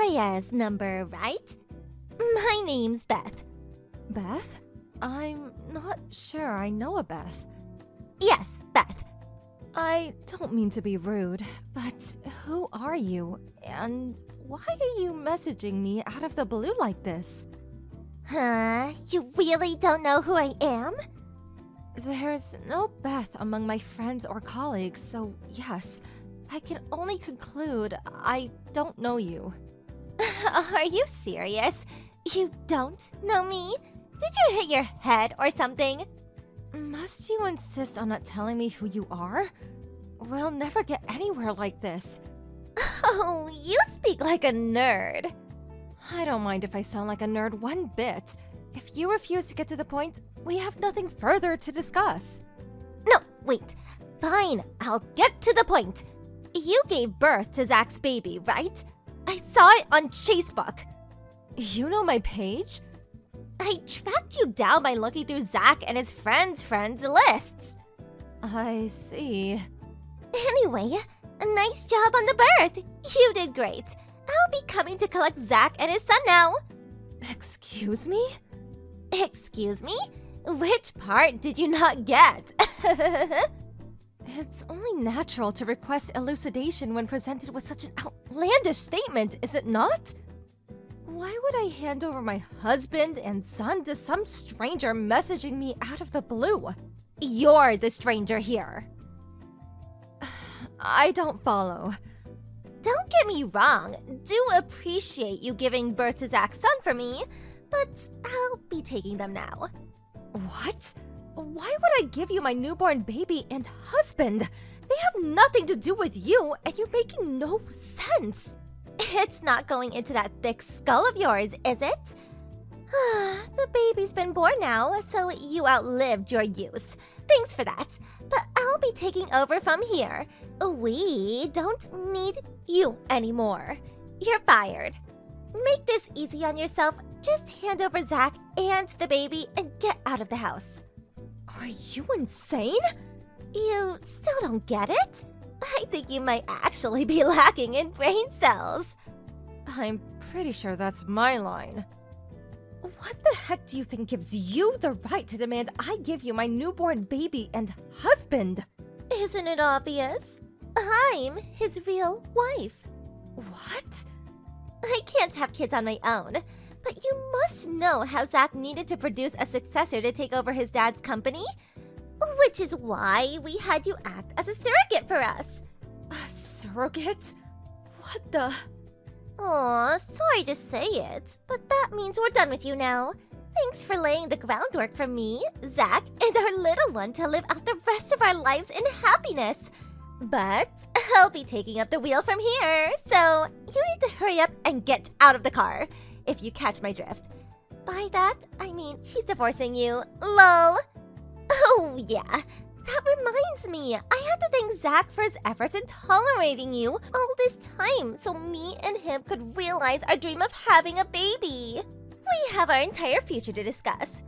Freya's number, right? My name's Beth. Beth? I'm not sure I know a Beth. Yes, Beth. I don't mean to be rude, but who are you? And why are you messaging me out of the blue like this? Huh? You really don't know who I am? There's no Beth among my friends or colleagues, so yes, I can only conclude I don't know you. Are you serious? You don't know me? Did you hit your head or something? Must you insist on not telling me who you are? We'll never get anywhere like this. Oh, you speak like a nerd. I don't mind if I sound like a nerd one bit. If you refuse to get to the point, we have nothing further to discuss. No, wait. Fine, I'll get to the point. You gave birth to Zach's baby, right? I saw it on Facebook. You know my page? I tracked you down by looking through Zach and his friends' lists. I see. Anyway, a nice job on the birth. You did great. I'll be coming to collect Zach and his son now. Excuse me? Excuse me? Which part did you not get? It's only natural to request elucidation when presented with such an outlandish statement, is it not? Why would I hand over my husband and son to some stranger messaging me out of the blue? You're the stranger here. I don't follow. Don't get me wrong. Do appreciate you giving birth to Zach's son for me, but I'll be taking them now. What? Why would I give you my newborn baby and husband? They have nothing to do with you, and you're making no sense. It's not going into that thick skull of yours, is it? The baby's been born now, so you outlived your use. Thanks for that. But I'll be taking over from here. We don't need you anymore. You're fired. Make this easy on yourself. Just hand over Zach and the baby and get out of the house. Are you insane? You still don't get it? I think you might actually be lacking in brain cells. I'm pretty sure that's my line. What the heck do you think gives you the right to demand I give you my newborn baby and husband? Isn't it obvious? I'm his real wife. What? I can't have kids on my own, but you must know how Zach needed to produce a successor to take over his dad's company. Which is why we had you act as a surrogate for us. A surrogate? What the? Aw, sorry to say it, but that means we're done with you now. Thanks for laying the groundwork for me, Zach, and our little one to live out the rest of our lives in happiness. But I'll be taking up the wheel from here, so you need to hurry up and get out of the car, if you catch my drift. By that, I mean he's divorcing you. LOL. Oh, yeah. That reminds me, I have to thank Zach for his efforts in tolerating you all this time so me and him could realize our dream of having a baby. We have our entire future to discuss.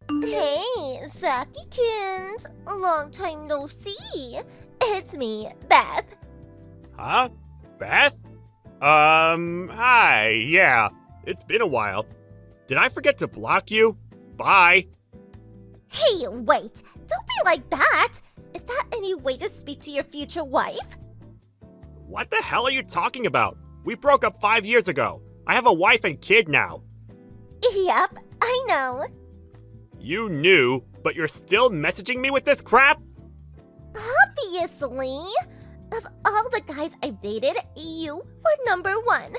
Hey, Zachykins. Long time no see. It's me, Beth. Huh? Beth? Hi, yeah. It's been a while. Did I forget to block you? Bye. Hey, wait. Don't be like that. Is that any way to speak to your future wife? What the hell are you talking about? We broke up 5 years ago. I have a wife and kid now. Yep, I know. You knew, but you're still messaging me with this crap? Obviously. Of all the guys I've dated, you were number one.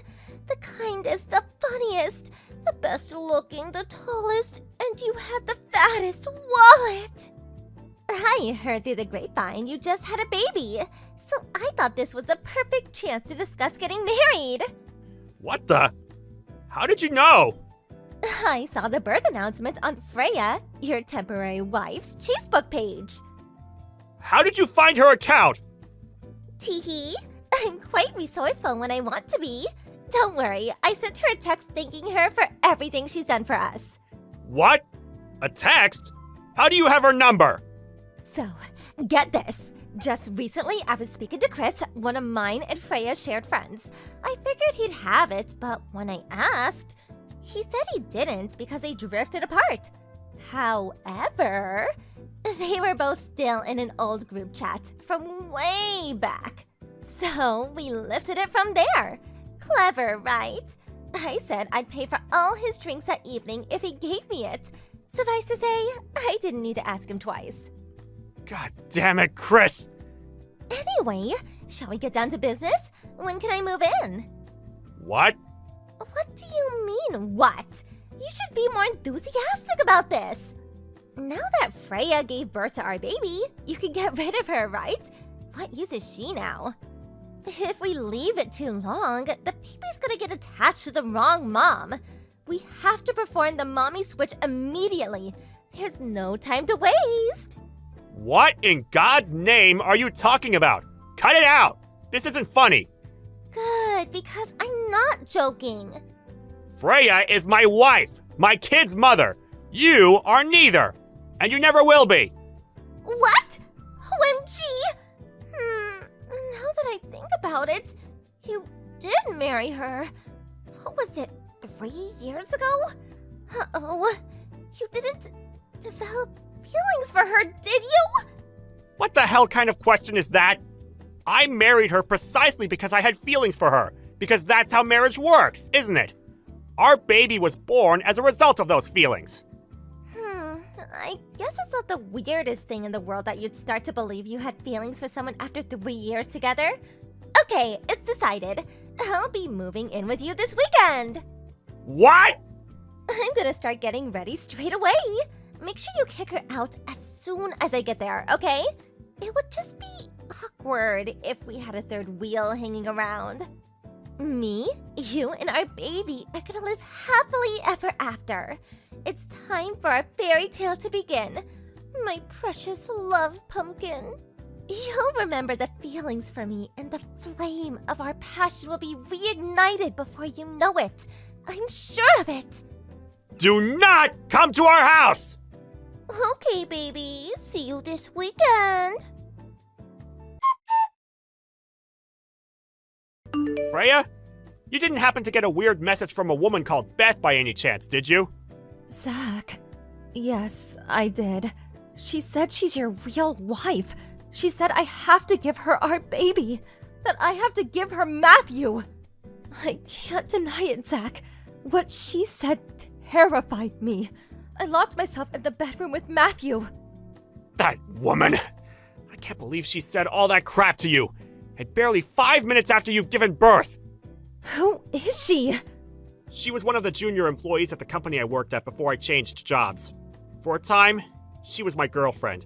The kindest, the funniest, the best looking, the tallest, and you had the fattest wallet. I heard through the grapevine you just had a baby, so I thought this was the perfect chance to discuss getting married. What the? How did you know? I saw the birth announcement on Freya, your temporary wife's Facebook page. How did you find her account? Teehee, I'm quite resourceful when I want to be. Don't worry, I sent her a text thanking her for everything she's done for us. What? A text? How do you have her number? So, get this. Just recently, I was speaking to Chris, one of mine and Freya's shared friends. I figured he'd have it, but when I asked, he said he didn't because they drifted apart. However, they were both still in an old group chat from way back. So we lifted it from there. Clever, right? I said I'd pay for all his drinks that evening if he gave me it. Suffice to say, I didn't need to ask him twice. God damn it, Chris! Anyway, shall we get down to business? When can I move in? What? What do you mean, what? You should be more enthusiastic about this. Now that Freya gave birth to our baby, you can get rid of her, right? What use is she now? If we leave it too long, the baby's gonna get attached to the wrong mom. We have to perform the mommy switch immediately. There's no time to waste. What in God's name are you talking about? Cut it out! This isn't funny. Good, because I'm not joking. Freya is my wife, my kid's mother. You are neither. And you never will be. What? OMG! Now that I think about it, you did marry her. What was it, 3 years ago? Uh-oh. You didn't develop feelings for her, did you? What the hell kind of question is that? I married her precisely because I had feelings for her. Because that's how marriage works, isn't it? Our baby was born as a result of those feelings. I guess it's not the weirdest thing in the world that you'd start to believe you had feelings for someone after 3 years together. Okay, it's decided. I'll be moving in with you this weekend. What? I'm gonna start getting ready straight away. Make sure you kick her out as soon as I get there, okay? It would just be awkward if we had a third wheel hanging around. Me, you, and our baby are gonna live happily ever after. It's time for our fairy tale to begin. My precious love pumpkin. You'll remember the feelings for me, and the flame of our passion will be reignited before you know it. I'm sure of it. Do not come to our house! Okay, baby. See you this weekend. Freya? You didn't happen to get a weird message from a woman called Beth by any chance, did you? Zach. Yes, I did. She said she's your real wife. She said I have to give her our baby. That I have to give her Matthew. I can't deny it, Zach. What she said terrified me. I locked myself in the bedroom with Matthew. That woman! I can't believe she said all that crap to you. And barely 5 minutes after you've given birth. Who is she? She was one of the junior employees at the company I worked at before I changed jobs. For a time, she was my girlfriend.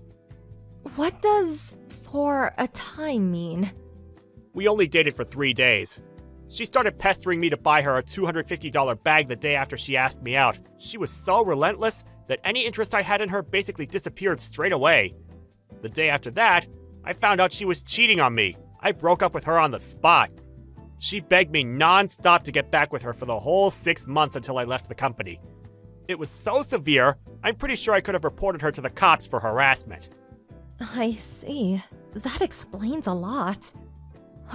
What does "for a time" mean? We only dated for 3 days. She started pestering me to buy her a $250 bag the day after she asked me out. She was so relentless that any interest I had in her basically disappeared straight away. The day after that, I found out she was cheating on me. I broke up with her on the spot. She begged me non-stop to get back with her for the whole 6 months until I left the company. It was so severe, I'm pretty sure I could have reported her to the cops for harassment. I see. That explains a lot.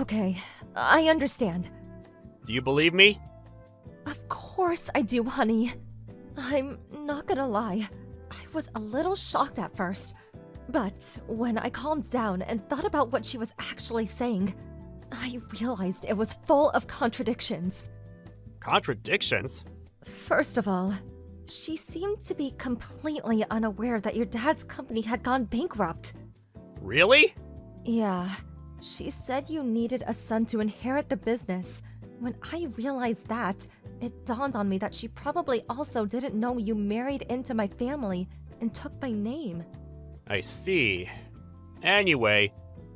Okay, I understand. Do you believe me? Of course I do, honey. I'm not gonna lie. I was a little shocked at first. But when I calmed down and thought about what she was actually saying, I realized it was full of contradictions. Contradictions? First of all, she seemed to be completely unaware that your dad's company had gone bankrupt. Really? Yeah, she said you needed a son to inherit the business. When I realized that, it dawned on me that she probably also didn't know you married into my family and took my name. I see. Anyway,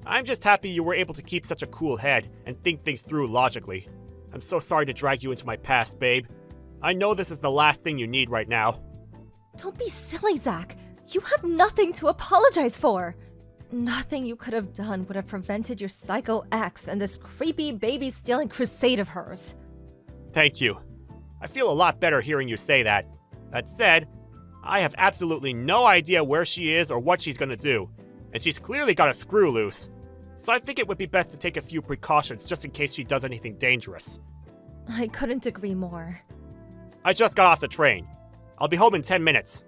I'm just happy you were able to keep such a cool head and think things through logically. I'm so sorry to drag you into my past, babe. I know this is the last thing you need right now. Don't be silly, Zach. You have nothing to apologize for. Nothing you could have done would have prevented your psycho ex and this creepy baby-stealing crusade of hers. Thank you. I feel a lot better hearing you say that. That said, I have absolutely no idea where she is or what she's gonna do. and she's clearly got a screw loose. So I think it would be best to take a few precautions just in case she does anything dangerous. I couldn't agree more. I just got off the train. I'll be home in 10 minutes.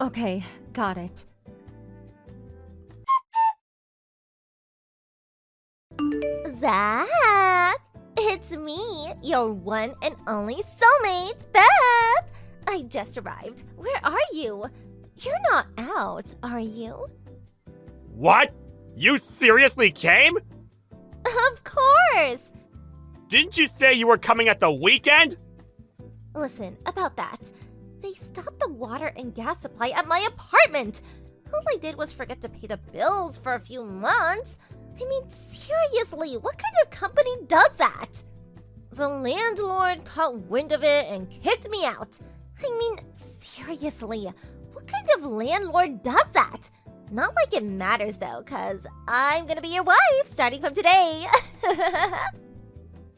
Okay, got it. Zach! It's me, your one and only soulmate, Beth! I just arrived. Where are you? You're not out, are you? What? You seriously came? Of course! Didn't you say you were coming at the weekend? Listen, about that. They stopped the water and gas supply at my apartment. All I did was forget to pay the bills for a few months. I mean, seriously, what kind of company does that? The landlord caught wind of it and kicked me out. I mean, seriously, what kind of landlord does that? Not like it matters though, cause I'm gonna be your wife starting from today.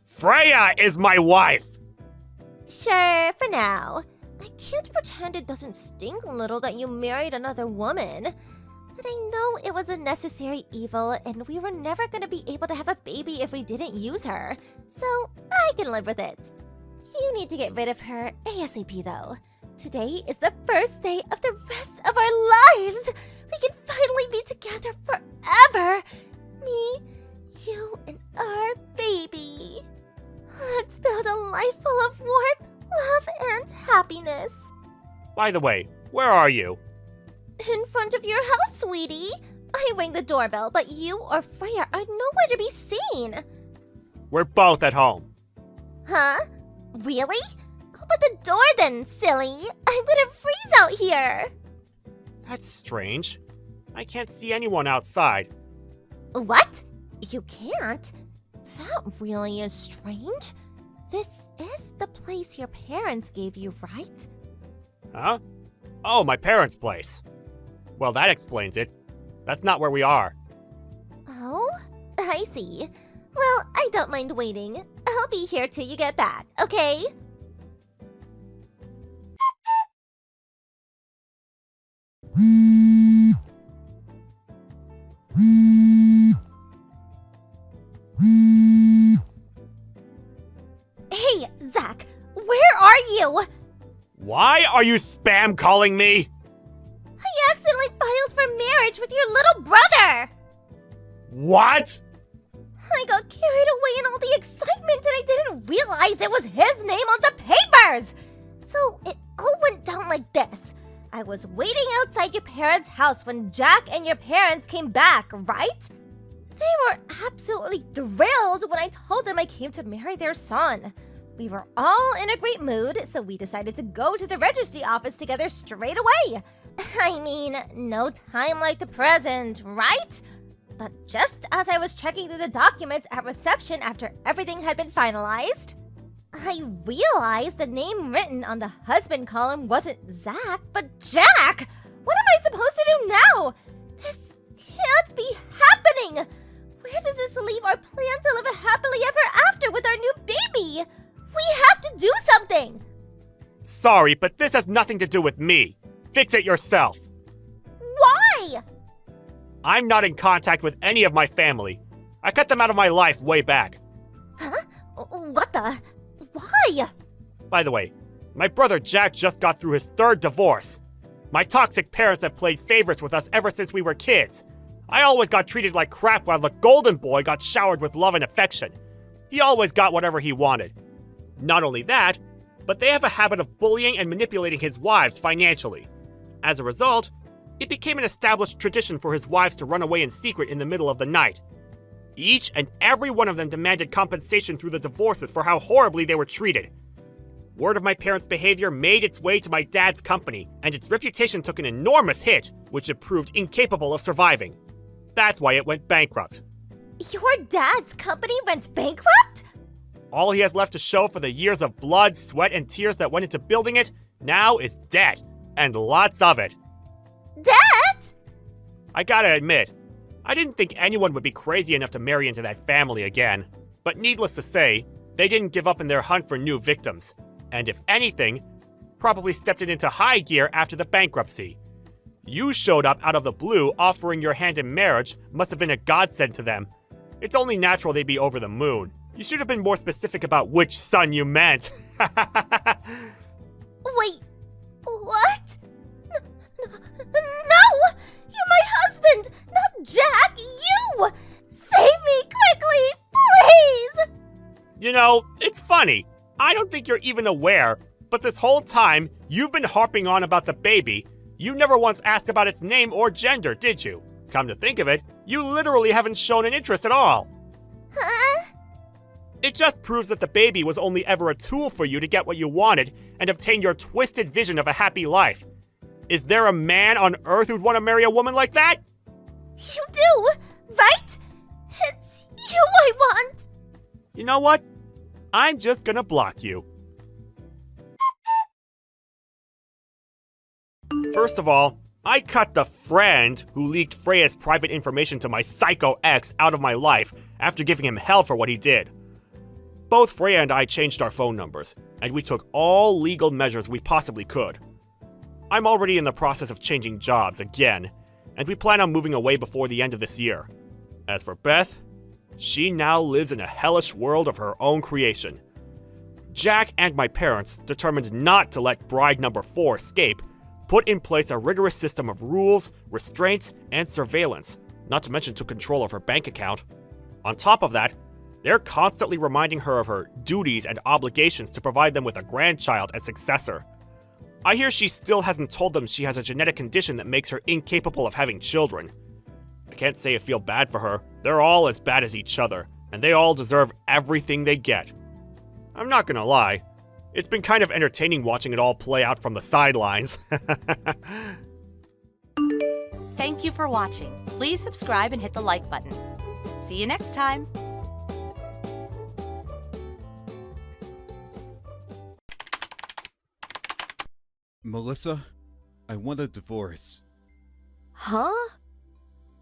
Freya is my wife! Sure, for now. I can't pretend it doesn't sting a little that you married another woman. But I know it was a necessary evil, and we were never gonna be able to have a baby if we didn't use her. So, I can live with it. You need to get rid of her ASAP though. Today is the first day of the rest of our lives! We can finally be together forever! Me, you, and our baby. Let's build a life full of warmth, love, and happiness. By the way, where are you? In front of your house, sweetie. I rang the doorbell, but you or Freya are nowhere to be seen. We're both at home. Huh? Really? Open the door then, silly. I'm gonna freeze out here. That's strange. I can't see anyone outside. What? You can't? That really is strange. This is the place your parents gave you, right? Huh? Oh, my parents' place. Well, that explains it. That's not where we are. Oh, I see. Well, I don't mind waiting. I'll be here till you get back, okay? Hey, Zach, where are you? Why are you spam calling me? I accidentally filed for marriage with your little brother! What? I got carried away in all the excitement and I didn't realize it was his name on the papers! So it all went down like this. I was waiting outside your parents' house when Jack and your parents came back, right? They were absolutely thrilled when I told them I came to marry their son. We were all in a great mood, so we decided to go to the registry office together straight away. I mean, no time like the present, right? But just as I was checking through the documents at reception after everything had been finalized, I realized the name written on the husband column wasn't Zach, but Jack! What am I supposed to do now? This can't be happening! Where does this leave our plan to live a happily ever after with our new baby? We have to do something! Sorry, but this has nothing to do with me. Fix it yourself. Why? I'm not in contact with any of my family. I cut them out of my life way back. Huh? What the? Why? By the way, my brother Jack just got through his third divorce. My toxic parents have played favorites with us ever since we were kids. I always got treated like crap while the golden boy got showered with love and affection. He always got whatever he wanted. Not only that, but they have a habit of bullying and manipulating his wives financially. As a result, it became an established tradition for his wives to run away in secret in the middle of the night. Each and every one of them demanded compensation through the divorces for how horribly they were treated. Word of my parents' behavior made its way to my dad's company, and its reputation took an enormous hit, which it proved incapable of surviving. That's why it went bankrupt. Your dad's company went bankrupt? All he has left to show for the years of blood, sweat, and tears that went into building it now is debt, and lots of it. Debt? I gotta admit, I didn't think anyone would be crazy enough to marry into that family again. But needless to say, they didn't give up in their hunt for new victims. And if anything, probably stepped it into high gear after the bankruptcy. You showed up out of the blue offering your hand in marriage must have been a godsend to them. It's only natural they'd be over the moon. You should have been more specific about which son you meant. Wait, what? No! You're my husband, not Jack! You! Save me quickly, please! You know, it's funny. I don't think you're even aware, but this whole time, you've been harping on about the baby. You never once asked about its name or gender, did you? Come to think of it, you literally haven't shown an interest at all. Huh? It just proves that the baby was only ever a tool for you to get what you wanted and obtain your twisted vision of a happy life. Is there a man on earth who'd want to marry a woman like that? You do, right? It's you I want. You know what? I'm just gonna block you. First of all, I cut the friend who leaked Freya's private information to my psycho ex out of my life after giving him hell for what he did. Both Freya and I changed our phone numbers, and we took all legal measures we possibly could. I'm already in the process of changing jobs again, and we plan on moving away before the end of this year. As for Beth, she now lives in a hellish world of her own creation. Jack and my parents, determined not to let bride number 4 escape, put in place a rigorous system of rules, restraints, and surveillance, not to mention took control of her bank account. On top of that, they're constantly reminding her of her duties and obligations to provide them with a grandchild and successor. I hear she still hasn't told them she has a genetic condition that makes her incapable of having children. I can't say I feel bad for her. They're all as bad as each other, and they all deserve everything they get. I'm not gonna lie, it's been kind of entertaining watching it all play out from the sidelines. Thank you for watching. Please subscribe and hit the like button. See you next time. Melissa, I want a divorce. Huh?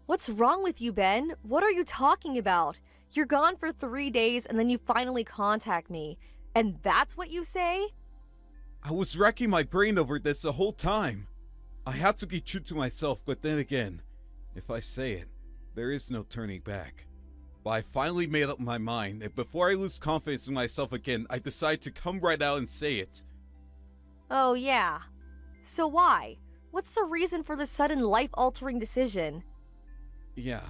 What's wrong with you, Ben? What are you talking about? You're gone for 3 days and then you finally contact me. And that's what you say? I was racking my brain over this the whole time. I had to be true to myself, but then again, if I say it, there is no turning back. But I finally made up my mind, and before I lose confidence in myself again, I decide to come right out and say it. Oh, yeah. So why? What's the reason for this sudden life-altering decision? Yeah.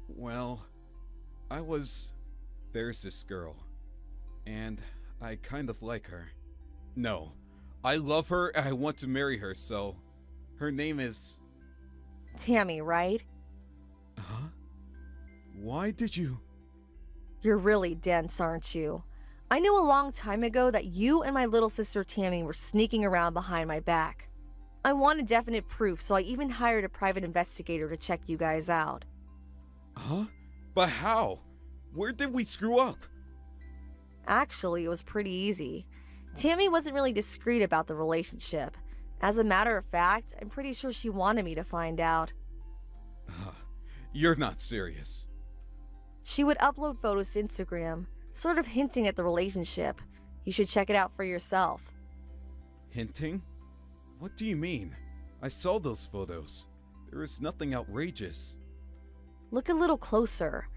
Well, there's this girl. And I kind of like her. No, I love her and I want to marry her, so her name is... Tammy, right? Huh? Why did you... You're really dense, aren't you? I knew a long time ago that you and my little sister Tammy were sneaking around behind my back. I wanted definite proof, so I even hired a private investigator to check you guys out. Huh? But how? Where did we screw up? Actually, it was pretty easy. Tammy wasn't really discreet about the relationship. As a matter of fact, I'm pretty sure she wanted me to find out. You're not serious. She would upload photos to Instagram, sort of hinting at the relationship. You should check it out for yourself. Hinting? What do you mean? I saw those photos. There is nothing outrageous. Look a little closer.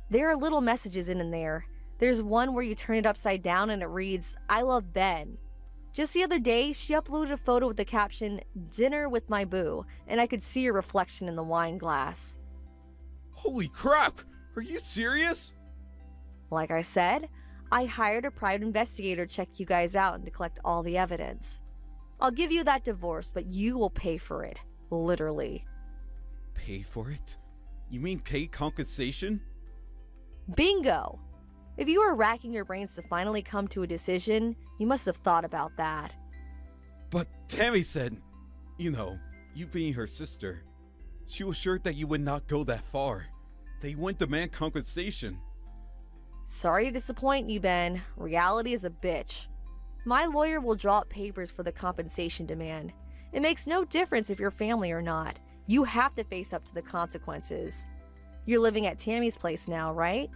There are little messages in there. There's one where you turn it upside down and it reads, "I love Ben." Just the other day, she uploaded a photo with the caption, "Dinner with my boo," and I could see her reflection in the wine glass. Holy crap! Are you serious? Like I said, I hired a private investigator to check you guys out and to collect all the evidence. I'll give you that divorce, but you will pay for it. Literally. Pay for it? You mean pay compensation? Bingo! If you were racking your brains to finally come to a decision, you must have thought about that. But Tammy said, you being her sister, she was sure that you would not go that far. They wouldn't demand compensation. Sorry to disappoint you, Ben. Reality is a bitch. My lawyer will draw up papers for the compensation demand. It makes no difference if you're family or not. You have to face up to the consequences. You're living at Tammy's place now, right?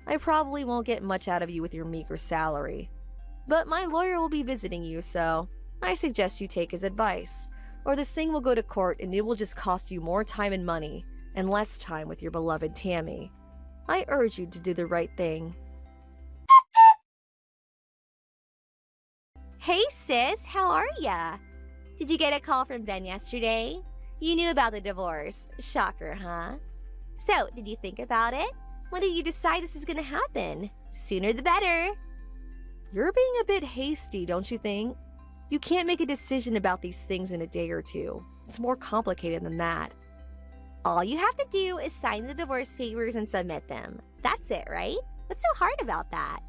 I probably won't get much out of you with your meager salary. But my lawyer will be visiting you, so I suggest you take his advice. or this thing will go to court and it will just cost you more time and money, and less time with your beloved Tammy. I urge you to do the right thing. Hey sis, how are ya? Did you get a call from Ben yesterday? You knew about the divorce. Shocker, huh? So, did you think about it? When did you decide this is gonna happen? Sooner the better. You're being a bit hasty, don't you think? You can't make a decision about these things in a day or two. It's more complicated than that. All you have to do is sign the divorce papers and submit them. That's it, right? What's so hard about that?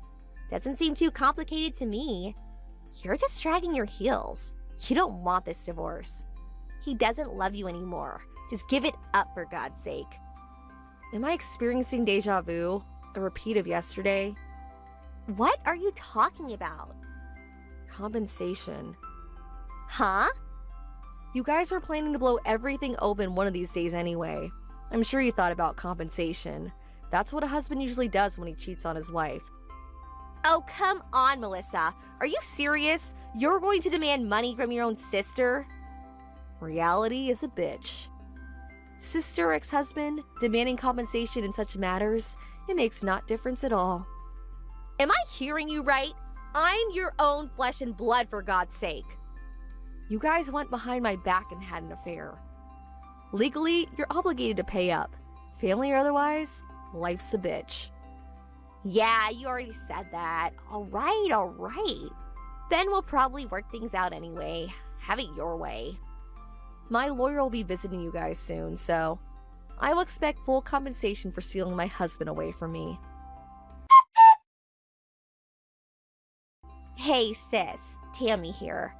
Doesn't seem too complicated to me. You're just dragging your heels. You don't want this divorce. He doesn't love you anymore. Just give it up for God's sake. Am I experiencing deja vu? A repeat of yesterday? What are you talking about? Compensation. Huh? You guys are planning to blow everything open one of these days anyway. I'm sure you thought about compensation. That's what a husband usually does when he cheats on his wife. Oh, come on, Melissa. Are you serious? You're going to demand money from your own sister? Reality is a bitch. Sister or ex-husband, demanding compensation in such matters, it makes not difference at all. Am I hearing you right? I'm your own flesh and blood, for God's sake. You guys went behind my back and had an affair. Legally, you're obligated to pay up. Family or otherwise, life's a bitch. Yeah, you already said that. All right. Ben will probably work things out anyway. Have it your way. My lawyer will be visiting you guys soon, so I will expect full compensation for stealing my husband away from me. Hey sis, Tammy here.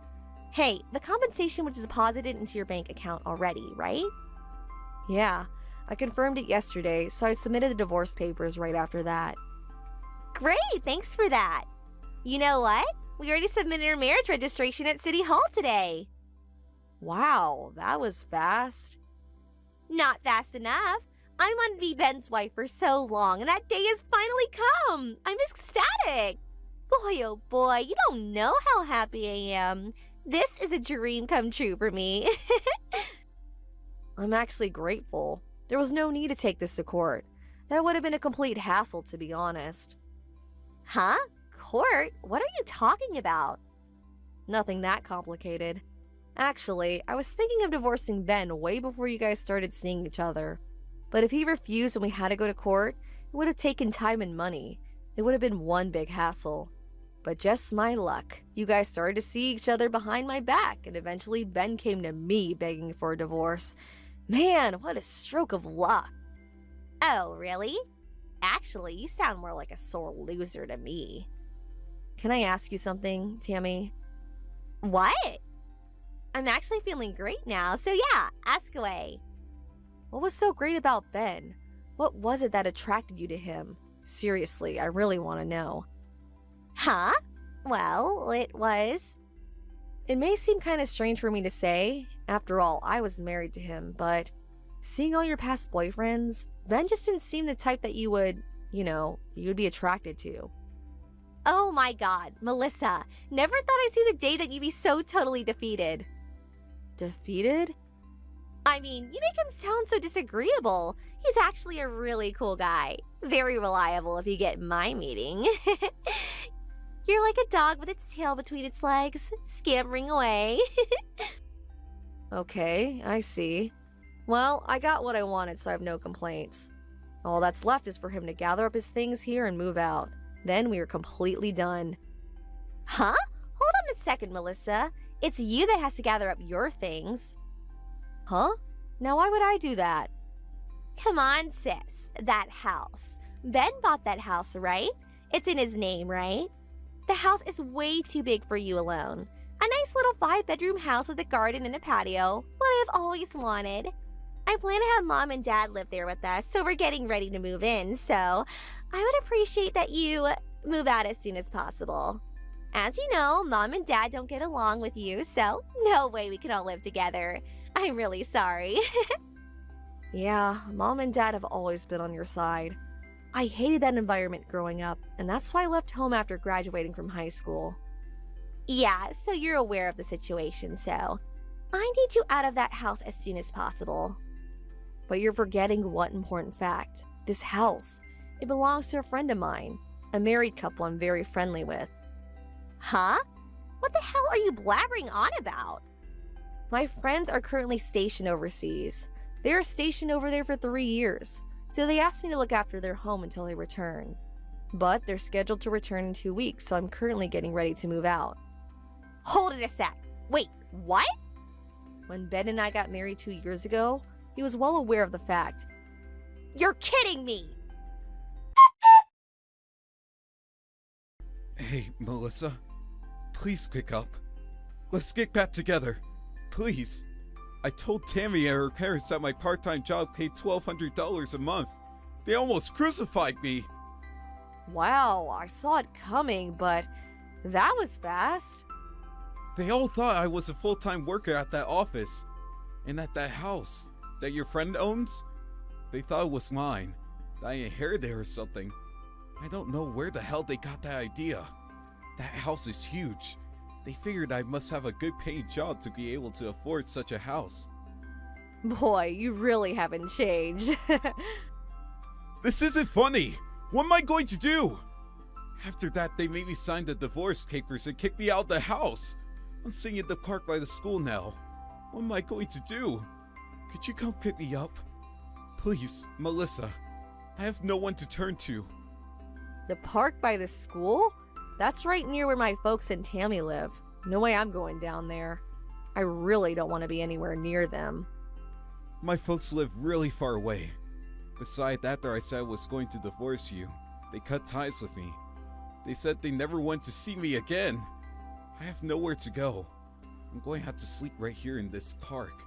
Hey, the compensation was deposited into your bank account already, right? Yeah, I confirmed it yesterday, so I submitted the divorce papers right after that. Great, thanks for that. You know what? We already submitted our marriage registration at City Hall today. Wow, that was fast. Not fast enough. I wanted to be Ben's wife for so long, and that day has finally come. I'm ecstatic. Boy, oh boy, you don't know how happy I am. This is a dream come true for me. I'm actually grateful. There was no need to take this to court. That would have been a complete hassle, to be honest. Huh? Court? What are you talking about? Nothing that complicated. Actually, I was thinking of divorcing Ben way before you guys started seeing each other. But if he refused when we had to go to court, it would have taken time and money. It would have been one big hassle. But just my luck. You guys started to see each other behind my back, and eventually Ben came to me begging for a divorce. Man, what a stroke of luck. Oh, really? Actually, you sound more like a sore loser to me. Can I ask you something, Tammy? What? I'm actually feeling great now, so yeah, ask away. What was so great about Ben? What was it that attracted you to him? Seriously, I really want to know. Huh? Well, it was... It may seem kind of strange for me to say. After all, I was married to him, but seeing all your past boyfriends, Ben just didn't seem the type that you would be attracted to. Oh my god, Melissa, never thought I'd see the day that you'd be so totally defeated. Defeated? I mean, you make him sound so disagreeable. He's actually a really cool guy. Very reliable if you get my meaning. You're like a dog with its tail between its legs, scampering away. Okay, I see. Well, I got what I wanted, so I have no complaints. All that's left is for him to gather up his things here and move out. Then we are completely done. Huh? Hold on a second, Melissa. It's you that has to gather up your things. Huh? Now why would I do that? Come on, sis. That house. Ben bought that house, right? It's in his name, right? The house is way too big for you alone. A nice little 5-bedroom house with a garden and a patio. What I've always wanted. I plan to have Mom and Dad live there with us, so we're getting ready to move in, so I would appreciate that you move out as soon as possible. As you know, Mom and Dad don't get along with you, so no way we can all live together. I'm really sorry. Yeah, Mom and Dad have always been on your side. I hated that environment growing up, and that's why I left home after graduating from high school. Yeah, so you're aware of the situation, so I need you out of that house as soon as possible. But you're forgetting one important fact. This house, it belongs to a friend of mine, a married couple I'm very friendly with. Huh? What the hell are you blabbering on about? My friends are currently stationed overseas. They are stationed over there for 3 years, so they asked me to look after their home until they return. But they're scheduled to return in 2 weeks, so I'm currently getting ready to move out. Hold it a sec. Wait, what? When Ben and I got married 2 years ago, he was well aware of the fact. You're kidding me! Hey, Melissa. Please pick up. Let's get back together. Please. I told Tammy and her parents that my part-time job paid $1,200 a month. They almost crucified me. Wow, I saw it coming, but that was fast. They all thought I was a full-time worker at that office. And at that house that your friend owns. They thought it was mine. That I inherited or something. I don't know where the hell they got that idea. That house is huge. They figured I must have a good paying job to be able to afford such a house. Boy, you really haven't changed. This isn't funny! What am I going to do? After that, they made me sign the divorce papers and kicked me out of the house. I'm sitting in the park by the school now. What am I going to do? Could you come pick me up? Please, Melissa. I have no one to turn to. The park by the school? That's right near where my folks and Tammy live. No way I'm going down there. I really don't want to be anywhere near them. My folks live really far away. Besides, after I said I was going to divorce you, they cut ties with me. They said they never want to see me again. I have nowhere to go. I'm going to have to sleep right here in this park.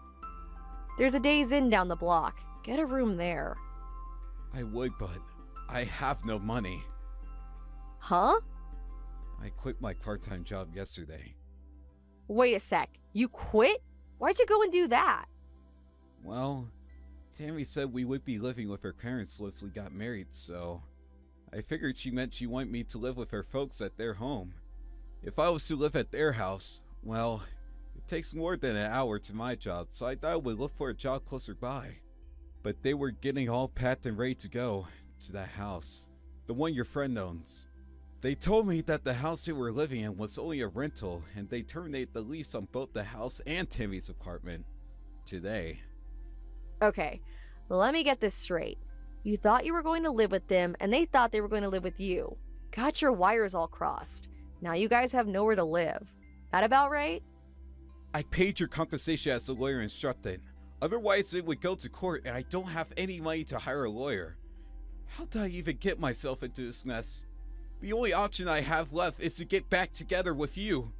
There's a Days Inn down the block. Get a room there. I would, but I have no money. Huh? I quit my part-time job yesterday. Wait a sec. You quit? Why'd you go and do that? Well, Tammy said we would be living with her parents once we got married, so I figured she meant she wanted me to live with her folks at their home. If I was to live at their house, well, it takes more than an hour to my job, so I thought I would look for a job closer by. But they were getting all packed and ready to go to that house, the one your friend owns. They told me that the house they were living in was only a rental, and they terminated the lease on both the house and Tammy's apartment today. Okay, let me get this straight. You thought you were going to live with them, and they thought they were going to live with you. Got your wires all crossed. Now you guys have nowhere to live. That about right? I paid your compensation as the lawyer instructed. Otherwise, it would go to court, and I don't have any money to hire a lawyer. How did I even get myself into this mess? The only option I have left is to get back together with you.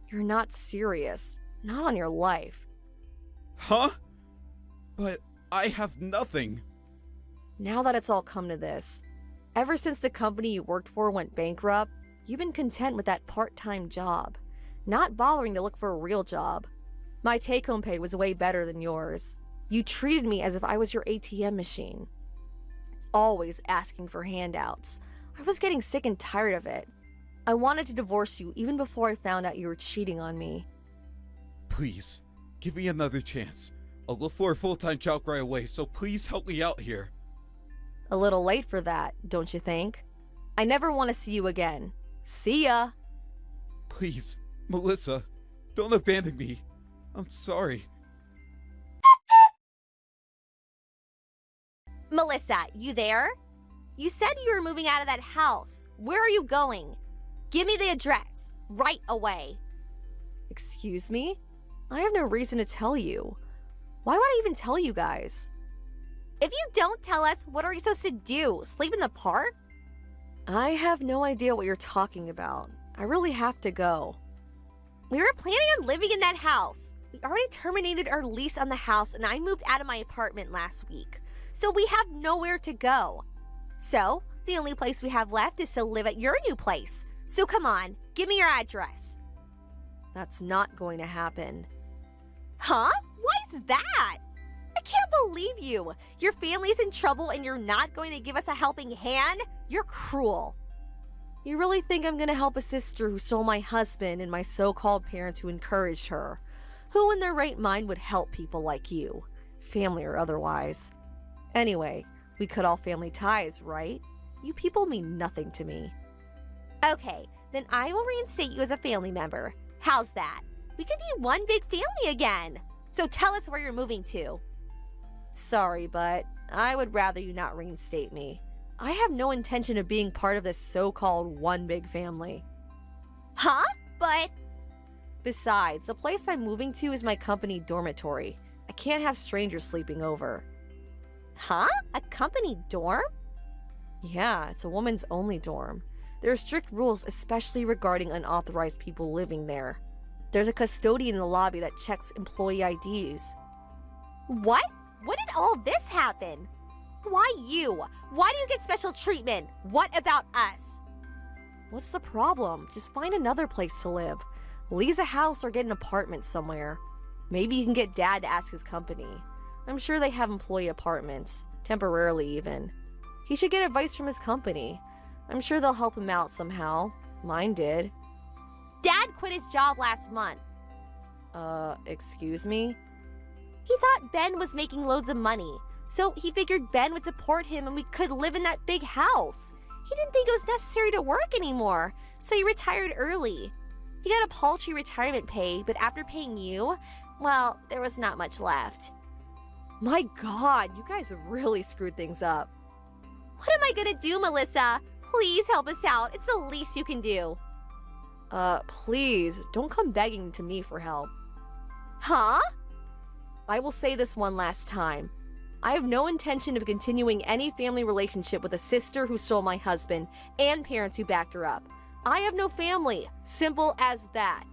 You're not serious. Not on your life. Huh? But I have nothing. Now that it's all come to this, ever since the company you worked for went bankrupt, you've been content with that part-time job, not bothering to look for a real job. My take-home pay was way better than yours. You treated me as if I was your ATM machine. Always asking for handouts. I was getting sick and tired of it. I wanted to divorce you even before I found out you were cheating on me. Please, give me another chance. I'll look for a full-time job right away, so please help me out here. A little late for that, don't you think? I never want to see you again. See ya! Please, Melissa, don't abandon me. I'm sorry. Melissa, you there? You said you were moving out of that house. Where are you going? Give me the address, right away. Excuse me? I have no reason to tell you. Why would I even tell you guys? If you don't tell us, what are we supposed to do? Sleep in the park? I have no idea what you're talking about. I really have to go. We were planning on living in that house. We already terminated our lease on the house and I moved out of my apartment last week. So we have nowhere to go. So, the only place we have left is to live at your new place. So come on, give me your address. That's not going to happen. Huh? Why is that? I can't believe you. Your family's in trouble and you're not going to give us a helping hand? You're cruel. You really think I'm going to help a sister who stole my husband and my so-called parents who encouraged her? Who in their right mind would help people like you? Family or otherwise. Anyway, we cut all family ties, right? You people mean nothing to me. Okay, then I will reinstate you as a family member. How's that? We could be one big family again. So tell us where you're moving to. Sorry, but I would rather you not reinstate me. I have no intention of being part of this so-called one big family. Huh? But... Besides, the place I'm moving to is my company dormitory. I can't have strangers sleeping over. Huh? A company dorm? Yeah, it's a woman's only dorm. There are strict rules, especially regarding unauthorized people living there. There's a custodian in the lobby that checks employee IDs. What? When did all this happen? Why you? Why do you get special treatment? What about us? What's the problem? Just find another place to live. Lease a house or get an apartment somewhere. Maybe you can get Dad to ask his company. I'm sure they have employee apartments, temporarily even. He should get advice from his company. I'm sure they'll help him out somehow. Mine did. Dad quit his job last month. Excuse me? He thought Ben was making loads of money, so he figured Ben would support him and we could live in that big house. He didn't think it was necessary to work anymore, so he retired early. He got a paltry retirement pay, but after paying you, well, there was not much left. My God, you guys really screwed things up. What am I gonna do, Melissa? Please help us out. It's the least you can do. Please, don't come begging to me for help. Huh? I will say this one last time. I have no intention of continuing any family relationship with a sister who stole my husband and parents who backed her up. I have no family. Simple as that.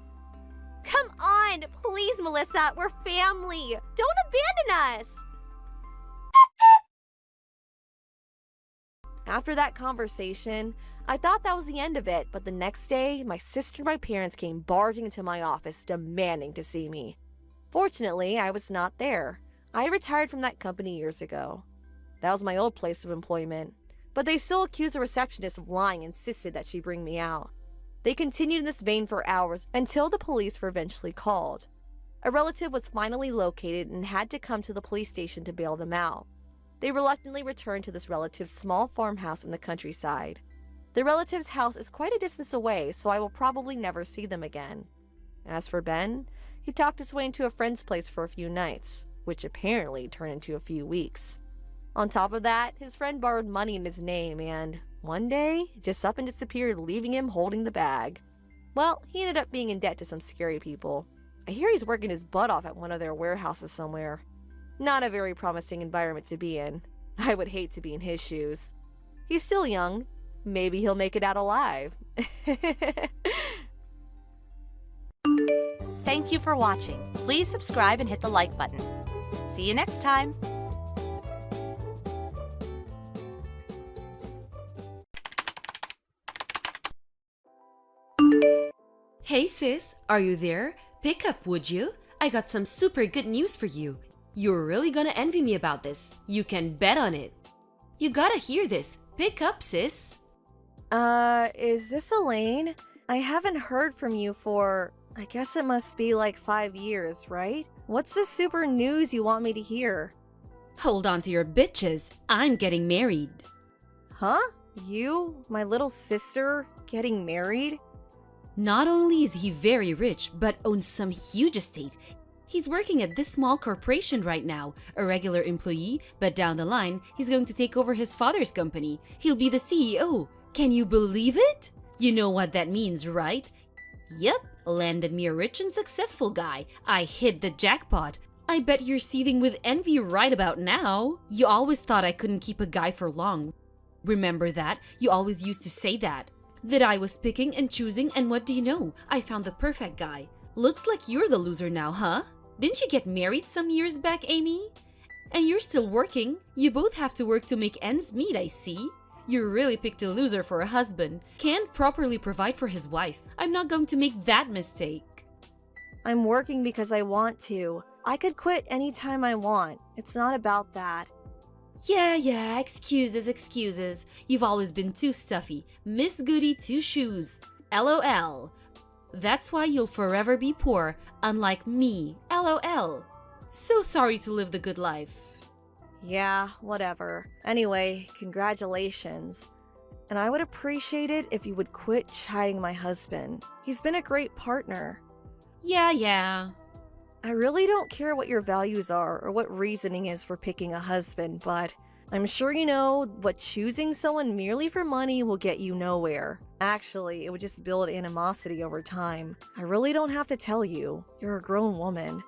Come on, please, Melissa. We're family. Don't abandon us. After that conversation, I thought that was the end of it, but the next day, my sister and my parents came barging into my office demanding to see me. Fortunately, I was not there. I retired from that company years ago. That was my old place of employment, but they still accused the receptionist of lying and insisted that she bring me out. They continued in this vein for hours until the police were eventually called. A relative was finally located and had to come to the police station to bail them out. They reluctantly returned to this relative's small farmhouse in the countryside. The relative's house is quite a distance away, so I will probably never see them again. As for Ben, he talked his way into a friend's place for a few nights, which apparently turned into a few weeks. On top of that, his friend borrowed money in his name and, one day, just up and disappeared, leaving him holding the bag. Well, he ended up being in debt to some scary people. I hear he's working his butt off at one of their warehouses somewhere. Not a very promising environment to be in. I would hate to be in his shoes. He's still young. Maybe he'll make it out alive. Thank you for watching. Please subscribe and hit the like button. See you next time. Hey sis, are you there? Pick up, would you? I got some super good news for you. You're really gonna envy me about this. You can bet on it. You gotta hear this. Pick up, sis. Is this Elaine? I haven't heard from you for, I guess it must be like 5 years, right? What's the super news you want me to hear? Hold on to your bitches. I'm getting married. Huh? You, my little sister, getting married? Not only is he very rich, but owns some huge estate. He's working at this small corporation right now, a regular employee, but down the line, he's going to take over his father's company. He'll be the CEO. Can you believe it? You know what that means, right? Yep, landed me a rich and successful guy. I hit the jackpot. I bet you're seething with envy right about now. You always thought I couldn't keep a guy for long. Remember that? You always used to say that. That I was picking and choosing, and what do you know? I found the perfect guy. Looks like you're the loser now, huh? Didn't you get married some years back, Amy? And you're still working. You both have to work to make ends meet, I see. You really picked a loser for a husband. Can't properly provide for his wife. I'm not going to make that mistake. I'm working because I want to. I could quit anytime I want. It's not about that. Yeah, excuses. You've always been too stuffy. Miss Goody Two Shoes. LOL. That's why you'll forever be poor, unlike me. LOL. So sorry to live the good life. Yeah, whatever. Anyway, congratulations. And I would appreciate it if you would quit chiding my husband. He's been a great partner. Yeah. I really don't care what your values are or what reasoning is for picking a husband, but I'm sure you know what choosing someone merely for money will get you nowhere. Actually, it would just build animosity over time. I really don't have to tell you. You're a grown woman.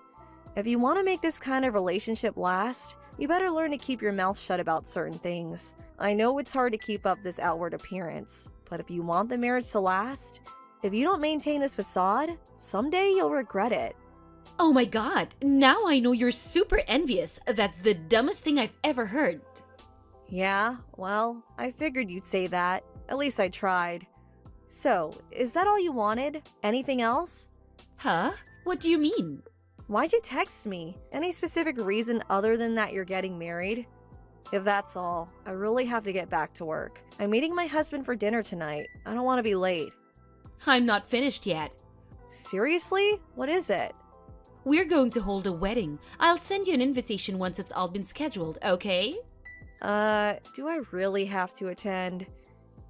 If you want to make this kind of relationship last, you better learn to keep your mouth shut about certain things. I know it's hard to keep up this outward appearance, but if you want the marriage to last, if you don't maintain this facade, someday you'll regret it. Oh my god, now I know you're super envious. That's the dumbest thing I've ever heard. Yeah, well, I figured you'd say that. At least I tried. So, is that all you wanted? Anything else? Huh? What do you mean? Why'd you text me? Any specific reason other than that you're getting married? If that's all, I really have to get back to work. I'm meeting my husband for dinner tonight. I don't want to be late. I'm not finished yet. Seriously? What is it? We're going to hold a wedding. I'll send you an invitation once it's all been scheduled, okay? Do I really have to attend?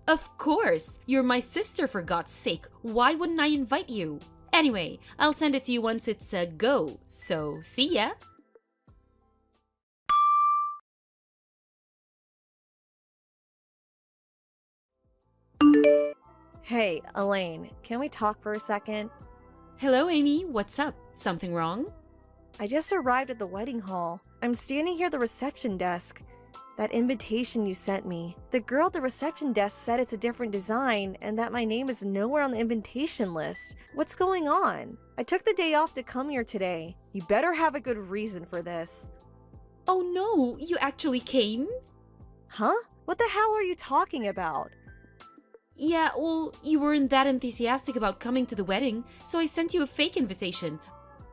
Of course! You're my sister, for God's sake. Why wouldn't I invite you? Anyway, I'll send it to you once it's a go. So, see ya! Hey, Elaine, can we talk for a second? Hello, Amy. What's up? Something wrong? I just arrived at the wedding hall. I'm standing here at the reception desk. That invitation you sent me. The girl at the reception desk said it's a different design and that my name is nowhere on the invitation list. What's going on? I took the day off to come here today. You better have a good reason for this. Oh no, you actually came? Huh? What the hell are you talking about? Yeah, well, you weren't that enthusiastic about coming to the wedding, so I sent you a fake invitation.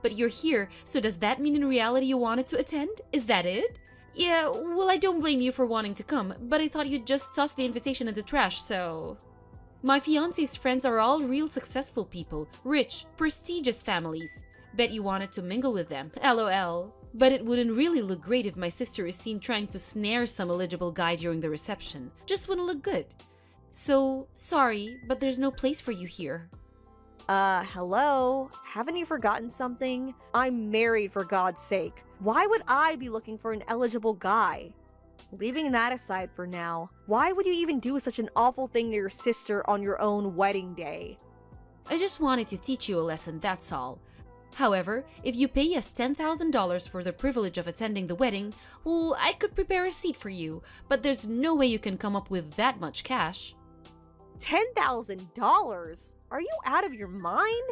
But you're here, so does that mean in reality you wanted to attend? Is that it? Yeah, well, I don't blame you for wanting to come, but I thought you'd just toss the invitation in the trash, so... My fiancé's friends are all real successful people, rich, prestigious families. Bet you wanted to mingle with them, LOL. But it wouldn't really look great if my sister is seen trying to snare some eligible guy during the reception. Just wouldn't look good. So, sorry, but there's no place for you here. Hello? Haven't you forgotten something? I'm married, for God's sake. Why would I be looking for an eligible guy? Leaving that aside for now, why would you even do such an awful thing to your sister on your own wedding day? I just wanted to teach you a lesson, that's all. However, if you pay us $10,000 for the privilege of attending the wedding, well, I could prepare a seat for you, but there's no way you can come up with that much cash. $10,000? Are you out of your mind?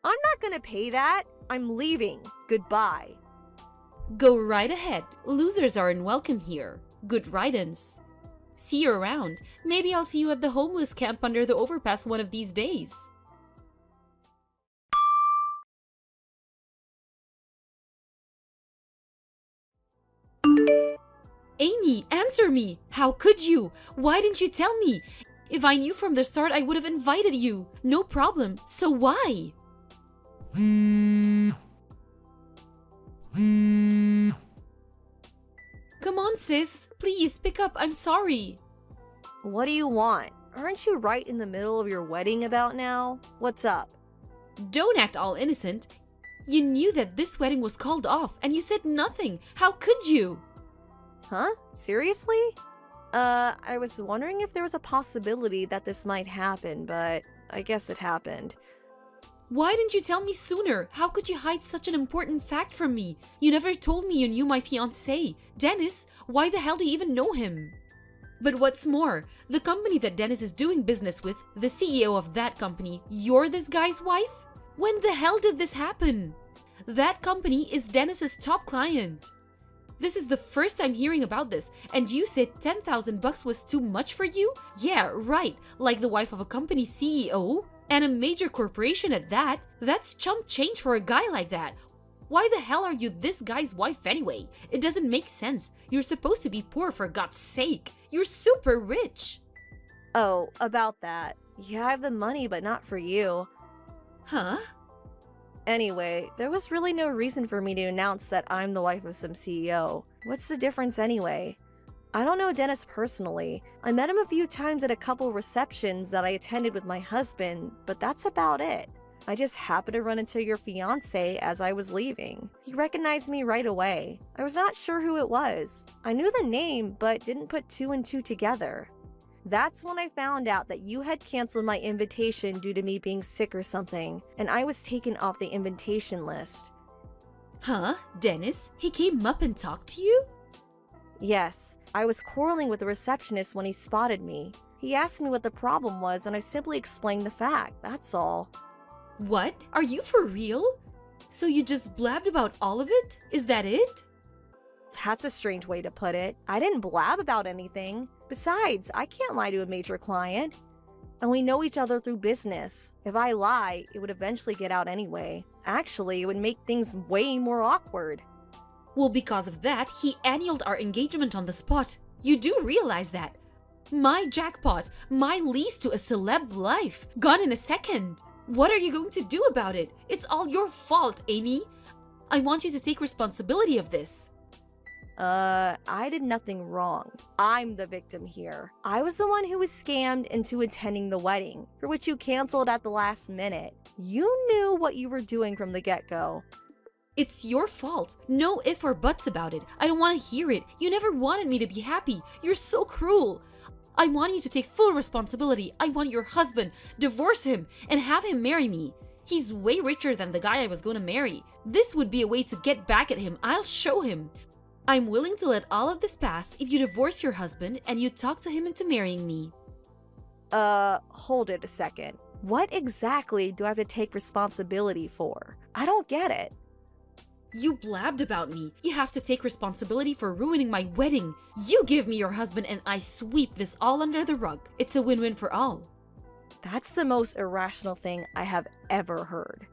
I'm not gonna pay that. I'm leaving. Goodbye. Go right ahead. Losers aren't welcome here. Good riddance. See you around. Maybe I'll see you at the homeless camp under the overpass one of these days. Amy, answer me! How could you? Why didn't you tell me? If I knew from the start, I would have invited you. No problem. So why? Come on, sis. Please, pick up. I'm sorry. What do you want? Aren't you right in the middle of your wedding about now? What's up? Don't act all innocent. You knew that this wedding was called off, and you said nothing. How could you? Huh? Seriously? I was wondering if there was a possibility that this might happen, but I guess it happened. Why didn't you tell me sooner? How could you hide such an important fact from me? You never told me you knew my fiancé. Dennis, why the hell do you even know him? But what's more, the company that Dennis is doing business with, the CEO of that company, you're this guy's wife? When the hell did this happen? That company is Dennis's top client. This is the first time hearing about this, and you said $10,000 was too much for you? Yeah, right, like the wife of a company CEO, and a major corporation at that. That's chump change for a guy like that. Why the hell are you this guy's wife anyway? It doesn't make sense. You're supposed to be poor, for God's sake. You're super rich. Oh, about that. Yeah, I have the money, but not for you. Huh? Anyway, there was really no reason for me to announce that I'm the wife of some CEO. What's the difference anyway? I don't know Dennis personally. I met him a few times at a couple receptions that I attended with my husband, but that's about it. I just happened to run into your fiancé as I was leaving. He recognized me right away. I was not sure who it was. I knew the name, but didn't put two and two together. That's when I found out that you had canceled my invitation due to me being sick or something, and I was taken off the invitation list. Huh? Dennis? He came up and talked to you? Yes, I was quarreling with the receptionist when he spotted me. He asked me what the problem was, and I simply explained the fact, that's all. What? Are you for real? So you just blabbed about all of it? Is that it? That's a strange way to put it. I didn't blab about anything. Besides, I can't lie to a major client. And we know each other through business. If I lie, it would eventually get out anyway. Actually, it would make things way more awkward. Well, because of that, he annulled our engagement on the spot. You do realize that. My jackpot, my lease to a celeb life, gone in a second. What are you going to do about it? It's all your fault, Amy. I want you to take responsibility of this. I did nothing wrong. I'm the victim here. I was the one who was scammed into attending the wedding, for which you canceled at the last minute. You knew what you were doing from the get-go. It's your fault. No if or buts about it. I don't want to hear it. You never wanted me to be happy. You're so cruel. I want you to take full responsibility. I want your husband, divorce him, and have him marry me. He's way richer than the guy I was going to marry. This would be a way to get back at him. I'll show him. I'm willing to let all of this pass if you divorce your husband and you talk to him into marrying me. Hold it a second. What exactly do I have to take responsibility for? I don't get it. You blabbed about me. You have to take responsibility for ruining my wedding. You give me your husband and I sweep this all under the rug. It's a win-win for all. That's the most irrational thing I have ever heard.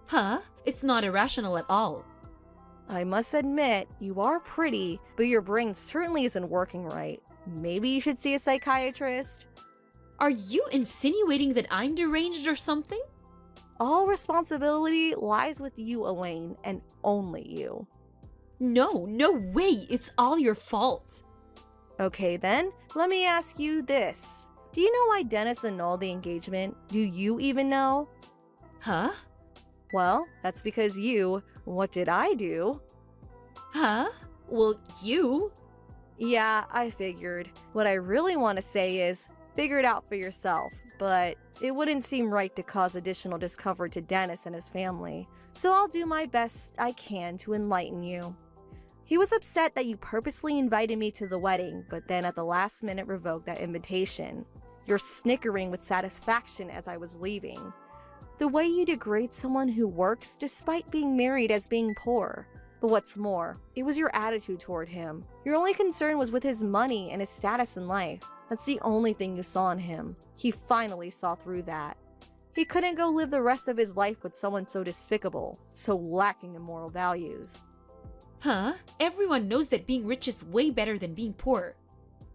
Huh? It's not irrational at all. I must admit, you are pretty, but your brain certainly isn't working right. Maybe you should see a psychiatrist? Are you insinuating that I'm deranged or something? All responsibility lies with you, Elaine, and only you. No way. It's all your fault. Okay then, let me ask you this. Do you know why Dennis annulled the engagement? Do you even know? Huh? Well, that's because you... What did I do? Huh? Well, you... Yeah, I figured. What I really want to say is, figure it out for yourself, but it wouldn't seem right to cause additional discomfort to Dennis and his family, so I'll do my best I can to enlighten you. He was upset that you purposely invited me to the wedding, but then at the last minute revoked that invitation. You're snickering with satisfaction as I was leaving. The way you degrade someone who works despite being married as being poor. But what's more, it was your attitude toward him. Your only concern was with his money and his status in life. That's the only thing you saw in him. He finally saw through that. He couldn't go live the rest of his life with someone so despicable, so lacking in moral values. Huh? Everyone knows that being rich is way better than being poor.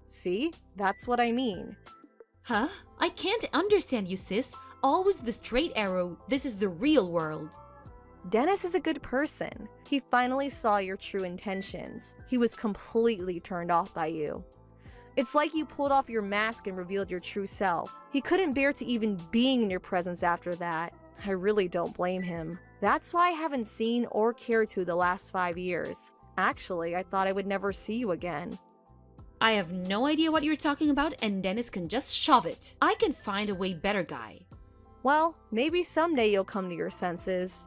See? That's what I mean. Huh? I can't understand you, sis. Always the straight arrow. This is the real world. Dennis is a good person. He finally saw your true intentions. He was completely turned off by you. It's like you pulled off your mask and revealed your true self. He couldn't bear to even being in your presence after that. I really don't blame him. That's why I haven't seen or cared to the last 5 years. Actually, I thought I would never see you again. I have no idea what you're talking about, and Dennis can just shove it. I can find a way better guy. Well, maybe someday you'll come to your senses.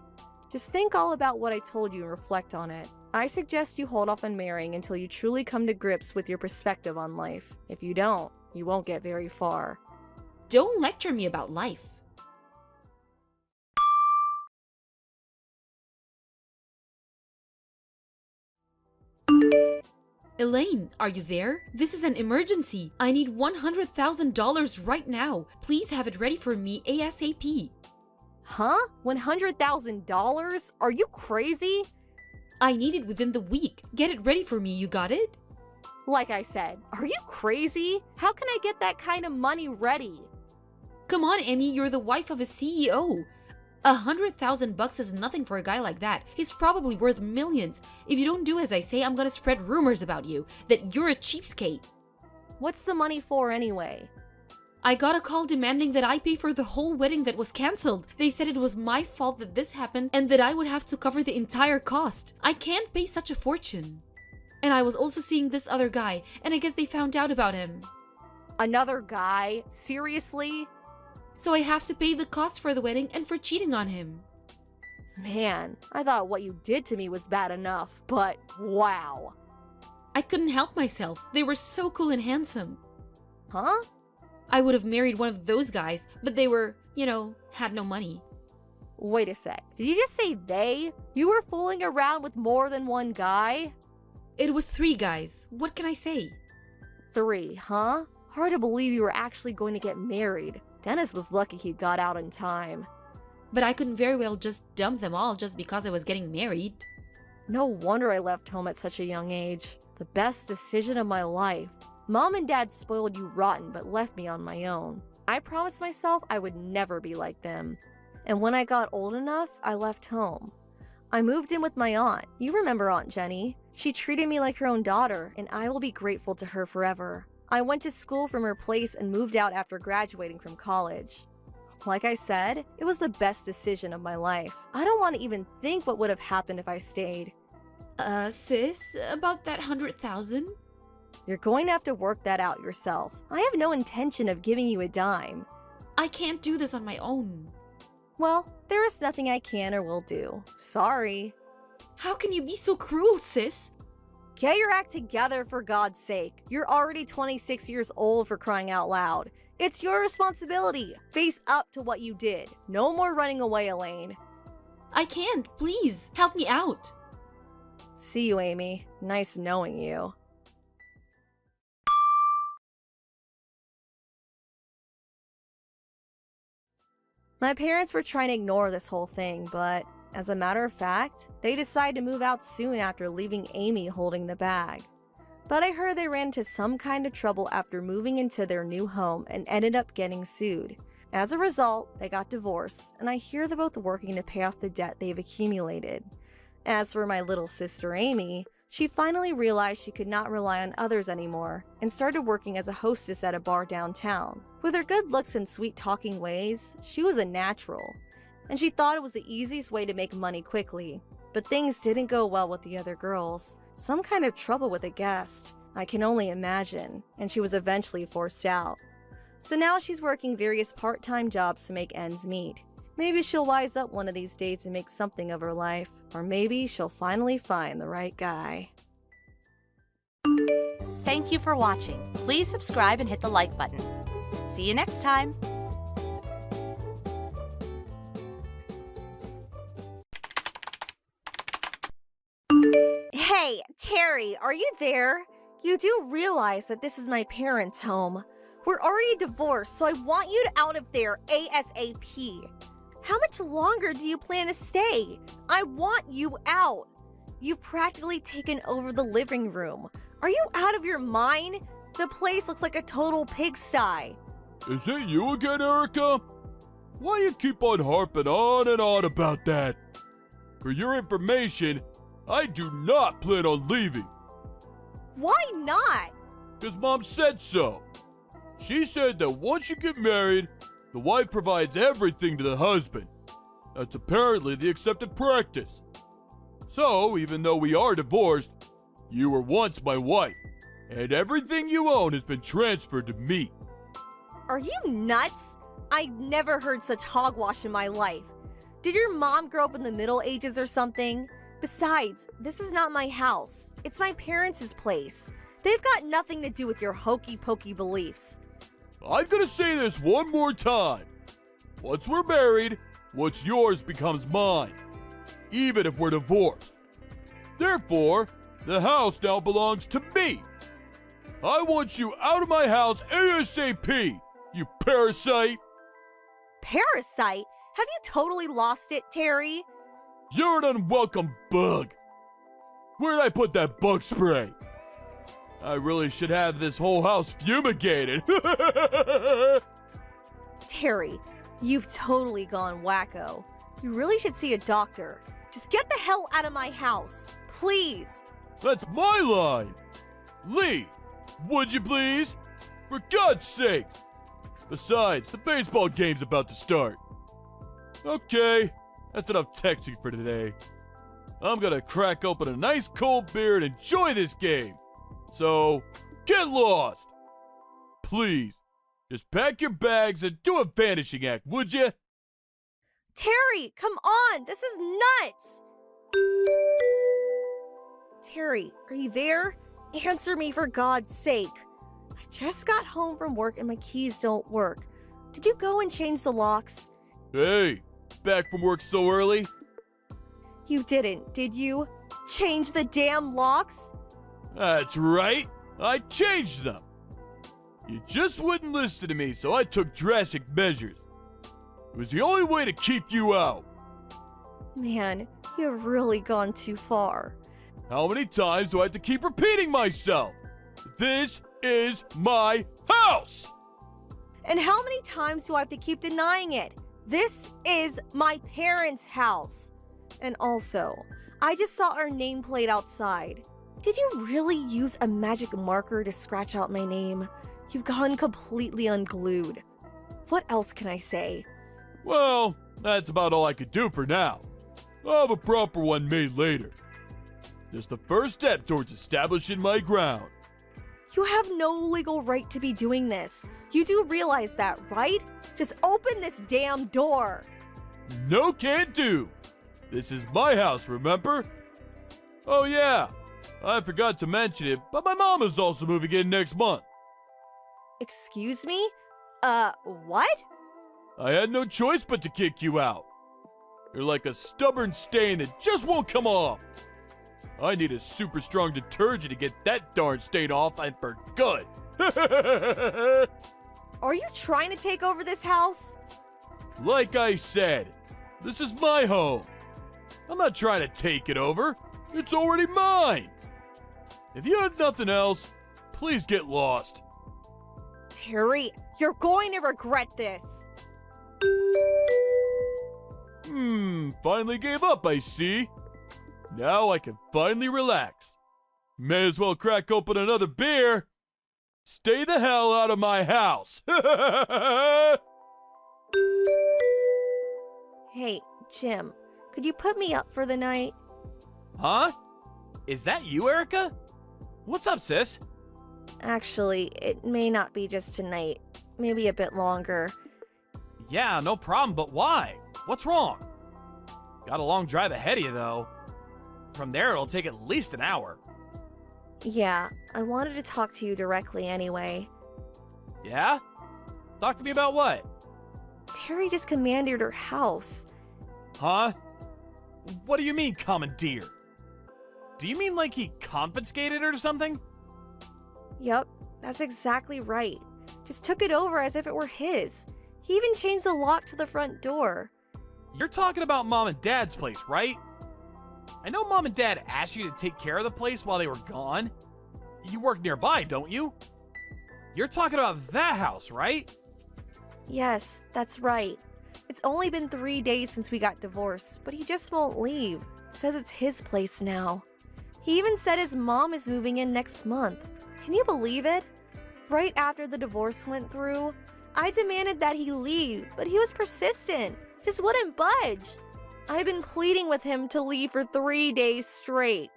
Just think all about what I told you and reflect on it. I suggest you hold off on marrying until you truly come to grips with your perspective on life. If you don't, you won't get very far. Don't lecture me about life. Elaine, are you there? This is an emergency. I need $100,000 right now. Please have it ready for me ASAP. Huh? $100,000? Are you crazy? I need it within the week. Get it ready for me, you got it? Like I said, are you crazy? How can I get that kind of money ready? Come on, Emmy, you're the wife of a CEO. $100,000 is nothing for a guy like that. He's probably worth millions. If you don't do as I say, I'm gonna spread rumors about you, that you're a cheapskate. What's the money for anyway? I got a call demanding that I pay for the whole wedding that was cancelled. They said it was my fault that this happened and that I would have to cover the entire cost. I can't pay such a fortune. And I was also seeing this other guy, and I guess they found out about him. Another guy? Seriously? So I have to pay the cost for the wedding and for cheating on him. Man, I thought what you did to me was bad enough, but wow. I couldn't help myself. They were so cool and handsome. Huh? I would have married one of those guys, but they were, had no money. Wait a sec. Did you just say they? You were fooling around with more than one guy? It was 3 guys. What can I say? 3, huh? Hard to believe you were actually going to get married. Dennis was lucky he got out in time. But I couldn't very well just dump them all just because I was getting married. No wonder I left home at such a young age. The best decision of my life. Mom and Dad spoiled you rotten but left me on my own. I promised myself I would never be like them. And when I got old enough, I left home. I moved in with my aunt. You remember Aunt Jenny? She treated me like her own daughter, and I will be grateful to her forever. I went to school from her place and moved out after graduating from college. Like I said, it was the best decision of my life. I don't want to even think what would have happened if I stayed. Sis, about that 100,000? You're going to have to work that out yourself. I have no intention of giving you a dime. I can't do this on my own. Well, there is nothing I can or will do. Sorry. How can you be so cruel, sis? Get your act together, for God's sake. You're already 26 years old, for crying out loud. It's your responsibility. Face up to what you did. No more running away, Elaine. I can't. Please, help me out. See you, Amy. Nice knowing you. My parents were trying to ignore this whole thing, but as a matter of fact, they decided to move out soon after leaving Amy holding the bag. But I heard they ran into some kind of trouble after moving into their new home and ended up getting sued. As a result, they got divorced, and I hear they're both working to pay off the debt they've accumulated. As for my little sister Amy, she finally realized she could not rely on others anymore and started working as a hostess at a bar downtown. With her good looks and sweet talking ways, she was a natural, and she thought it was the easiest way to make money quickly. But things didn't go well with the other girls. Some kind of trouble with a guest, I can only imagine, and she was eventually forced out. So now she's working various part-time jobs to make ends meet. Maybe she'll wise up one of these days and make something of her life, or maybe she'll finally find the right guy. Thank you for watching. Please subscribe and hit the like button. See you next time. Hey, Terry, are you there? You do realize that this is my parents' home. We're already divorced, so I want you out of there ASAP. How much longer do you plan to stay? I want you out. You've practically taken over the living room. Are you out of your mind? The place looks like a total pigsty. Is it you again, Erica? Why you keep on harping on and on about that? For your information, I do not plan on leaving. Why not? Because Mom said so. She said that once you get married, the wife provides everything to the husband. That's apparently the accepted practice. So, even though we are divorced, you were once my wife, and everything you own has been transferred to me. Are you nuts? I've never heard such hogwash in my life. Did your mom grow up in the Middle Ages or something? Besides, this is not my house. It's my parents' place. They've got nothing to do with your hokey-pokey beliefs. I'm gonna say this one more time. Once we're married, what's yours becomes mine, even if we're divorced. Therefore, the house now belongs to me. I want you out of my house ASAP, you parasite. Parasite? Have you totally lost it, Terry? You're an unwelcome bug. Where'd I put that bug spray? I really should have this whole house fumigated. Terry, you've totally gone wacko. You really should see a doctor. Just get the hell out of my house, please. That's my line. Lee, would you please? For God's sake. Besides, the baseball game's about to start. Okay, that's enough texting for today. I'm gonna crack open a nice cold beer and enjoy this game. So, get lost. Please, just pack your bags and do a vanishing act, would you? Terry, come on! This is nuts! Terry, are you there? Answer me for God's sake. I just got home from work and my keys don't work. Did you go and change the locks? Hey, back from work so early? You didn't, did you? Change the damn locks? That's right, I changed them. You just wouldn't listen to me, so I took drastic measures. It was the only way to keep you out. Man, you've really gone too far. How many times do I have to keep repeating myself? This is my house! And how many times do I have to keep denying it? This is my parents' house. And also, I just saw our nameplate outside. Did you really use a magic marker to scratch out my name? You've gone completely unglued. What else can I say? Well, that's about all I could do for now. I'll have a proper one made later. Just the first step towards establishing my ground. You have no legal right to be doing this. You do realize that, right? Just open this damn door. No, can't do. This is my house, remember? Oh yeah, I forgot to mention it, but my mom is also moving in next month. Excuse me? What? I had no choice but to kick you out. You're like a stubborn stain that just won't come off. I need a super strong detergent to get that darn stain off and for good. Are you trying to take over this house? Like I said, this is my home. I'm not trying to take it over. It's already mine. If you have nothing else, please get lost. Terry, you're going to regret this. Finally gave up, I see. Now I can finally relax. May as well crack open another beer. Stay the hell out of my house. Hey, Jim, could you put me up for the night? Huh? Is that you, Erica? What's up, sis? Actually, it may not be just tonight. Maybe a bit longer. Yeah, no problem, but why? What's wrong? Got a long drive ahead of you, though. From there, it'll take at least an hour. Yeah, I wanted to talk to you directly anyway. Yeah? Talk to me about what? Terry just commanded her house. Huh? What do you mean, commandeer? Do you mean like he confiscated it or something? Yup, that's exactly right. Just took it over as if it were his. He even changed the lock to the front door. You're talking about Mom and Dad's place, right? I know Mom and Dad asked you to take care of the place while they were gone. You work nearby, don't you? You're talking about that house, right? Yes, that's right. It's only been 3 days since we got divorced, but he just won't leave. Says it's his place now. He even said his mom is moving in next month. Can you believe it? Right after the divorce went through, I demanded that he leave, but he was persistent. Just wouldn't budge. I've been pleading with him to leave for 3 days straight.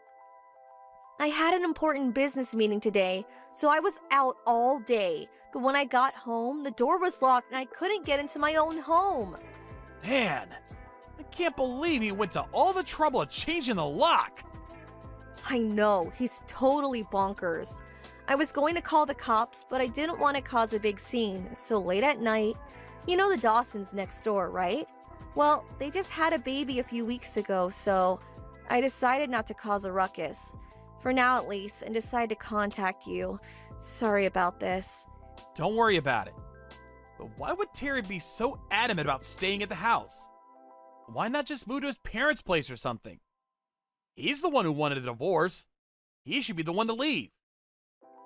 I had an important business meeting today, so I was out all day. But when I got home, the door was locked and I couldn't get into my own home. Man, I can't believe he went to all the trouble of changing the lock. I know, he's totally bonkers. I was going to call the cops, but I didn't want to cause a big scene, so late at night, you know the Dawsons next door, right? Well, they just had a baby a few weeks ago, so I decided not to cause a ruckus. For now at least, and decided to contact you. Sorry about this. Don't worry about it. But why would Terry be so adamant about staying at the house? Why not just move to his parents' place or something? He's the one who wanted a divorce. He should be the one to leave.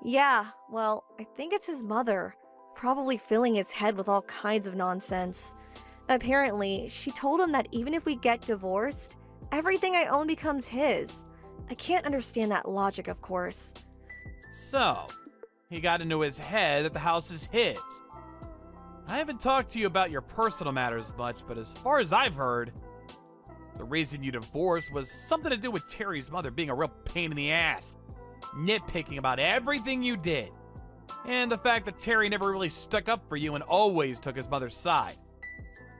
Yeah, well, I think it's his mother. Probably filling his head with all kinds of nonsense. Apparently, she told him that even if we get divorced, everything I own becomes his. I can't understand that logic, of course. So, he got into his head that the house is his. I haven't talked to you about your personal matters much, but as far as I've heard, the reason you divorced was something to do with Terry's mother being a real pain in the ass, nitpicking about everything you did, and the fact that Terry never really stuck up for you and always took his mother's side.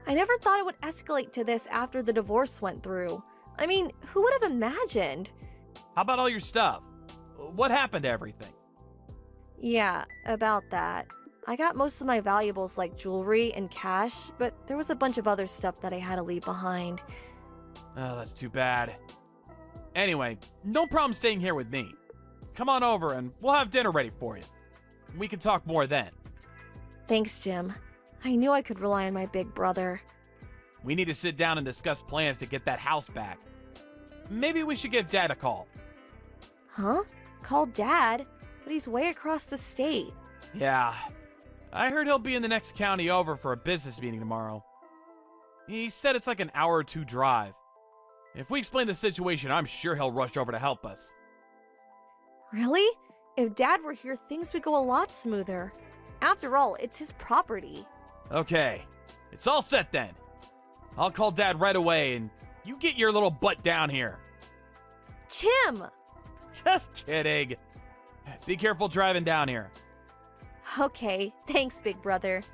I never thought it would escalate to this after the divorce went through. I mean, who would have imagined? How about all your stuff? What happened to everything? Yeah, about that. I got most of my valuables like jewelry and cash, but there was a bunch of other stuff that I had to leave behind. Oh, that's too bad. Anyway, no problem staying here with me. Come on over and we'll have dinner ready for you. We can talk more then. Thanks, Jim. I knew I could rely on my big brother. We need to sit down and discuss plans to get that house back. Maybe we should give Dad a call. Huh? Call Dad? But he's way across the state. Yeah, I heard he'll be in the next county over for a business meeting tomorrow. He said it's like an hour or two drive. If we explain the situation, I'm sure he'll rush over to help us. Really? If Dad were here, things would go a lot smoother. After all, it's his property. Okay, it's all set then. I'll call Dad right away and you get your little butt down here. Jim! Just kidding. Be careful driving down here. Okay, thanks, big brother.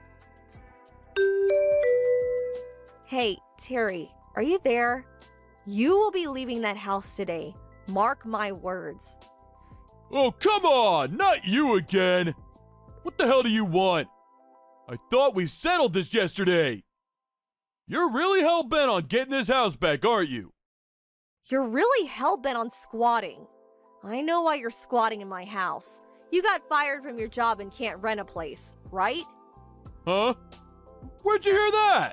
Hey, Terry, are you there? You will be leaving that house today. Mark my words. Oh, come on! Not you again! What the hell do you want? I thought we settled this yesterday. You're really hell-bent on getting this house back, aren't you? You're really hell-bent on squatting. I know why you're squatting in my house. You got fired from your job and can't rent a place, right? Huh? Where'd you hear that?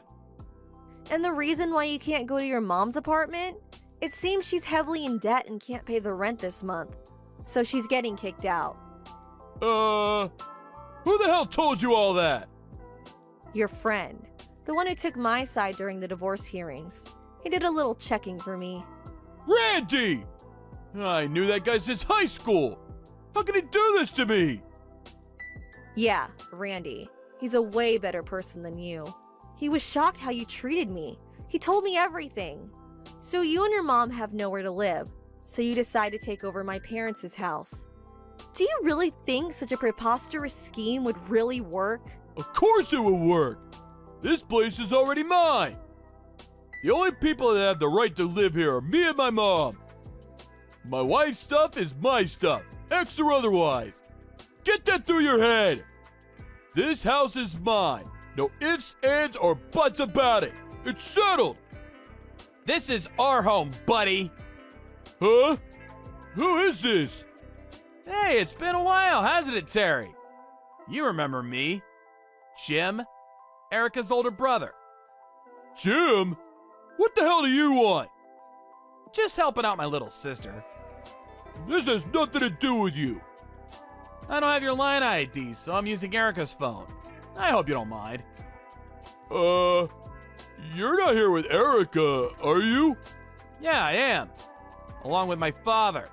And the reason why you can't go to your mom's apartment? It seems she's heavily in debt and can't pay the rent this month. So she's getting kicked out. Who the hell told you all that? Your friend. The one who took my side during the divorce hearings. He did a little checking for me. Randy! I knew that guy since high school. How can he do this to me? Yeah, Randy. He's a way better person than you. He was shocked how you treated me. He told me everything. So you and your mom have nowhere to live. So you decide to take over my parents' house. Do you really think such a preposterous scheme would really work? Of course it will work. This place is already mine. The only people that have the right to live here are me and my mom. My wife's stuff is my stuff, ex or otherwise. Get that through your head. This house is mine. No ifs, ands, or buts about it. It's settled. This is our home, buddy. Huh? Who is this? Hey, it's been a while, hasn't it, Terry? You remember me. Jim, Erica's older brother. Jim? What the hell do you want? Just helping out my little sister. This has nothing to do with you. I don't have your line ID, so I'm using Erica's phone. I hope you don't mind. You're not here with Erica, are you? Yeah, I am. Along with my father.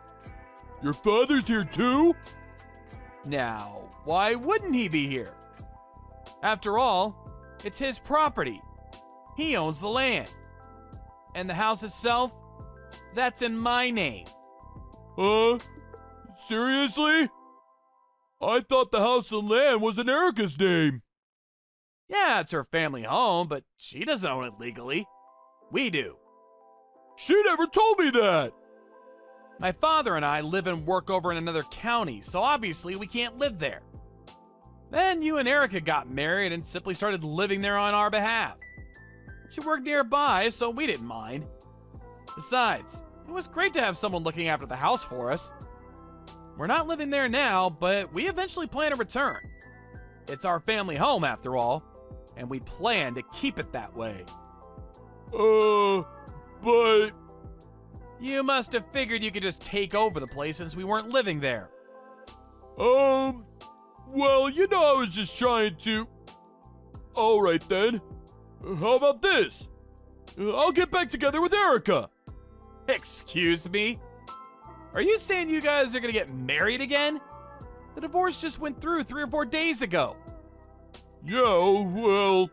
Your father's here too? Now, why wouldn't he be here? After all, it's his property. He owns the land. And the house itself, that's in my name. Seriously? I thought the house and land was in Erica's name. Yeah, it's her family home, but she doesn't own it legally. We do. She never told me that. My father and I live and work over in another county, so obviously we can't live there. Then you and Erica got married and simply started living there on our behalf. She worked nearby, so we didn't mind. Besides, it was great to have someone looking after the house for us. We're not living there now, but we eventually plan to return. It's our family home, after all, and we plan to keep it that way. But... You must have figured you could just take over the place since we weren't living there. Well, I was just trying to... Alright then. How about this? I'll get back together with Erica. Excuse me? Are you saying you guys are gonna get married again? The divorce just went through 3 or 4 days ago. Yeah, well,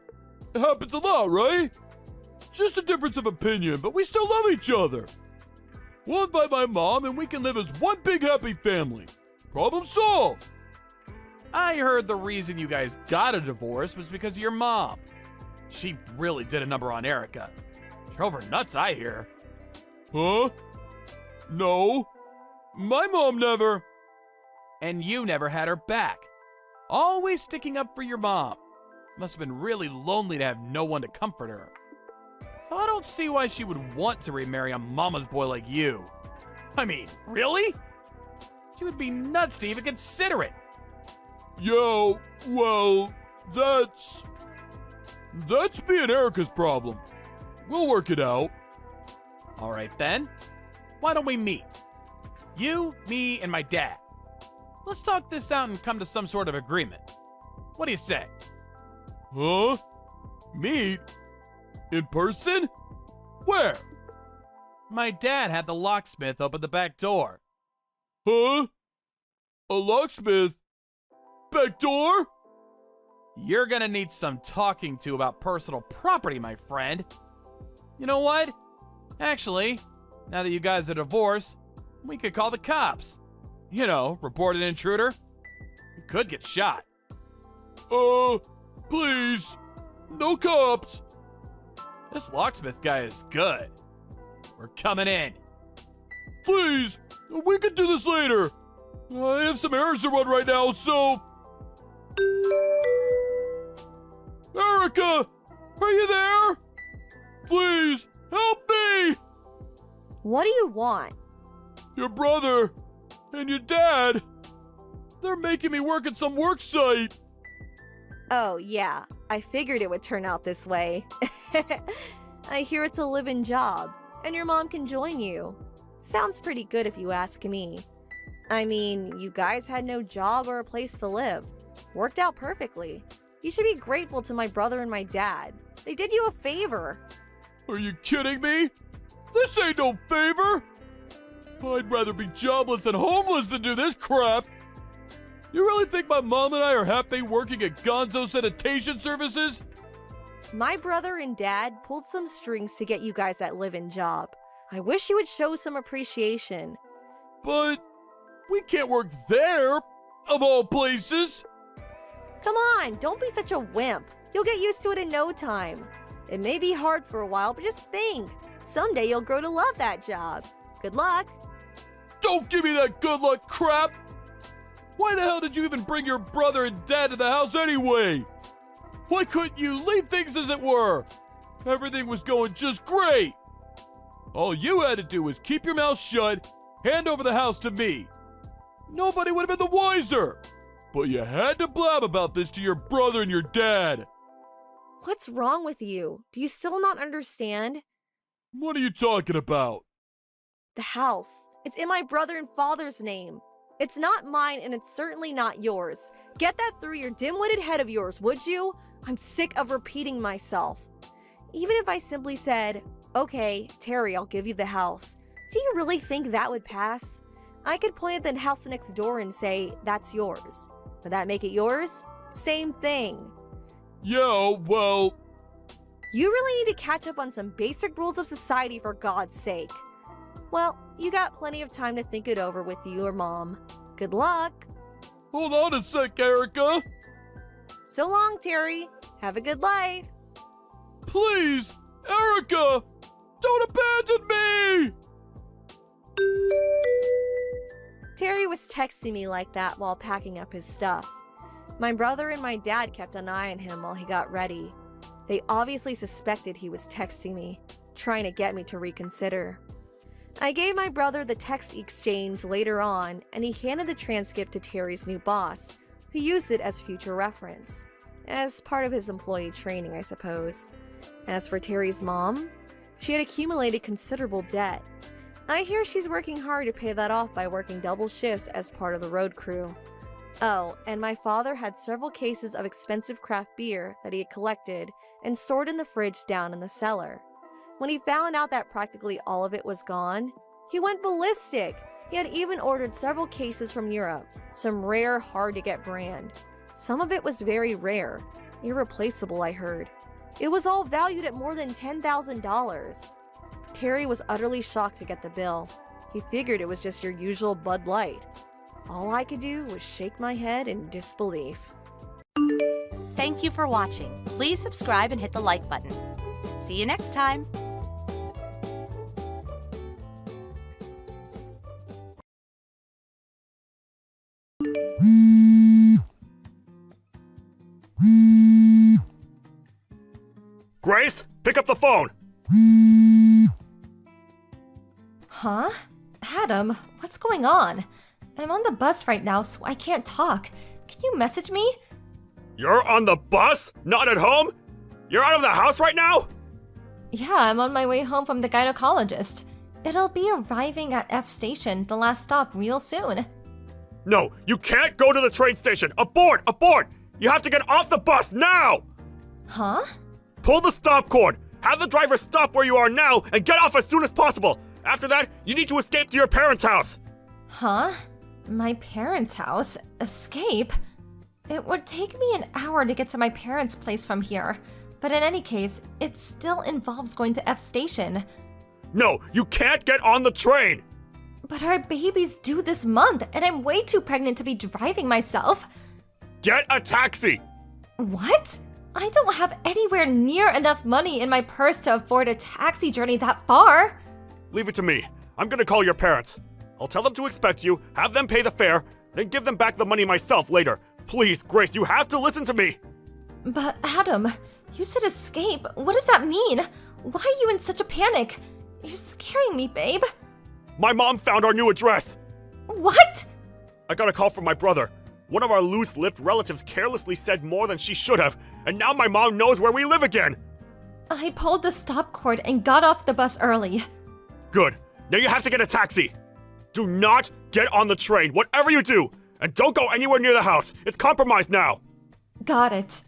it happens a lot, right? Just a difference of opinion, but we still love each other. We'll invite my mom and we can live as one big happy family. Problem solved. I heard the reason you guys got a divorce was because of your mom. She really did a number on Erica. Drove her nuts, I hear. Huh? No. My mom never. And you never had her back. Always sticking up for your mom. Must have been really lonely to have no one to comfort her. So I don't see why she would want to remarry a mama's boy like you. I mean, really? She would be nuts to even consider it. Yo, well, that's me and Erica's problem. We'll work it out. All right then. Why don't we meet? You, me, and my dad. Let's talk this out and come to some sort of agreement. What do you say? Huh? Meet? In person? Where? My dad had the locksmith open the back door. Huh? A locksmith? Back door? You're gonna need some talking to about personal property, my friend. You know what? Actually, now that you guys are divorced, we could call the cops. You know, report an intruder. You could get shot. Please. No cops. This locksmith guy is good. We're coming in. Please. We can do this later. I have some errands to run right now, so... Erica! Are you there? Please, help me! What do you want? Your brother and your dad, they're making me work at some work site. Oh, yeah. I figured it would turn out this way. I hear it's a live-in job, and your mom can join you. Sounds pretty good if you ask me. I mean, you guys had no job or a place to live. Worked out perfectly. You should be grateful to my brother and my dad. They did you a favor. Are you kidding me? This ain't no favor. I'd rather be jobless and homeless than do this crap. You really think my mom and I are happy working at Gonzo Sanitation Services? My brother and dad pulled some strings to get you guys that live-in job. I wish you would show some appreciation. But we can't work there, of all places. Come on, don't be such a wimp. You'll get used to it in no time. It may be hard for a while, but just think. Someday you'll grow to love that job. Good luck. Don't give me that good luck crap. Why the hell did you even bring your brother and dad to the house anyway? Why couldn't you leave things as it were? Everything was going just great. All you had to do was keep your mouth shut, hand over the house to me. Nobody would have been the wiser. But you had to blab about this to your brother and your dad. What's wrong with you? Do you still not understand? What are you talking about? The house. It's in my brother and father's name. It's not mine and it's certainly not yours. Get that through your dim-witted head of yours, would you? I'm sick of repeating myself. Even if I simply said, okay, Terry, I'll give you the house. Do you really think that would pass? I could point at the house next door and say, that's yours. Would that make it yours? Same thing. Yeah, well... You really need to catch up on some basic rules of society for God's sake. Well, you got plenty of time to think it over with your mom. Good luck. Hold on a sec, Erica. So long, Terry. Have a good life. Please, Erica, don't abandon me! Terry was texting me like that while packing up his stuff. My brother and my dad kept an eye on him while he got ready. They obviously suspected he was texting me, trying to get me to reconsider. I gave my brother the text exchange later on, and he handed the transcript to Terry's new boss, who used it as future reference. As part of his employee training, I suppose. As for Terry's mom, she had accumulated considerable debt. I hear she's working hard to pay that off by working double shifts as part of the road crew. Oh, and my father had several cases of expensive craft beer that he had collected and stored in the fridge down in the cellar. When he found out that practically all of it was gone, he went ballistic. He had even ordered several cases from Europe, some rare, hard-to-get brand. Some of it was very rare, irreplaceable, I heard. It was all valued at more than $10,000. Terry was utterly shocked to get the bill. He figured it was just your usual Bud Light. All I could do was shake my head in disbelief. Thank you for watching. Please subscribe and hit the like button. See you next time. Grace, pick up the phone! Huh? Adam, what's going on? I'm on the bus right now, so I can't talk. Can you message me? You're on the bus? Not at home? You're out of the house right now? Yeah, I'm on my way home from the gynecologist. It'll be arriving at F Station, the last stop, real soon. No, you can't go to the train station! Abort! Abort! You have to get off the bus now! Huh? Pull the stop cord! Have the driver stop where you are now and get off as soon as possible! After that, you need to escape to your parents' house! Huh? My parents' house? Escape? It would take me an hour to get to my parents' place from here. But in any case, it still involves going to F Station. No, you can't get on the train! But our baby's due this month, and I'm way too pregnant to be driving myself. Get a taxi! What? I don't have anywhere near enough money in my purse to afford a taxi journey that far. Leave it to me. I'm gonna call your parents. I'll tell them to expect you, have them pay the fare, then give them back the money myself later. Please, Grace, you have to listen to me! But Adam, you said escape. What does that mean? Why are you in such a panic? You're scaring me, babe. My mom found our new address! What? I got a call from my brother. One of our loose-lipped relatives carelessly said more than she should have, and now my mom knows where we live again! I pulled the stop cord and got off the bus early. Good. Now you have to get a taxi! Do not get on the train, whatever you do! And don't go anywhere near the house! It's compromised now! Got it.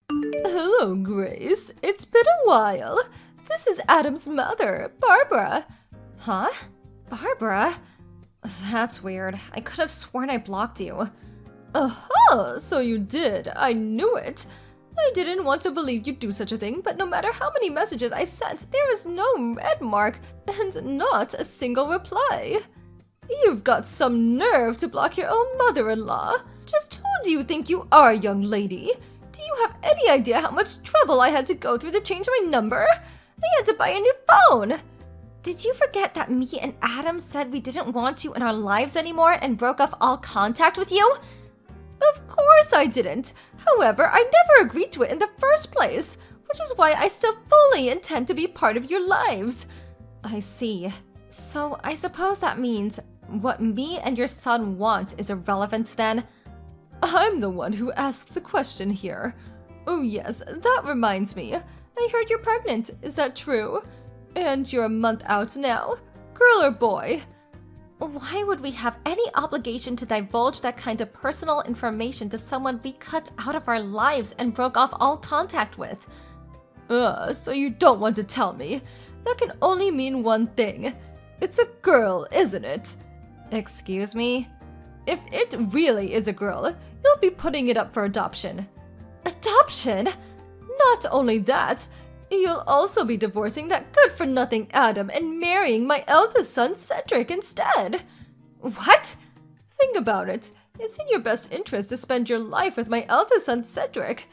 Hello, Grace. It's been a while. This is Adam's mother, Barbara. Huh? Barbara? That's weird. I could have sworn I blocked you. Uh-huh, so you did. I knew it. I didn't want to believe you'd do such a thing, but no matter how many messages I sent, there is no red mark and not a single reply. You've got some nerve to block your own mother-in-law. Just who do you think you are, young lady? Do you have any idea how much trouble I had to go through to change my number? I had to buy a new phone. Did you forget that me and Adam said we didn't want you in our lives anymore and broke off all contact with you? Of course I didn't. However, I never agreed to it in the first place, which is why I still fully intend to be part of your lives. I see. So I suppose that means what me and your son want is irrelevant then? I'm the one who asked the question here. Oh yes, that reminds me. I heard you're pregnant, is that true? And you're a month out now? Girl or boy? Why would we have any obligation to divulge that kind of personal information to someone we cut out of our lives and broke off all contact with? So you don't want to tell me. That can only mean one thing. It's a girl, isn't it? Excuse me? If it really is a girl, you'll be putting it up for adoption. Adoption? Not only that, you'll also be divorcing that good-for-nothing Adam and marrying my eldest son, Cedric, instead. What? Think about it. It's in your best interest to spend your life with my eldest son, Cedric.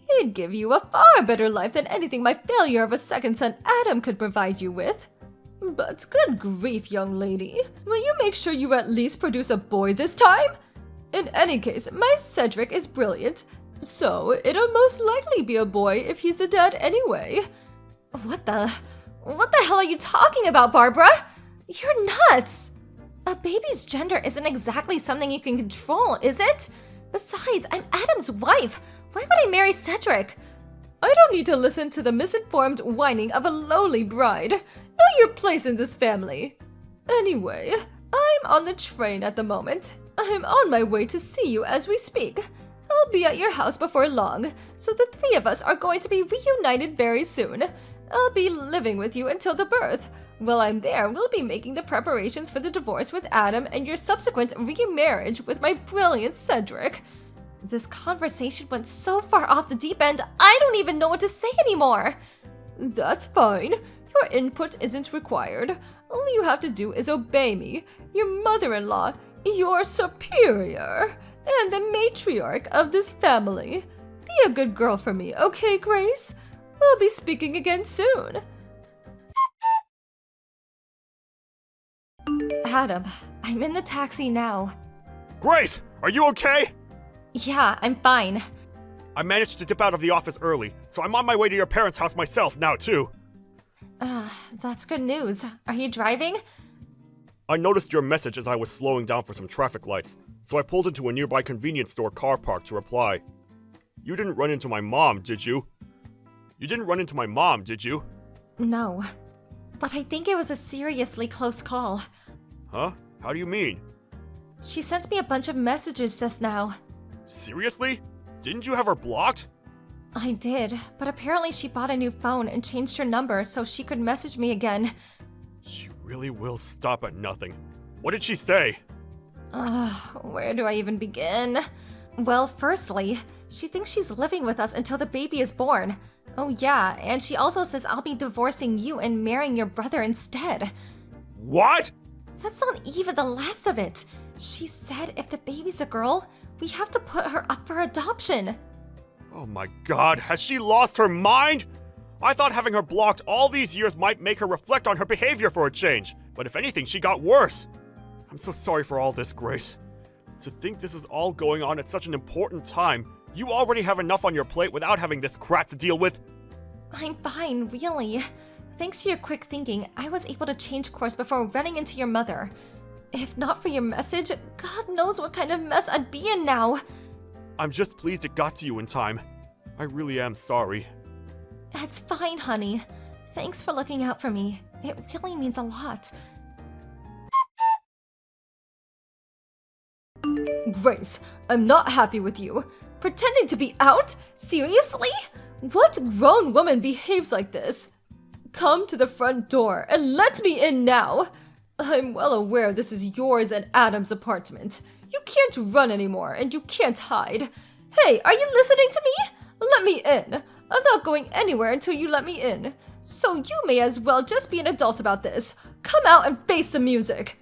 He'd give you a far better life than anything my failure of a second son, Adam, could provide you with. But good grief, young lady. Will you make sure you at least produce a boy this time? In any case, my Cedric is brilliant. So, it'll most likely be a boy if he's the dad anyway. What the hell are you talking about, Barbara? You're nuts! A baby's gender isn't exactly something you can control, is it? Besides, I'm Adam's wife. Why would I marry Cedric? I don't need to listen to the misinformed whining of a lowly bride. Know your place in this family. Anyway, I'm on the train at the moment. I'm on my way to see you as we speak. I'll be at your house before long, so the three of us are going to be reunited very soon. I'll be living with you until the birth. While I'm there, we'll be making the preparations for the divorce with Adam and your subsequent remarriage with my brilliant Cedric. This conversation went so far off the deep end, I don't even know what to say anymore. That's fine. Your input isn't required. All you have to do is obey me, your mother-in-law, your superior, and the matriarch of this family. Be a good girl for me, okay, Grace? We'll be speaking again soon. Adam, I'm in the taxi now. Grace, are you okay? Yeah, I'm fine. I managed to dip out of the office early, so I'm on my way to your parents' house myself now, too. That's good news. Are you driving? I noticed your message as I was slowing down for some traffic lights, so I pulled into a nearby convenience store car park to reply. You didn't run into my mom, did you? You didn't run into my mom, did you? No. But I think it was a seriously close call. Huh? How do you mean? She sent me a bunch of messages just now. Seriously? Didn't you have her blocked? I did, but apparently she bought a new phone and changed her number so she could message me again. She really will stop at nothing. What did she say? Where do I even begin? Well, firstly, she thinks she's living with us until the baby is born. Oh yeah, and she also says I'll be divorcing you and marrying your brother instead. What? That's not even the last of it. She said if the baby's a girl, we have to put her up for adoption. Oh my god, has she lost her mind? I thought having her blocked all these years might make her reflect on her behavior for a change, but if anything, she got worse. I'm so sorry for all this, Grace. To think this is all going on at such an important time, you already have enough on your plate without having this crap to deal with. I'm fine, really. Thanks to your quick thinking, I was able to change course before running into your mother. If not for your message, God knows what kind of mess I'd be in now. I'm just pleased it got to you in time. I really am sorry. It's fine, honey. Thanks for looking out for me. It really means a lot. Grace, I'm not happy with you. Pretending to be out? Seriously? What grown woman behaves like this? Come to the front door and let me in now. I'm well aware this is yours and Adam's apartment. You can't run anymore and you can't hide. Hey, are you listening to me? Let me in. I'm not going anywhere until you let me in. So you may as well just be an adult about this. Come out and face the music.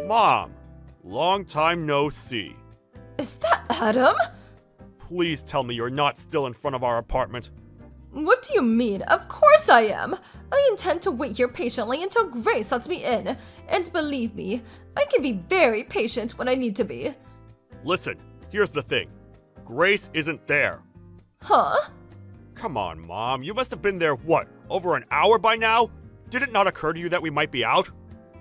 Mom, long time no see. Is that Adam? Please tell me you're not still in front of our apartment. What do you mean? Of course I am. I intend to wait here patiently until Grace lets me in. And believe me, I can be very patient when I need to be. Listen, here's the thing. Grace isn't there. Huh? Come on, Mom. You must have been there, what, over an hour by now? Did it not occur to you that we might be out?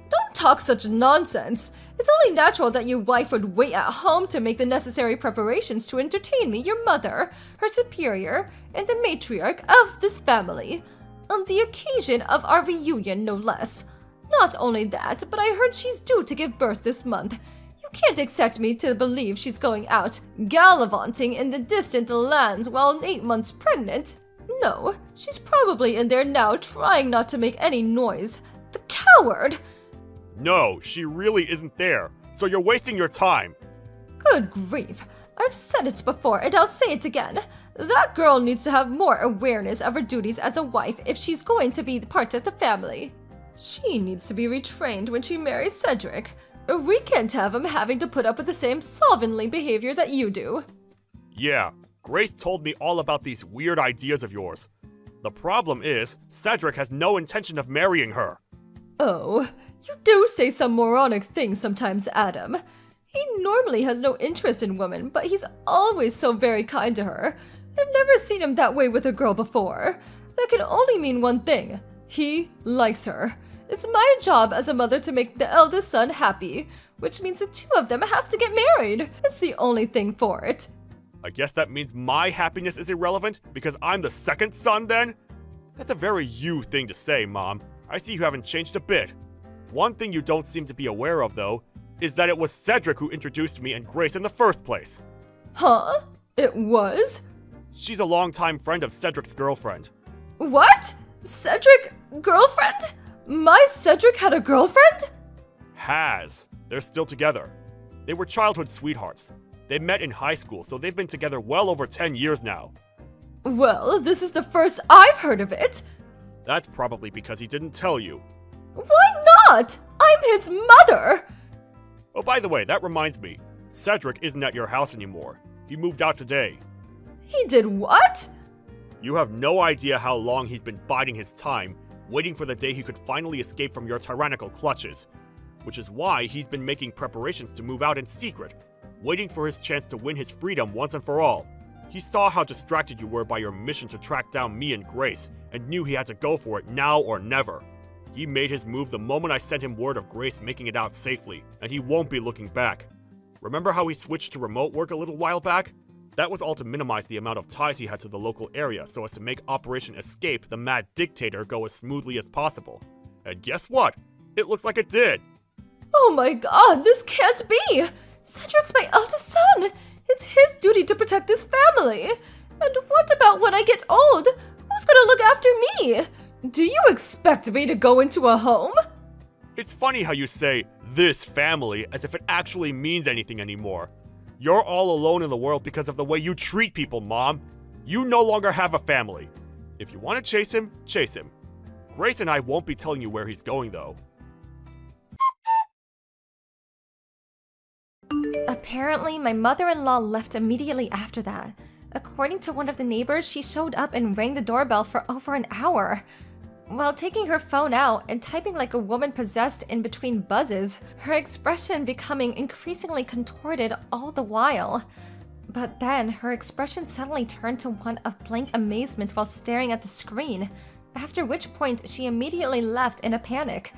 Don't talk such nonsense. It's only natural that your wife would wait at home to make the necessary preparations to entertain me, your mother, her superior, and the matriarch of this family. On the occasion of our reunion, no less. Not only that, but I heard she's due to give birth this month. You can't expect me to believe she's going out, gallivanting in the distant lands while 8 months pregnant. No, she's probably in there now trying not to make any noise. The coward! No, she really isn't there. So you're wasting your time. Good grief. I've said it before and I'll say it again. That girl needs to have more awareness of her duties as a wife if she's going to be part of the family. She needs to be retrained when she marries Cedric. We can't have him having to put up with the same slovenly behavior that you do. Yeah, Grace told me all about these weird ideas of yours. The problem is, Cedric has no intention of marrying her. Oh, you do say some moronic things sometimes, Adam. He normally has no interest in women, but he's always so very kind to her. I've never seen him that way with a girl before. That can only mean one thing. He likes her. It's my job as a mother to make the eldest son happy, which means the two of them have to get married. It's the only thing for it. I guess that means my happiness is irrelevant because I'm the second son then? That's a very you thing to say, Mom. I see you haven't changed a bit. One thing you don't seem to be aware of, though, is that it was Cedric who introduced me and Grace in the first place. Huh? It was? She's a longtime friend of Cedric's girlfriend. What? Cedric? Girlfriend? My Cedric had a girlfriend? Has. They're still together. They were childhood sweethearts. They met in high school, so they've been together well over 10 years now. Well, this is the first I've heard of it. That's probably because he didn't tell you. Why not? I'm his mother! Oh, by the way, that reminds me. Cedric isn't at your house anymore. He moved out today. He did what? You have no idea how long he's been biding his time, waiting for the day he could finally escape from your tyrannical clutches. Which is why he's been making preparations to move out in secret, waiting for his chance to win his freedom once and for all. He saw how distracted you were by your mission to track down me and Grace, and knew he had to go for it now or never. He made his move the moment I sent him word of Grace making it out safely, and he won't be looking back. Remember how he switched to remote work a little while back? That was all to minimize the amount of ties he had to the local area so as to make Operation Escape the Mad Dictator go as smoothly as possible. And guess what? It looks like it did! Oh my god, this can't be! Cedric's my eldest son! It's his duty to protect this family! And what about when I get old? Who's gonna look after me? Do you expect me to go into a home? It's funny how you say, this family, as if it actually means anything anymore. You're all alone in the world because of the way you treat people, Mom. You no longer have a family. If you want to chase him, chase him. Grace and I won't be telling you where he's going, though. Apparently, my mother-in-law left immediately after that. According to one of the neighbors, she showed up and rang the doorbell for over an hour. While taking her phone out and typing like a woman possessed in between buzzes, her expression becoming increasingly contorted all the while. But then, her expression suddenly turned to one of blank amazement while staring at the screen, after which point she immediately left in a panic.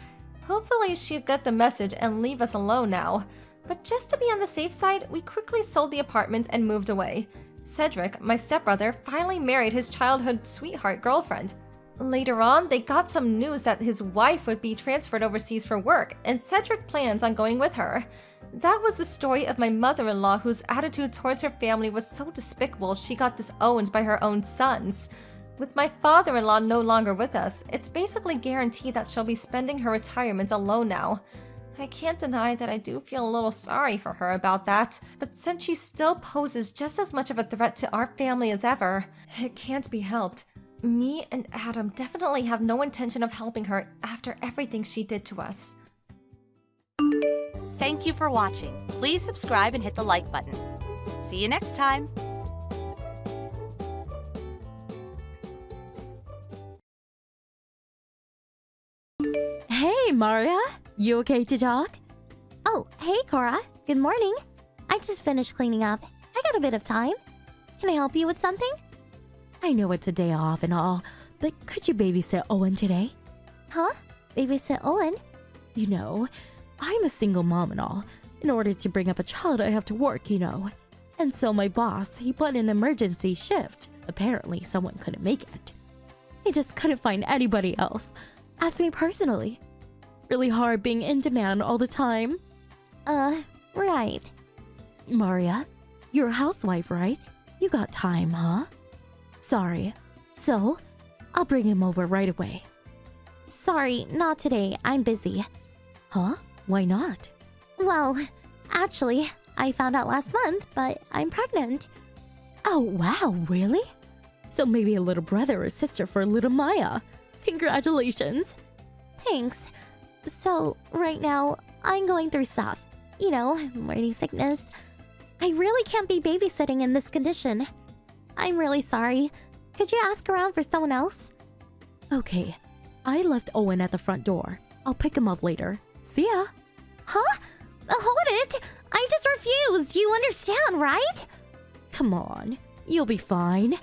Hopefully she'd get the message and leave us alone now. But just to be on the safe side, we quickly sold the apartment and moved away. Cedric, my stepbrother, finally married his childhood sweetheart girlfriend. Later on, they got some news that his wife would be transferred overseas for work, and Cedric plans on going with her. That was the story of my mother-in-law, whose attitude towards her family was so despicable she got disowned by her own sons. With my father-in-law no longer with us, it's basically guaranteed that she'll be spending her retirement alone now. I can't deny that I do feel a little sorry for her about that, but since she still poses just as much of a threat to our family as ever, it can't be helped. Me and Adam definitely have no intention of helping her after everything she did to us. Thank you for watching. Please subscribe and hit the like button. See you next time. Hey, Maria. You okay to talk? Oh, hey, Cora. Good morning. I just finished cleaning up. I got a bit of time. Can I help you with something? I know it's a day off and all, but could you babysit Owen today? Huh? Babysit Owen? You know, I'm a single mom and all. In order to bring up a child, I have to work, you know. And so my boss, he put an emergency shift. Apparently, someone couldn't make it. He just couldn't find anybody else. Asked me personally. Really hard being in demand all the time. Right. Maria, you're a housewife, right? You got time, huh? Sorry. So, I'll bring him over right away. Sorry, not today. I'm busy. Huh? Why not? Well, actually, I found out last month, but I'm pregnant. Oh, wow, really? So maybe a little brother or sister for little Maya. Congratulations. Thanks. So, right now, I'm going through stuff. You know, morning sickness. I really can't be babysitting in this condition. I'm really sorry. Could you ask around for someone else? Okay. I left Owen at the front door. I'll pick him up later. See ya. Huh? Hold it! I just refused. You understand, right? Come on. You'll be fine.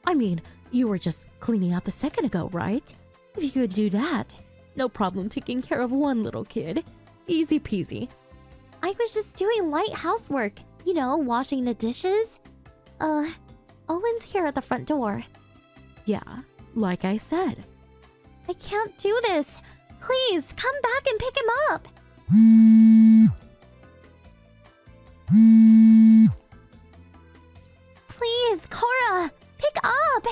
I mean, you were just cleaning up a second ago, right? If you could do that, no problem taking care of one little kid. Easy peasy. I was just doing light housework. You know, washing the dishes. Owen's here at the front door. Yeah, like I said. I can't do this. Please, come back and pick him up. Please, Cora, pick up.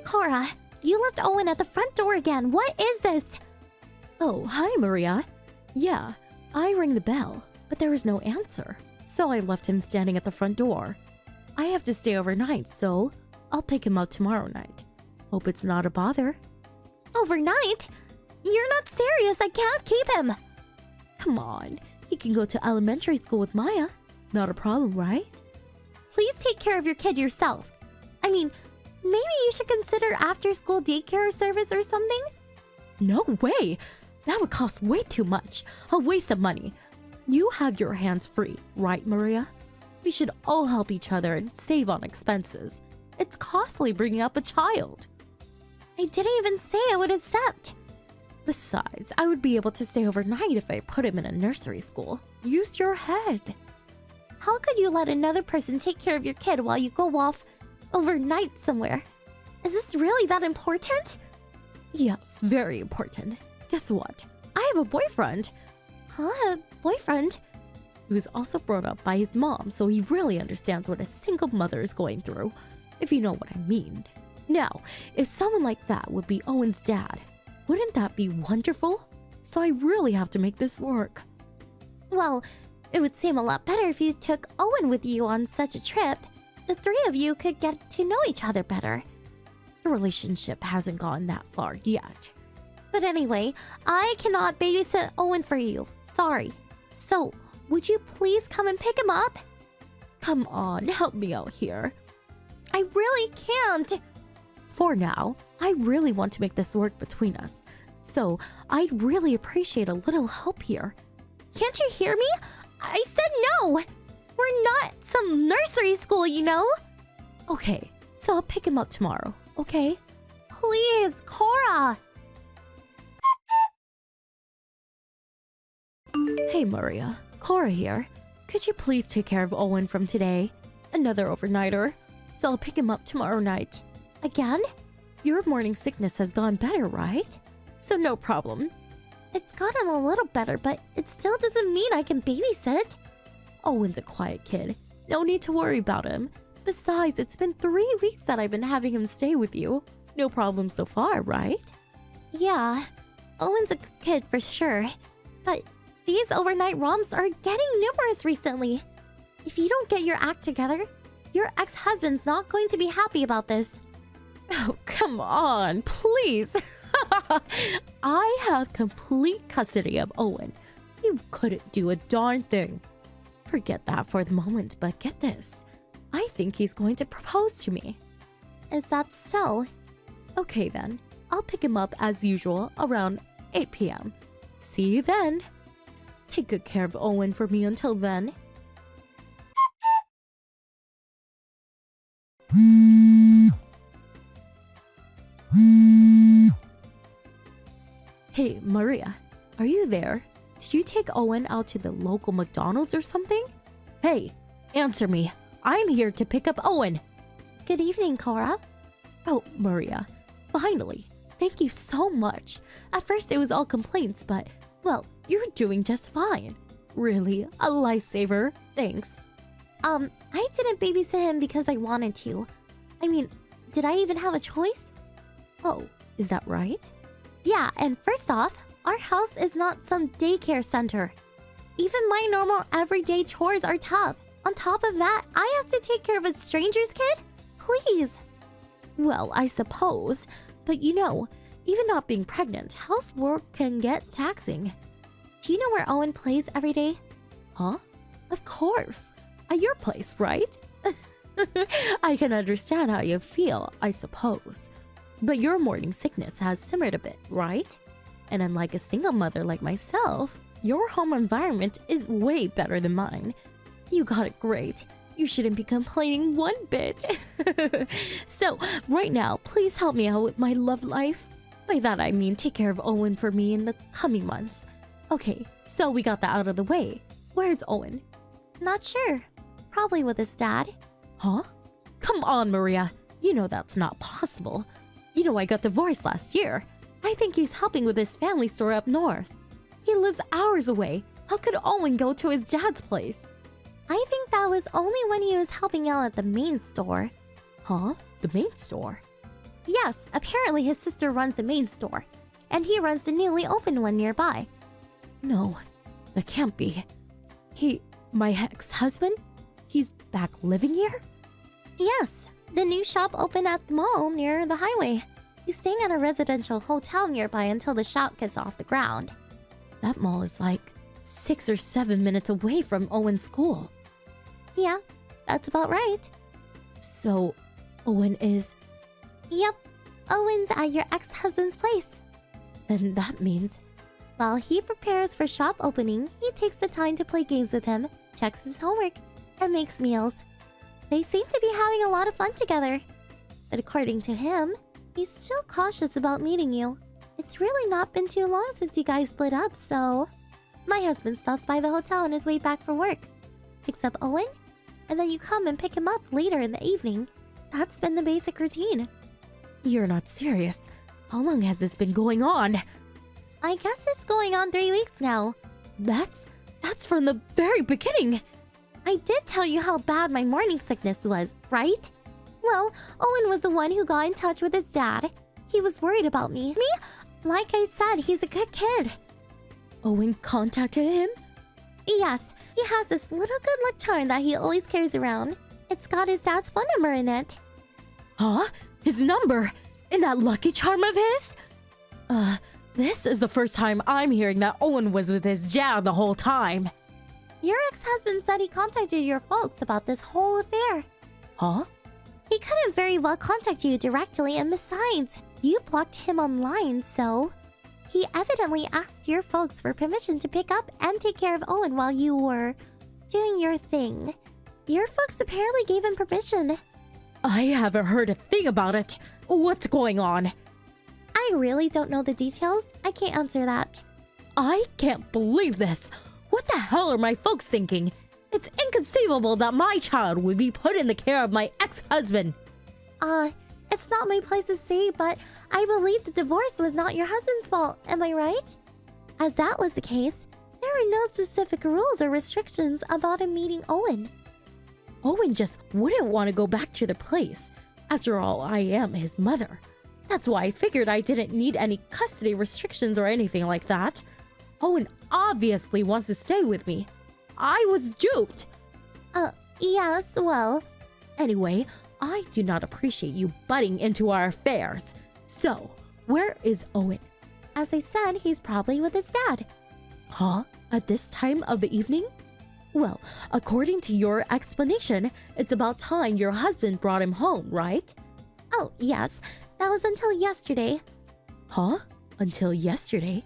Cora, you left Owen at the front door again. What is this? Oh, hi, Maria. Yeah, I rang the bell, but there was no answer, so I left him standing at the front door. I have to stay overnight, so I'll pick him up tomorrow night. Hope it's not a bother. Overnight? You're not serious. I can't keep him. Come on, he can go to elementary school with Maya. Not a problem, right? Please take care of your kid yourself. I mean, maybe you should consider after-school daycare service or something? No way! That would cost way too much. A waste of money. You have your hands free, right, Maria? We should all help each other and save on expenses. It's costly bringing up a child. I didn't even say I would accept. Besides, I would be able to stay overnight if I put him in a nursery school. Use your head. How could you let another person take care of your kid while you go off overnight somewhere? Is this really that important? Yes, very important. Guess what? I have a boyfriend. Huh? A boyfriend? He was also brought up by his mom, so he really understands what a single mother is going through, if you know what I mean. Now, if someone like that would be Owen's dad, wouldn't that be wonderful? So I really have to make this work. Well, it would seem a lot better if you took Owen with you on such a trip. The three of you could get to know each other better. The relationship hasn't gone that far yet. But anyway, I cannot babysit Owen for you. Sorry. So, would you please come and pick him up? Come on, help me out here. I really can't. For now, I really want to make this work between us. So, I'd really appreciate a little help here. Can't you hear me? I said no! We're not some nursery school, you know? Okay, so I'll pick him up tomorrow, okay? Please, Cora! Hey Maria, Cora here. Could you please take care of Owen from today? Another overnighter. So I'll pick him up tomorrow night. Again? Your morning sickness has gone better, right? So no problem. It's gotten a little better, but it still doesn't mean I can babysit. Owen's a quiet kid. No need to worry about him. Besides, it's been 3 weeks that I've been having him stay with you. No problem so far, right? Yeah, Owen's a good kid for sure. But these overnight romps are getting numerous recently. If you don't get your act together, your ex-husband's not going to be happy about this. Oh, come on, please. I have complete custody of Owen. You couldn't do a darn thing. Forget that for the moment, but get this. I think he's going to propose to me. Is that so? Okay then, I'll pick him up as usual around 8 p.m. See you then. Take good care of Owen for me until then. Hey, Maria, are you there? Did you take Owen out to the local McDonald's or something? Hey, answer me. I'm here to pick up Owen. Good evening, Cora. Oh, Maria, finally. Thank you so much. At first it was all complaints, but, well, you're doing just fine. Really, a lifesaver. Thanks. I didn't babysit him because I wanted to. I mean, did I even have a choice? Oh, is that right? Yeah, and first off, our house is not some daycare center. Even my normal everyday chores are tough. On top of that, I have to take care of a stranger's kid? Please. Well, I suppose. But you know, even not being pregnant, housework can get taxing. Do you know where Owen plays every day? Huh? Of course. At your place, right? I can understand how you feel, I suppose. But your morning sickness has simmered a bit, right? And unlike a single mother like myself, your home environment is way better than mine. You got it great. You shouldn't be complaining one bit. So, right now, please help me out with my love life. By that I mean take care of Owen for me in the coming months. Okay, so we got that out of the way. Where's Owen? Not sure. Probably with his dad. Huh? Come on, Maria. You know that's not possible. You know I got divorced last year. I think he's helping with his family store up north. He lives hours away. How could Owen go to his dad's place? I think that was only when he was helping out at the main store. Huh? The main store? Yes, apparently his sister runs the main store, and he runs the newly opened one nearby. No, that can't be. My ex-husband? He's back living here? Yes, the new shop opened at the mall near the highway. He's staying at a residential hotel nearby until the shop gets off the ground. That mall is like 6 or 7 minutes away from Owen's school. Yeah, that's about right. So, Owen is... Yep, Owen's at your ex-husband's place. Then that means... While he prepares for shop opening, he takes the time to play games with him, checks his homework, and makes meals. They seem to be having a lot of fun together. But according to him, he's still cautious about meeting you. It's really not been too long since you guys split up, so... My husband stops by the hotel on his way back from work, picks up Owen, and then you come and pick him up later in the evening. That's been the basic routine. You're not serious. How long has this been going on? I guess it's going on 3 weeks now. That's from the very beginning. I did tell you how bad my morning sickness was, right? Well, Owen was the one who got in touch with his dad. He was worried about me. Like I said, he's a good kid. Owen contacted him? Yes, he has this little good luck charm that he always carries around. It's got his dad's phone number in it. Huh? His number? In that lucky charm of his? This is the first time I'm hearing that Owen was with his dad the whole time. Your ex-husband said he contacted your folks about this whole affair. Huh? He couldn't very well contact you directly, and besides, you blocked him online, so... He evidently asked your folks for permission to pick up and take care of Owen while you were doing your thing. Your folks apparently gave him permission. I haven't heard a thing about it. What's going on? I really don't know the details. I can't answer that. I can't believe this. What the hell are my folks thinking? It's inconceivable that my child would be put in the care of my ex-husband. It's not my place to say, but I believe the divorce was not your husband's fault. Am I right? As that was the case, there were no specific rules or restrictions about him meeting Owen. Owen just wouldn't want to go back to the place. After all, I am his mother. That's why I figured I didn't need any custody restrictions or anything like that. Owen obviously wants to stay with me. I was duped. Yes, well... Anyway, I do not appreciate you butting into our affairs. So, where is Owen? As I said, he's probably with his dad. Huh? At this time of the evening? Well, according to your explanation, it's about time your husband brought him home, right? Oh, yes. That was until yesterday. Huh? Until yesterday?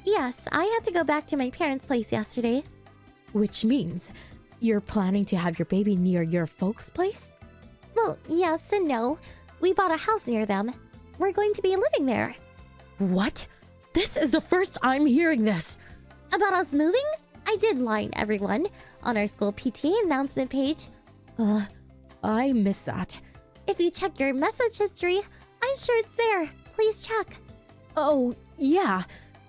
Yes, I had to go back to my parents' place yesterday. Which means you're planning to have your baby near your folks' place? Well, yes and no. We bought a house near them. We're going to be living there. What? This is the first I'm hearing this. About us moving? I did line everyone on our school PTA announcement page. I missed that. If you check your message history, I'm sure it's there. Please check. Oh, yeah.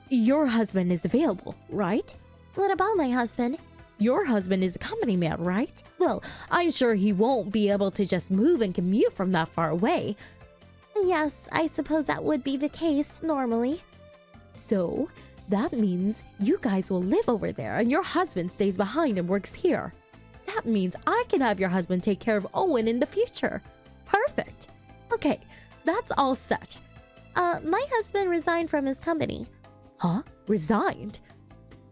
Your husband is available, right? What about my husband? Your husband is the company man, right? Well, I'm sure he won't be able to just move and commute from that far away. Yes, I suppose that would be the case, normally. So, that means you guys will live over there and your husband stays behind and works here. That means I can have your husband take care of Owen in the future. Perfect. Okay, that's all set. My husband resigned from his company. Huh? Resigned?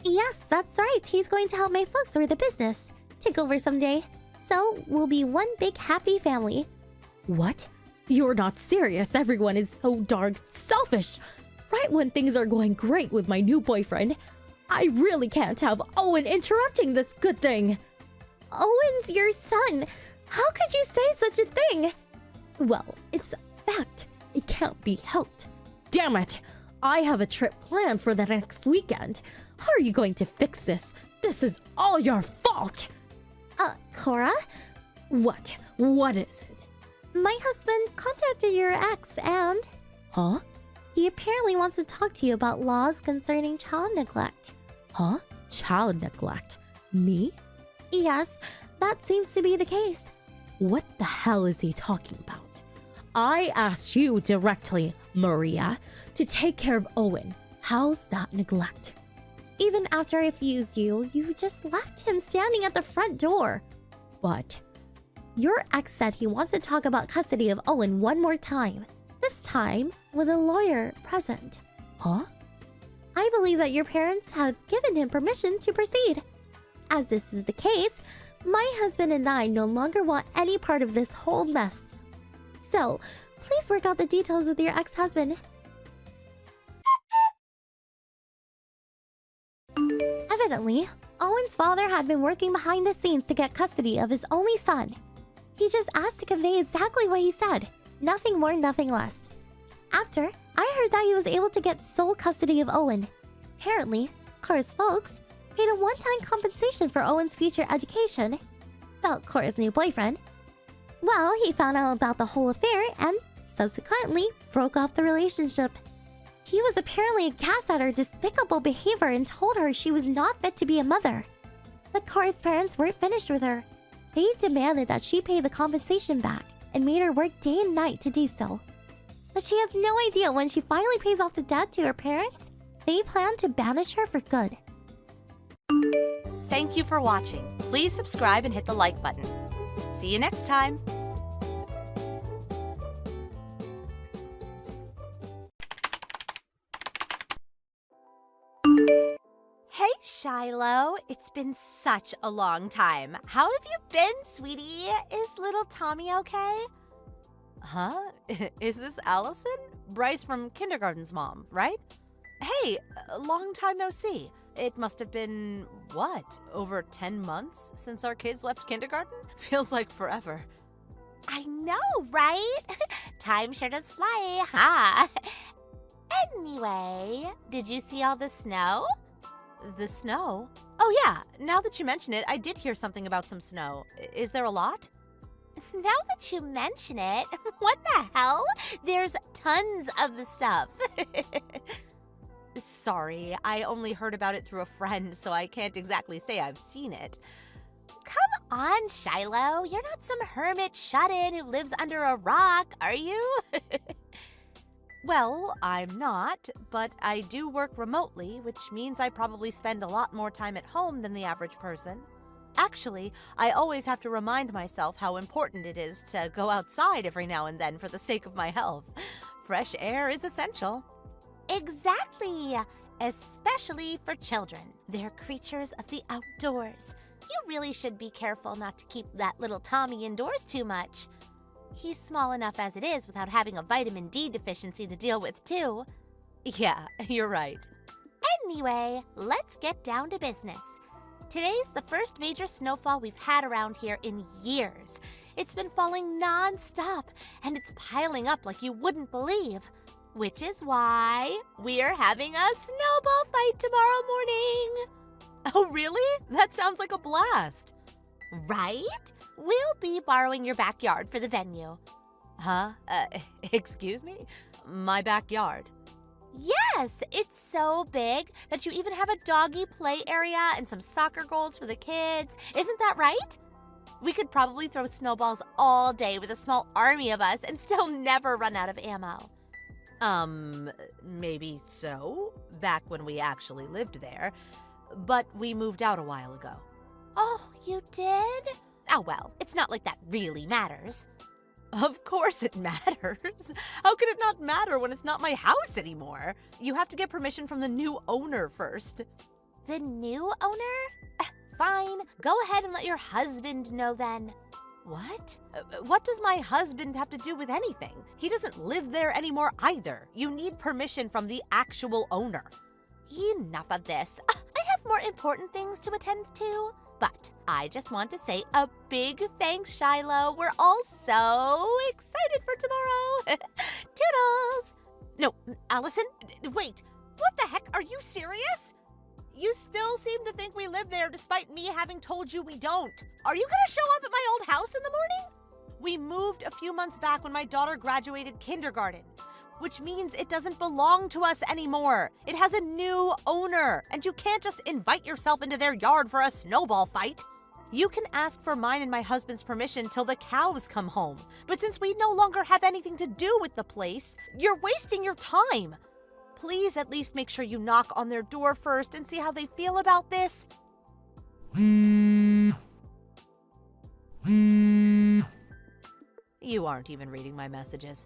Yes, that's right. He's going to help my folks with the business. Take over someday. So, we'll be one big happy family. What? You're not serious. Everyone is so darn selfish. Right when things are going great with my new boyfriend, I really can't have Owen interrupting this good thing. Owen's your son. How could you say such a thing? Well, it's a fact. It can't be helped. Damn it! I have a trip planned for the next weekend. How are you going to fix this? This is all your fault! Cora? What? What is it? My husband contacted your ex and Huh? he apparently wants to talk to you about laws concerning child neglect. Huh? Child neglect? Me? Yes, that seems to be the case. What the hell is he talking about? I asked you directly, Maria, to take care of Owen. How's that neglect? Even after I refused you, you just left him standing at the front door. But Your ex said he wants to talk about custody of Owen one more time. This time with a lawyer present. huh? I believe that your parents have given him permission to proceed. As this is the case, my husband and I no longer want any part of this whole mess. So, please work out the details with your ex-husband. Evidently, Owen's father had been working behind the scenes to get custody of his only son. He just asked to convey exactly what he said. Nothing more, nothing less. After, I heard that he was able to get sole custody of Owen. Apparently, Cora's folks paid a one-time compensation for Owen's future education. About Cora's new boyfriend. Well, he found out about the whole affair and subsequently broke off the relationship. He was apparently aghast at her despicable behavior and told her she was not fit to be a mother. But Cora's parents weren't finished with her. They demanded that she pay the compensation back and made her work day and night to do so. But she has no idea when she finally pays off the debt to her parents, they plan to banish her for good. Thank you for watching. Please subscribe and hit the like button. See you next time. Hey, Shiloh. It's been such a long time. How have you been, sweetie? Is little Tommy okay? Huh? Is this Allison? Bryce from kindergarten's mom, right? Hey, long time no see. It must have been, what, over 10 months since our kids left kindergarten? Feels like forever. I know, right? Time sure does fly, huh? Anyway, did you see all the snow? The snow? Oh yeah, now that you mention it, I did hear something about some snow. Is there a lot? Now that you mention it, what the hell? There's tons of the stuff. Sorry, I only heard about it through a friend, so I can't exactly say I've seen it. Come on, Shiloh. You're not some hermit shut-in who lives under a rock, are you? Well, I'm not, but I do work remotely, which means I probably spend a lot more time at home than the average person. Actually, I always have to remind myself how important it is to go outside every now and then for the sake of my health. Fresh air is essential. Exactly. Especially for children. They're creatures of the outdoors. You really should be careful not to keep that little Tommy indoors too much. He's small enough as it is without having a vitamin D deficiency to deal with, too. Yeah, you're right. Anyway, let's get down to business. Today's the first major snowfall we've had around here in years. It's been falling non-stop, and it's piling up like you wouldn't believe. Which is why we're having a snowball fight tomorrow morning. Oh, really? That sounds like a blast. Right? We'll be borrowing your backyard for the venue. Huh? Excuse me? My backyard? Yes, it's so big that you even have a doggy play area and some soccer goals for the kids. Isn't that right? We could probably throw snowballs all day with a small army of us and still never run out of ammo. Maybe so, back when we actually lived there. But we moved out a while ago. Oh, you did? Oh, well, it's not like that really matters. Of course it matters. How could it not matter when it's not my house anymore? You have to get permission from the new owner first. The new owner? Fine. Go ahead and let your husband know then. What? What does my husband have to do with anything? He doesn't live there anymore either. You need permission from the actual owner. Enough of this. I have more important things to attend to. But I just want to say a big thanks, Shiloh. We're all so excited for tomorrow. Toodles! No, Allison, wait. What the heck? Are you serious? You still seem to think we live there despite me having told you we don't. Are you gonna show up at my old house in the morning? We moved a few months back when my daughter graduated kindergarten, which means it doesn't belong to us anymore. It has a new owner, and you can't just invite yourself into their yard for a snowball fight. You can ask for mine and my husband's permission till the cows come home. But since we no longer have anything to do with the place, you're wasting your time. Please at least make sure you knock on their door first and see how they feel about this. You aren't even reading my messages.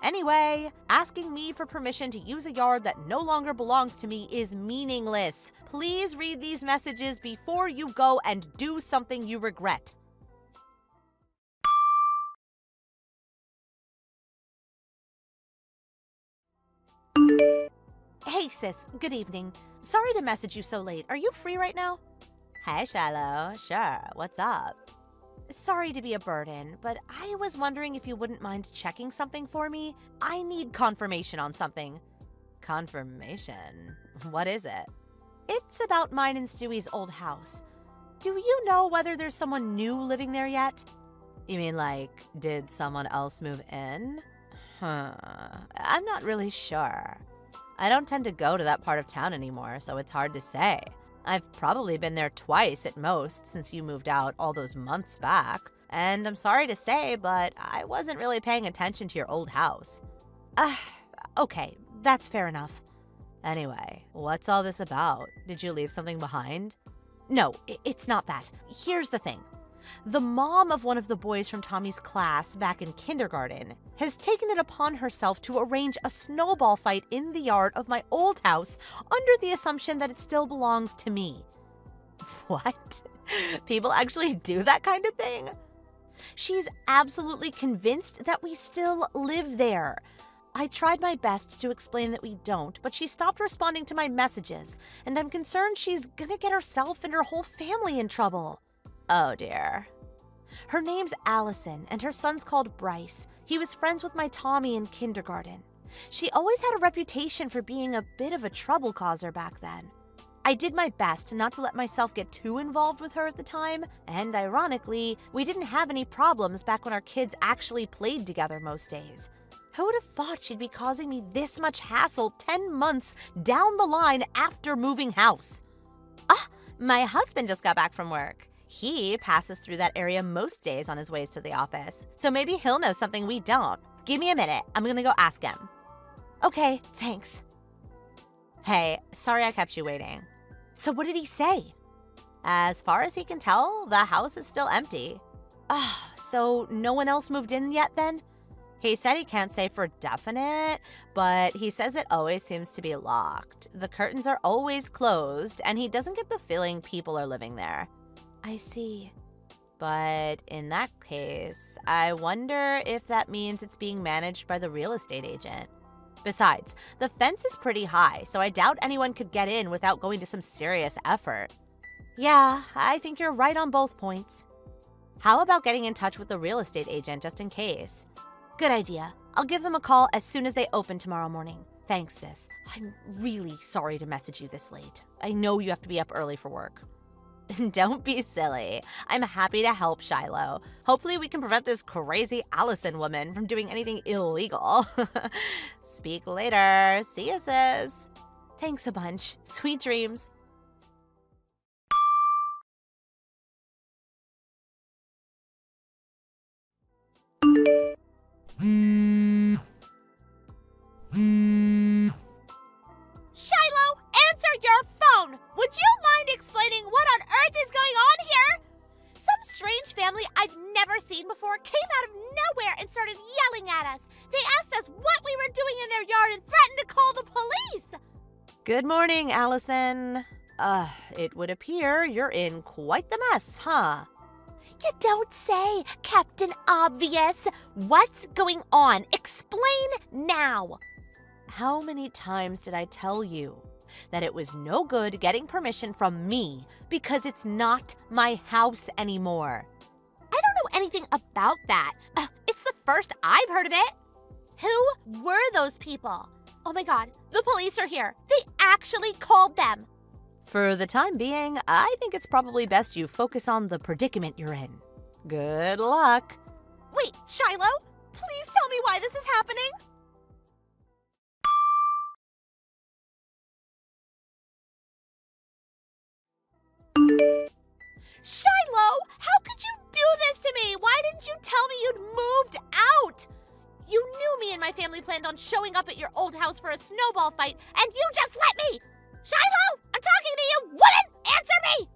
Anyway, asking me for permission to use a yard that no longer belongs to me is meaningless. Please read these messages before you go and do something you regret. Hey sis, good evening. Sorry to message you so late. Are you free right now? Hey Shiloh, sure, what's up? Sorry to be a burden, but I was wondering if you wouldn't mind checking something for me. I need confirmation on something. Confirmation? What is it? It's about mine and Stewie's old house. Do you know whether there's someone new living there yet? You mean like, did someone else move in? I'm not really sure. I don't tend to go to that part of town anymore, so it's hard to say. I've probably been there twice at most since you moved out all those months back. And I'm sorry to say, but I wasn't really paying attention to your old house. Okay, that's fair enough. Anyway, what's all this about? Did you leave something behind? No, it's not that. Here's the thing. The mom of one of the boys from Tommy's class back in kindergarten has taken it upon herself to arrange a snowball fight in the yard of my old house under the assumption that it still belongs to me. What? People actually do that kind of thing? She's absolutely convinced that we still live there. I tried my best to explain that we don't, but she stopped responding to my messages, and I'm concerned she's gonna get herself and her whole family in trouble. Oh dear. Her name's Allison, and her son's called Bryce. He was friends with my Tommy in kindergarten. She always had a reputation for being a bit of a trouble causer back then. I did my best not to let myself get too involved with her at the time, and ironically, we didn't have any problems back when our kids actually played together most days. Who would have thought she'd be causing me this much hassle 10 months down the line after moving house? My husband just got back from work. He passes through that area most days on his ways to the office, so maybe he'll know something we don't. Give me a minute. I'm gonna go ask him. Okay, thanks. Hey, sorry I kept you waiting. So what did he say? As far as he can tell, the house is still empty. So no one else moved in yet then? He said he can't say for definite, but he says it always seems to be locked. The curtains are always closed, and he doesn't get the feeling people are living there. I see. But in that case, I wonder if that means it's being managed by the real estate agent. Besides, the fence is pretty high, so I doubt anyone could get in without going to some serious effort. Yeah, I think you're right on both points. How about getting in touch with the real estate agent just in case? Good idea. I'll give them a call as soon as they open tomorrow morning. Thanks, sis. I'm really sorry to message you this late. I know you have to be up early for work. Don't be silly. I'm happy to help, Shiloh. Hopefully we can prevent this crazy Allison woman from doing anything illegal. Speak later. See ya, sis. Thanks a bunch. Sweet dreams. Shiloh, answer your phone! Would you mind explaining what on earth is going on here? Some strange family I've never seen before came out of nowhere and started yelling at us. They asked us what we were doing in their yard and threatened to call the police. Good morning, Allison. It would appear you're in quite the mess, huh? You don't say, Captain Obvious. What's going on? Explain now. How many times did I tell you that it was no good getting permission from me because it's not my house anymore? I don't know anything about that. It's the first I've heard of it. Who were those people? Oh my god, the police are here. They actually called them. For the time being, I think it's probably best you focus on the predicament you're in. Good luck. Wait, Shiloh, please tell me why this is happening. Shiloh, how could you do this to me? Why didn't you tell me you'd moved out? You knew me and my family planned on showing up at your old house for a snowball fight, and you just let me! Shiloh, I'm talking to you! Woman, answer me!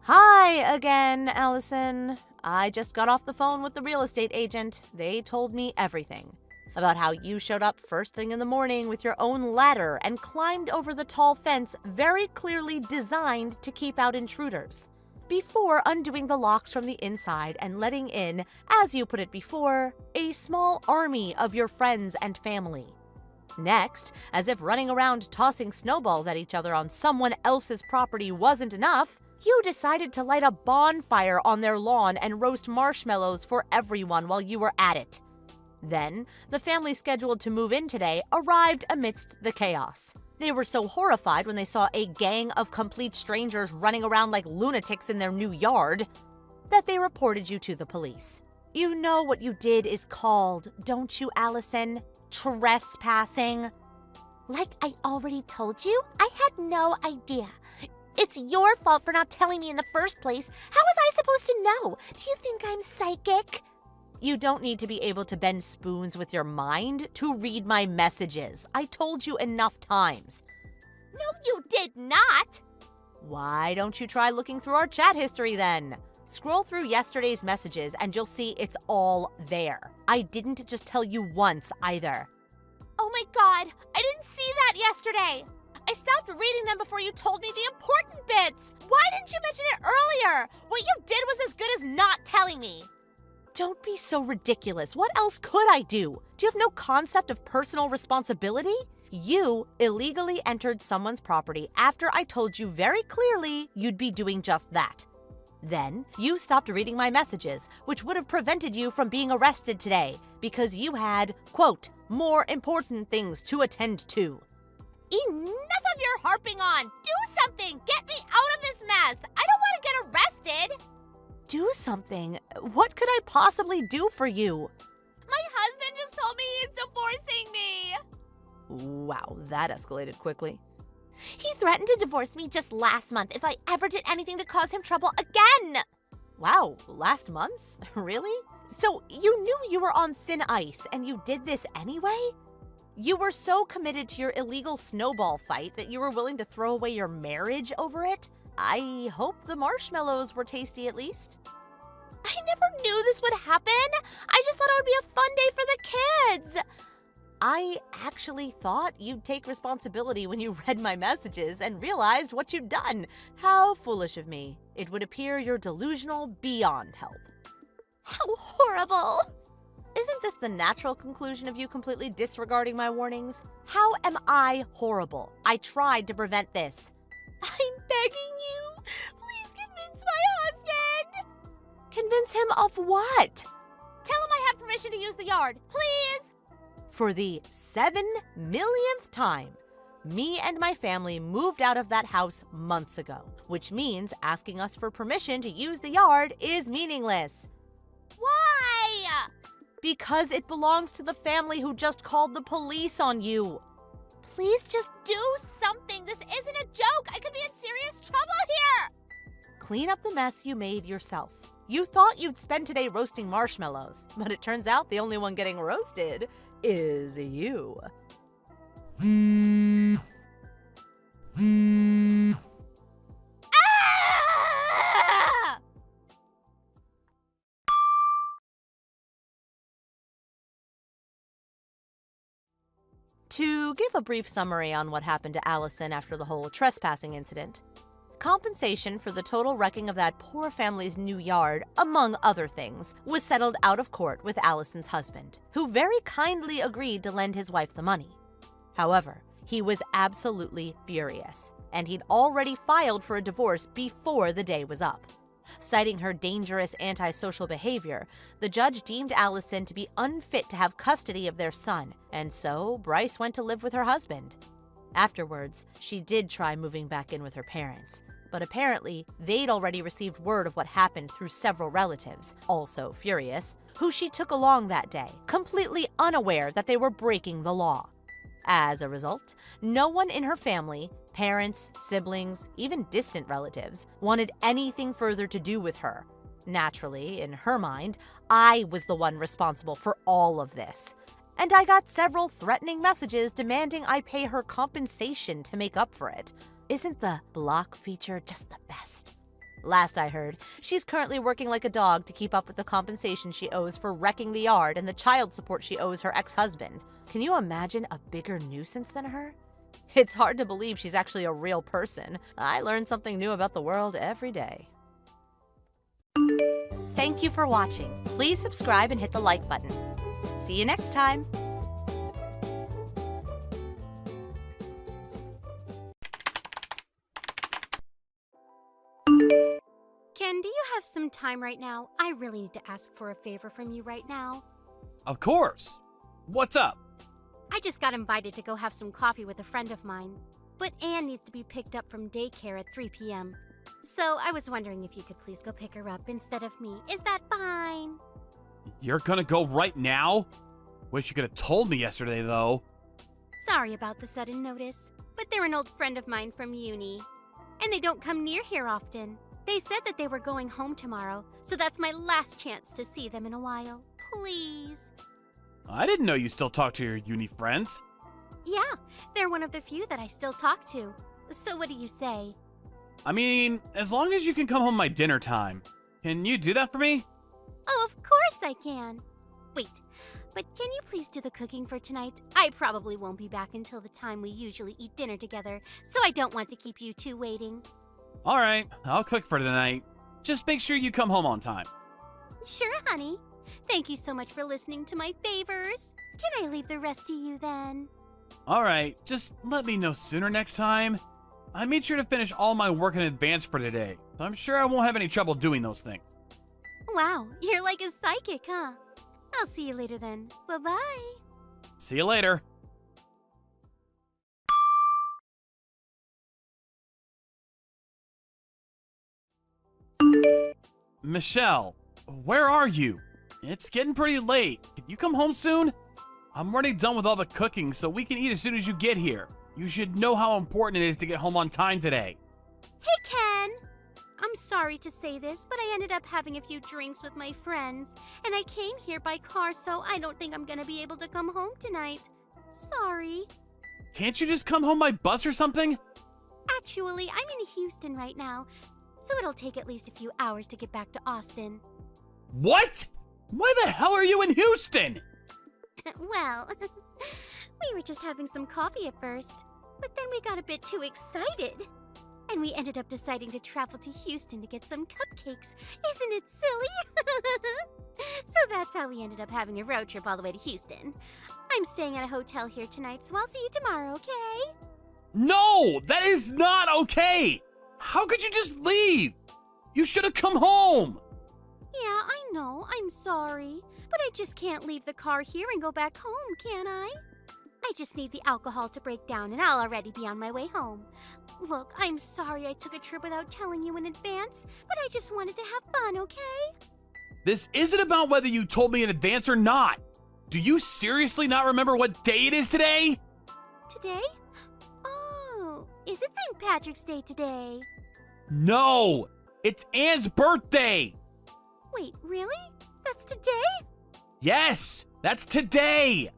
Hi again, Allison. I just got off the phone with the real estate agent. They told me everything. About how you showed up first thing in the morning with your own ladder and climbed over the tall fence very clearly designed to keep out intruders, before undoing the locks from the inside and letting in, as you put it before, a small army of your friends and family. Next, as if running around tossing snowballs at each other on someone else's property wasn't enough, you decided to light a bonfire on their lawn and roast marshmallows for everyone while you were at it. Then, the family scheduled to move in today arrived amidst the chaos. They were so horrified when they saw a gang of complete strangers running around like lunatics in their new yard that they reported you to the police. You know what you did is called, don't you, Allison? Trespassing. Like I already told you, I had no idea. It's your fault for not telling me in the first place. How was I supposed to know? Do you think I'm psychic? You don't need to be able to bend spoons with your mind to read my messages. I told you enough times. No, you did not. Why don't you try looking through our chat history then? Scroll through yesterday's messages and you'll see it's all there. I didn't just tell you once either. Oh my god, I didn't see that yesterday. I stopped reading them before you told me the important bits. Why didn't you mention it earlier? What you did was as good as not telling me. Don't be so ridiculous. What else could I do? Do you have no concept of personal responsibility? You illegally entered someone's property after I told you very clearly you'd be doing just that. Then, you stopped reading my messages, which would have prevented you from being arrested today because you had, quote, more important things to attend to. Enough of your harping on. Do something. Get me out of this mess. I don't want to get arrested. Do something? What could I possibly do for you? My husband just told me he's divorcing me. Wow, that escalated quickly. He threatened to divorce me just last month if I ever did anything to cause him trouble again. Wow, last month? Really? So you knew you were on thin ice and you did this anyway? You were so committed to your illegal snowball fight that you were willing to throw away your marriage over it? I hope the marshmallows were tasty at least. I never knew this would happen. I just thought it would be a fun day for the kids. I actually thought you'd take responsibility when you read my messages and realized what you'd done. How foolish of me. It would appear you're delusional beyond help. How horrible. Isn't this the natural conclusion of you completely disregarding my warnings? How am I horrible? I tried to prevent this. I'm begging you. Please convince my husband. Convince him of what? Tell him I have permission to use the yard, please. For the 7 millionth time, me and my family moved out of that house months ago, which means asking us for permission to use the yard is meaningless. Why? Because it belongs to the family who just called the police on you. Please just do something. This isn't a joke. I could be in serious trouble here. Clean up the mess you made yourself. You thought you'd spend today roasting marshmallows, but it turns out the only one getting roasted is you. Ah! To give a brief summary on what happened to Allison after the whole trespassing incident, compensation for the total wrecking of that poor family's new yard, among other things, was settled out of court with Allison's husband, who very kindly agreed to lend his wife the money. However, he was absolutely furious, and he'd already filed for a divorce before the day was up. Citing her dangerous antisocial behavior, the judge deemed Allison to be unfit to have custody of their son, and so Bryce went to live with her husband. Afterwards, she did try moving back in with her parents, but apparently they'd already received word of what happened through several relatives, also furious, who she took along that day, completely unaware that they were breaking the law. As a result, no one in her family, parents, siblings, even distant relatives, wanted anything further to do with her. Naturally, in her mind, I was the one responsible for all of this. And I got several threatening messages demanding I pay her compensation to make up for it. Isn't the block feature just the best? Last I heard, she's currently working like a dog to keep up with the compensation she owes for wrecking the yard and the child support she owes her ex-husband. Can you imagine a bigger nuisance than her? It's hard to believe she's actually a real person. I learn something new about the world every day. Thank you for watching. Please subscribe and hit the like button. See you next time. Ken, do you have some time right now? I really need to ask for a favor from you right now. Of course. What's up? I just got invited to go have some coffee with a friend of mine, but Anne needs to be picked up from daycare at 3 p.m. So I was wondering if you could please go pick her up instead of me. Is that fine? You're gonna go right now? Wish you could have told me yesterday, though. Sorry about the sudden notice, but they're an old friend of mine from uni, and they don't come near here often. They said that they were going home tomorrow, so that's my last chance to see them in a while. Please. I didn't know you still talk to your uni friends. Yeah, they're one of the few that I still talk to. So what do you say? I mean, as long as you can come home by dinner time. Can you do that for me? Oh, of course I can. Wait, but can you please do the cooking for tonight? I probably won't be back until the time we usually eat dinner together, so I don't want to keep you two waiting. Alright, I'll cook for tonight. Just make sure you come home on time. Sure, honey. Thank you so much for listening to my favors. Can I leave the rest to you then? Alright, just let me know sooner next time. I made sure to finish all my work in advance for today, so I'm sure I won't have any trouble doing those things. Wow, you're like a psychic, huh? I'll see you later then. Bye-bye. See you later. Michelle, where are you? It's getting pretty late. Can you come home soon? I'm already done with all the cooking, so we can eat as soon as you get here. You should know how important it is to get home on time today. Hey, Ken! I'm sorry to say this, but I ended up having a few drinks with my friends, and I came here by car, so I don't think I'm gonna be able to come home tonight. Sorry. Can't you just come home by bus or something? Actually, I'm in Houston right now, so it'll take at least a few hours to get back to Austin. What? Why the hell are you in Houston? Well, we were just having some coffee at first, but then we got a bit too excited. And we ended up deciding to travel to Houston to get some cupcakes. Isn't it silly? So that's how we ended up having a road trip all the way to Houston. I'm staying at a hotel here tonight, so I'll see you tomorrow, okay? No, that is not okay. How could you just leave? You should have come home. Yeah, I know. I'm sorry. But I just can't leave the car here and go back home, can I? I just need the alcohol to break down and I'll already be on my way home. Look, I'm sorry I took a trip without telling you in advance, but I just wanted to have fun, okay? This isn't about whether you told me in advance or not. Do you seriously not remember what day it is today? Today? Oh, is it St. Patrick's Day today? No, it's Anne's birthday. Wait, really? That's today? Yes, that's today.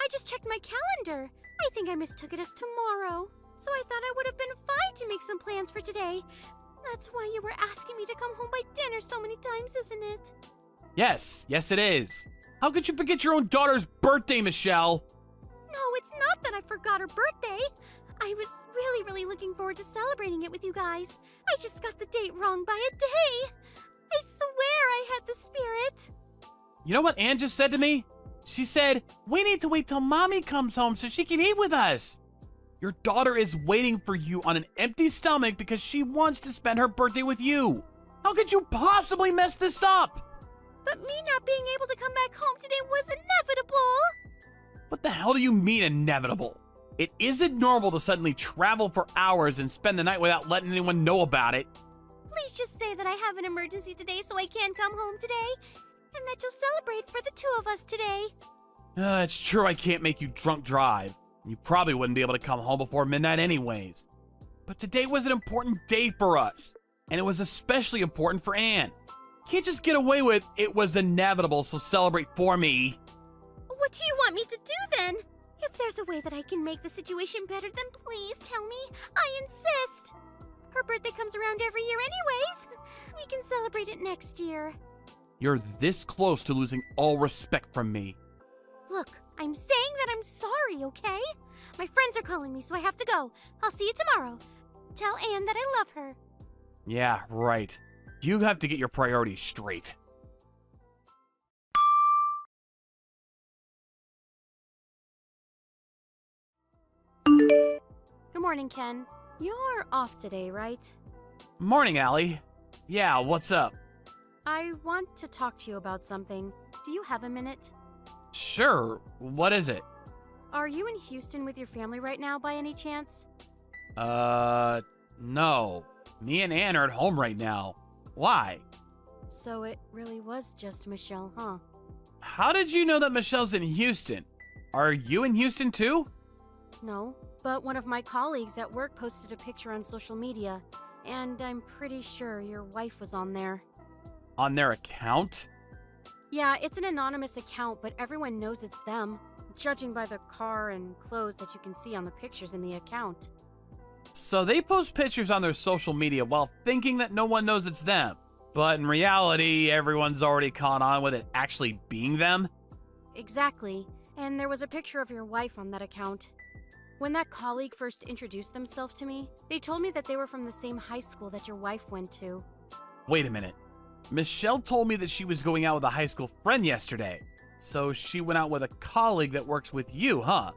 I just checked my calendar. I think I mistook it as tomorrow. So I thought I would have been fine to make some plans for today. That's why you were asking me to come home by dinner so many times, isn't it? Yes it is. How could you forget your own daughter's birthday, Michelle? No, it's not that I forgot her birthday. I was really looking forward to celebrating it with you guys. I just got the date wrong by a day. I swear I had the spirit. You know what Anne just said to me? She said, we need to wait till Mommy comes home so she can eat with us. Your daughter is waiting for you on an empty stomach because she wants to spend her birthday with you. How could you possibly mess this up? But me not being able to come back home today was inevitable. What the hell do you mean inevitable? It isn't normal to suddenly travel for hours and spend the night without letting anyone know about it. Please just say that I have an emergency today so I can't come home today, and that you'll celebrate for the two of us today. It's true I can't make you drunk drive. You probably wouldn't be able to come home before midnight anyways. But today was an important day for us, and it was especially important for Anne. Can't just get away with it was inevitable, so celebrate for me. What do you want me to do then? If there's a way that I can make the situation better, then please tell me. I insist. Her birthday comes around every year anyways. We can celebrate it next year. You're this close to losing all respect from me. Look, I'm saying that I'm sorry, okay? My friends are calling me, so I have to go. I'll see you tomorrow. Tell Anne that I love her. Yeah, right. You have to get your priorities straight. Good morning, Ken. You're off today, right? Morning, Allie. Yeah, what's up? I want to talk to you about something. Do you have a minute? Sure, what is it? Are you in Houston with your family right now by any chance? No. Me and Anne are at home right now. Why? So it really was just Michelle, huh? How did you know that Michelle's in Houston? Are you in Houston too? No, but one of my colleagues at work posted a picture on social media, and I'm pretty sure your wife was on there. On their account? Yeah, it's an anonymous account, but everyone knows it's them, judging by the car and clothes that you can see on the pictures in the account. So they post pictures on their social media while thinking that no one knows it's them. But in reality, everyone's already caught on with it actually being them? Exactly, and there was a picture of your wife on that account. When that colleague first introduced themselves to me, they told me that they were from the same high school that your wife went to. Wait a minute. Michelle told me that she was going out with a high school friend yesterday. So she went out with a colleague that works with you, huh?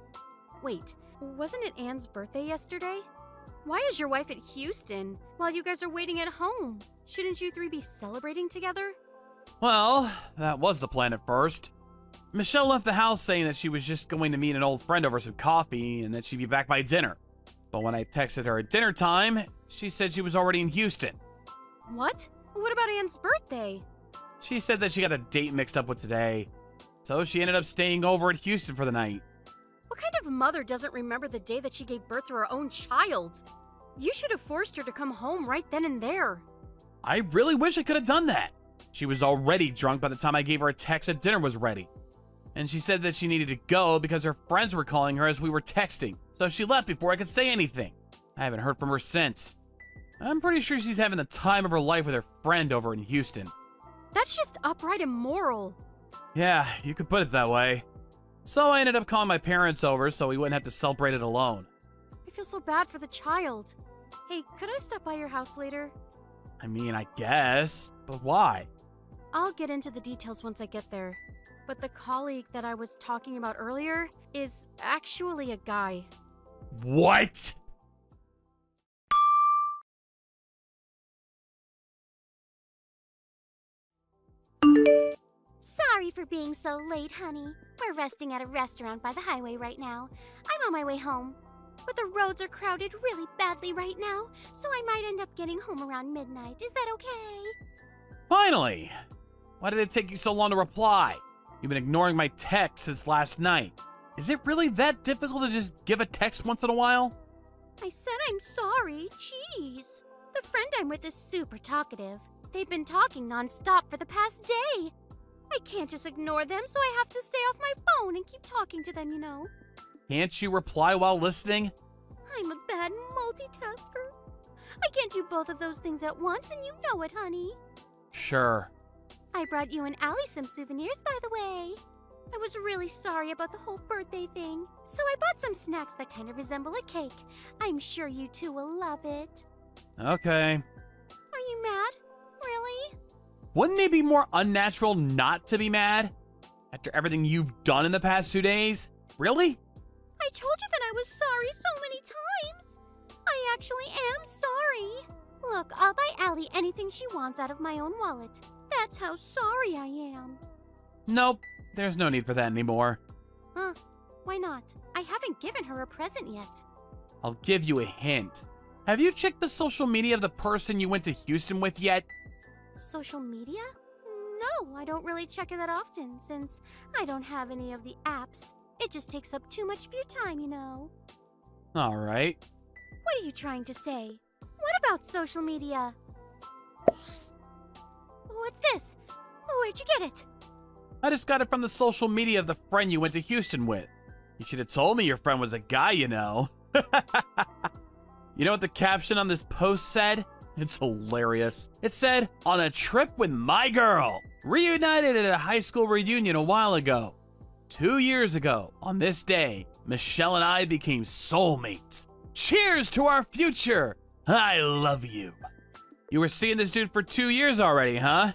Wait, wasn't it Anne's birthday yesterday? Why is your wife at Houston while you guys are waiting at home? Shouldn't you three be celebrating together? Well, that was the plan at first. Michelle left the house saying that she was just going to meet an old friend over some coffee and that she'd be back by dinner. But when I texted her at dinner time, she said she was already in Houston. What? What about Anne's birthday? She said that she got a date mixed up with today. So she ended up staying over at Houston for the night. What kind of mother doesn't remember the day that she gave birth to her own child? You should have forced her to come home right then and there. I really wish I could have done that. She was already drunk by the time I gave her a text that dinner was ready. And she said that she needed to go because her friends were calling her as we were texting. So she left before I could say anything. I haven't heard from her since. I'm pretty sure she's having the time of her life with her friend over in Houston. That's just upright immoral. Yeah, you could put it that way. So I ended up calling my parents over so we wouldn't have to celebrate it alone. I feel so bad for the child. Hey, could I stop by your house later? I mean, I guess, but why? I'll get into the details once I get there. But the colleague that I was talking about earlier is actually a guy. What? Sorry for being so late, honey. We're resting at a restaurant by the highway right now. I'm on my way home. But the roads are crowded really badly right now, so I might end up getting home around midnight. Is that okay? Finally! Why did it take you so long to reply? You've been ignoring my texts since last night. Is it really that difficult to just give a text once in a while? I said I'm sorry. Jeez. The friend I'm with is super talkative. They've been talking nonstop for the past day. I can't just ignore them, so I have to stay off my phone and keep talking to them, you know. Can't you reply while listening? I'm a bad multitasker. I can't do both of those things at once, and you know it, honey. Sure. I brought you and Allie some souvenirs, by the way. I was really sorry about the whole birthday thing, so I bought some snacks that kind of resemble a cake. I'm sure you two will love it. Okay. Are you mad? Really? Wouldn't it be more unnatural not to be mad? After everything you've done in the past 2 days? Really? I told you that I was sorry so many times. I actually am sorry. Look, I'll buy Allie anything she wants out of my own wallet. That's how sorry I am. Nope, there's no need for that anymore. Huh? Why not? I haven't given her a present yet. I'll give you a hint. Have you checked the social media of the person you went to Houston with yet? Social media? No, I don't really check it that often since I don't have any of the apps. It just takes up too much of your time, you know. All right. What are you trying to say? What about social media? What's this? Where'd you get it? I just got it from the social media of the friend you went to Houston with. You should have told me your friend was a guy, you know. You know what the caption on this post said? It's hilarious. It said, "On a trip with my girl. Reunited at a high school reunion a while ago. 2 years ago, on this day, Michelle and I became soulmates. Cheers to our future. I love you." You were seeing this dude for 2 years already, huh?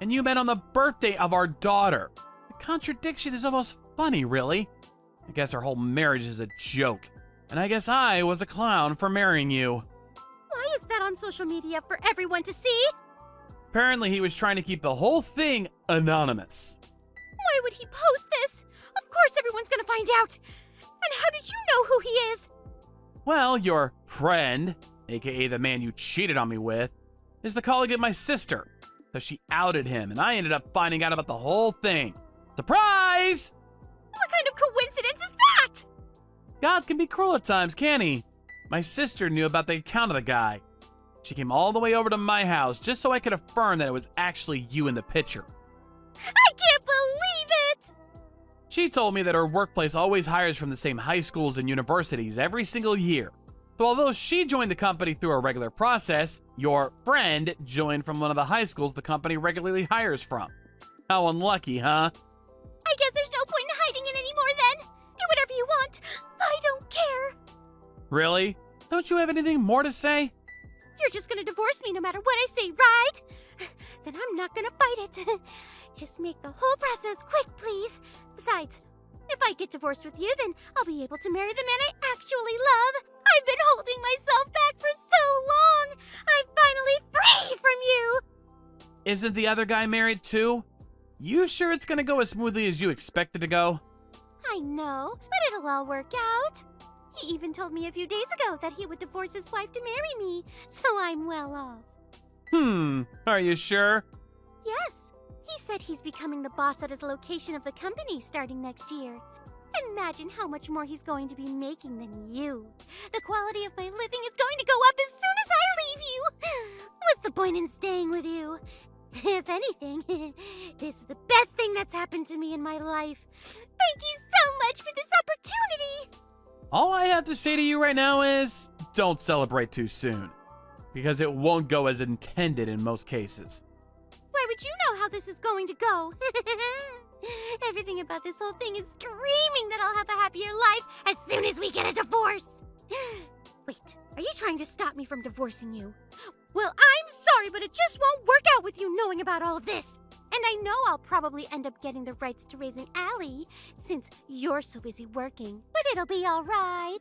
And you met on the birthday of our daughter. The contradiction is almost funny, really. I guess our whole marriage is a joke. And I guess I was a clown for marrying you. Why is that on social media for everyone to see? Apparently he was trying to keep the whole thing anonymous. Why would he post this? Of course everyone's gonna find out. And how did you know who he is? Well, your friend, aka the man you cheated on me with, is the colleague of my sister. So she outed him, and I ended up finding out about the whole thing. Surprise! What kind of coincidence is that? God can be cruel at times, can't he? My sister knew about the account of the guy. She came all the way over to my house just so I could affirm that it was actually you in the picture. I can't believe it! She told me that her workplace always hires from the same high schools and universities every single year. So although she joined the company through a regular process, your friend joined from one of the high schools the company regularly hires from. How unlucky, huh? I guess there's no point in hiding it anymore then. Do whatever you want. I don't care. Really? Don't you have anything more to say? You're just gonna divorce me no matter what I say, right? Then I'm not gonna fight it. Just make the whole process quick, please. Besides, if I get divorced with you, then I'll be able to marry the man I actually love. I've been holding myself back for so long. I'm finally free from you. Isn't the other guy married too? You sure it's gonna go as smoothly as you expect it to go? I know, but it'll all work out. He even told me a few days ago that he would divorce his wife to marry me, so I'm well off. Are you sure? Yes. He said he's becoming the boss at his location of the company starting next year. Imagine how much more he's going to be making than you. The quality of my living is going to go up as soon as I leave you. What's the point in staying with you? If anything, this is the best thing that's happened to me in my life. Thank you so much for this opportunity. All I have to say to you right now is, don't celebrate too soon. Because it won't go as intended in most cases. Why would you know how this is going to go? Everything about this whole thing is screaming that I'll have a happier life as soon as we get a divorce. Wait, are you trying to stop me from divorcing you? Well, I'm sorry, but it just won't work out with you knowing about all of this. And I know I'll probably end up getting the rights to raising Allie, since you're so busy working. But it'll be all right.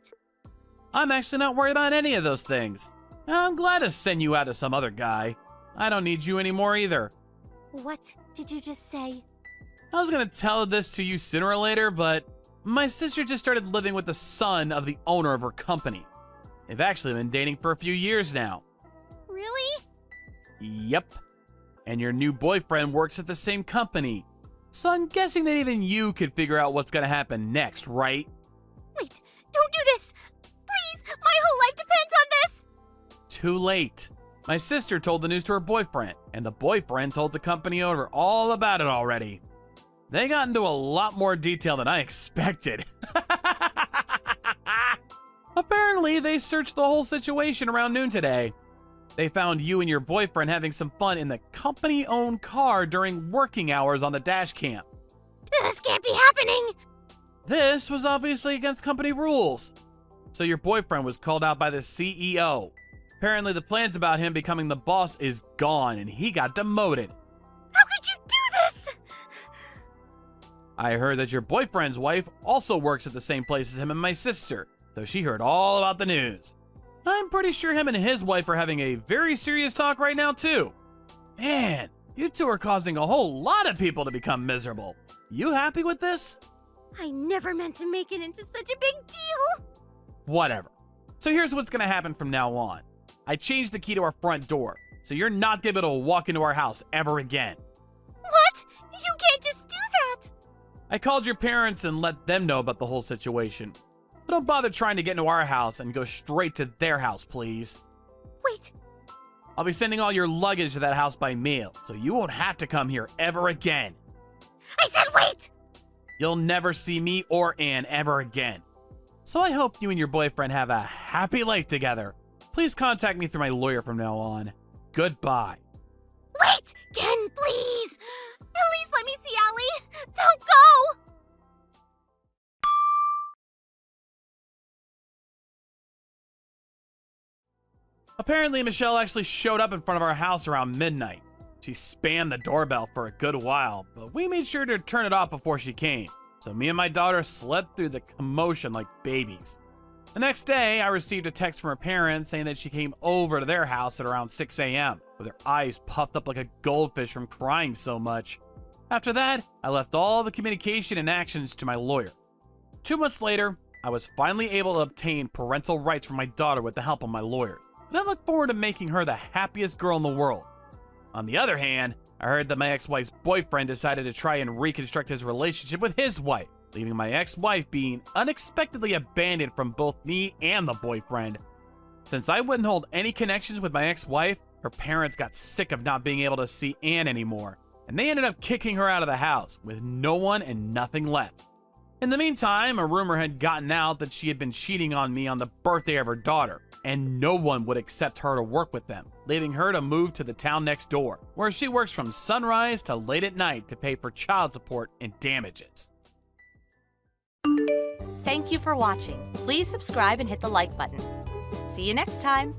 I'm actually not worried about any of those things. And I'm glad to send you out to some other guy. I don't need you anymore either. What did you just say? I was gonna tell this to you sooner or later, but my sister just started living with the son of the owner of her company. They've actually been dating for a few years now. Really? Yep. And your new boyfriend works at the same company. So I'm guessing that even you could figure out what's gonna happen next, right? Wait, don't do this! Please, my whole life depends on this! Too late. My sister told the news to her boyfriend, and the boyfriend told the company owner all about it already. They got into a lot more detail than I expected. Apparently, they searched the whole situation around noon today. They found you and your boyfriend having some fun in the company-owned car during working hours on the dash cam. This can't be happening! This was obviously against company rules. So your boyfriend was called out by the CEO. Apparently the plans about him becoming the boss is gone and he got demoted. How could you do this? I heard that your boyfriend's wife also works at the same place as him and my sister, so she heard all about the news. I'm pretty sure him and his wife are having a very serious talk right now too. Man, you two are causing a whole lot of people to become miserable. You happy with this? I never meant to make it into such a big deal. Whatever. So here's what's gonna happen from now on. I changed the key to our front door, so you're not gonna be able to walk into our house ever again. What? You can't just do that. I called your parents and let them know about the whole situation. But don't bother trying to get into our house and go straight to their house, please. Wait, I'll be sending all your luggage to that house by mail, so you won't have to come here ever again. I said wait! You'll never see me or Anne ever again. So I hope you and your boyfriend have a happy life together. Please contact me through my lawyer from now on. Goodbye. Wait! Ken, please! At least let me see Allie! Don't go! Apparently, Michelle actually showed up in front of our house around midnight. She spammed the doorbell for a good while, but we made sure to turn it off before she came. So me and my daughter slept through the commotion like babies. The next day, I received a text from her parents saying that she came over to their house at around 6 a.m. with her eyes puffed up like a goldfish from crying so much. After that, I left all the communication and actions to my lawyer. 2 months later, I was finally able to obtain parental rights for my daughter with the help of my lawyers. And I look forward to making her the happiest girl in the world. On the other hand, I heard that my ex-wife's boyfriend decided to try and reconstruct his relationship with his wife, leaving my ex-wife being unexpectedly abandoned from both me and the boyfriend. Since I wouldn't hold any connections with my ex-wife, her parents got sick of not being able to see Anne anymore, and they ended up kicking her out of the house with no one and nothing left. In the meantime, a rumor had gotten out that she had been cheating on me on the birthday of her daughter, and no one would accept her to work with them, leading her to move to the town next door, where she works from sunrise to late at night to pay for child support and damages. Thank you for watching. Please subscribe and hit the like button. See you next time.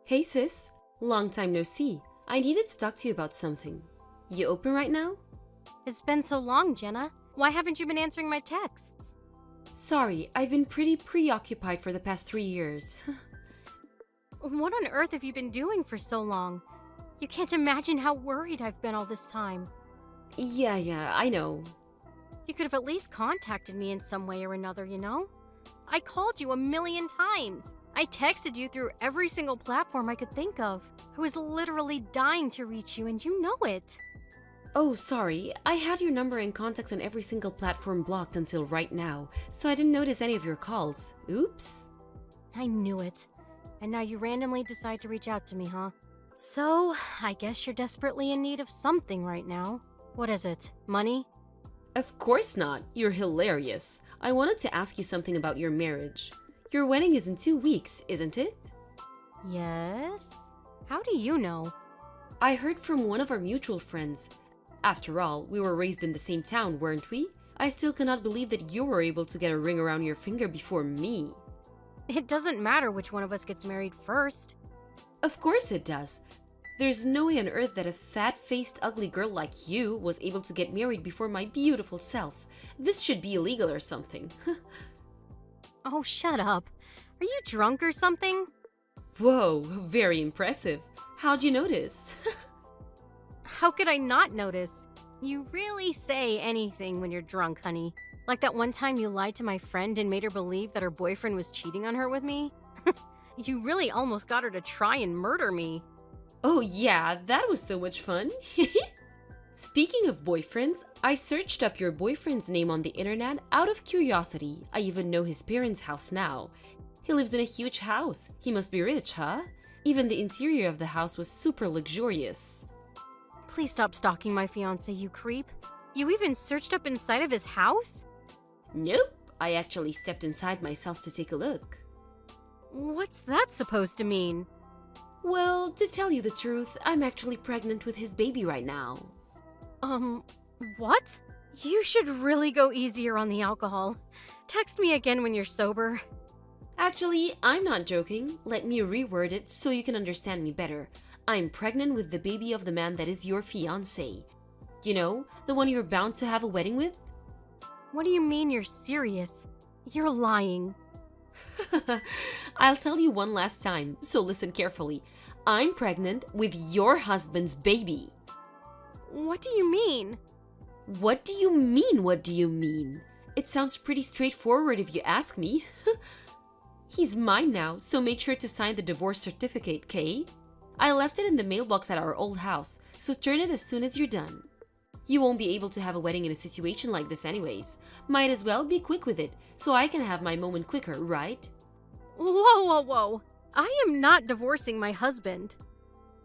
Hey sis, long time no see. I needed to talk to you about something. You open right now? It's been so long, Jenna. Why haven't you been answering my texts? Sorry, I've been pretty preoccupied for the past 3 years. What on earth have you been doing for so long? You can't imagine how worried I've been all this time. Yeah, I know. You could have at least contacted me in some way or another, you know? I called you 1,000,000 times. I texted you through every single platform I could think of. I was literally dying to reach you, and you know it. Oh, sorry. I had your number and contacts on every single platform blocked until right now, so I didn't notice any of your calls. Oops. I knew it. And now you randomly decide to reach out to me, huh? So, I guess you're desperately in need of something right now. What is it? Money? Of course not. You're hilarious. I wanted to ask you something about your marriage. Your wedding is in 2 weeks, isn't it? Yes? How do you know? I heard from one of our mutual friends. After all, we were raised in the same town, weren't we? I still cannot believe that you were able to get a ring around your finger before me. It doesn't matter which one of us gets married first. Of course it does. There's no way on earth that a fat-faced ugly girl like you was able to get married before my beautiful self. This should be illegal or something. Oh, shut up. Are you drunk or something? Whoa, very impressive. How'd you notice? How could I not notice? You really say anything when you're drunk, honey. Like that one time you lied to my friend and made her believe that her boyfriend was cheating on her with me. You really almost got her to try and murder me. Oh yeah, that was so much fun. Speaking of boyfriends, I searched up your boyfriend's name on the internet out of curiosity. I even know his parents' house now. He lives in a huge house. He must be rich, huh? Even the interior of the house was super luxurious. Please stop stalking my fiancé, you creep. You even searched up inside of his house? Nope, I actually stepped inside myself to take a look. What's that supposed to mean? Well, to tell you the truth, I'm actually pregnant with his baby right now. What? You should really go easier on the alcohol. Text me again when you're sober. Actually, I'm not joking. Let me reword it so you can understand me better. I'm pregnant with the baby of the man that is your fiancé. You know, the one you're bound to have a wedding with? What do you mean you're serious? You're lying. I'll tell you one last time, so listen carefully. I'm pregnant with your husband's baby. What do you mean? What do you mean, what do you mean? It sounds pretty straightforward if you ask me. He's mine now, so make sure to sign the divorce certificate, Kay? I left it in the mailbox at our old house, so turn it as soon as you're done. You won't be able to have a wedding in a situation like this anyways. Might as well be quick with it, so I can have my moment quicker, right? Whoa. I am not divorcing my husband.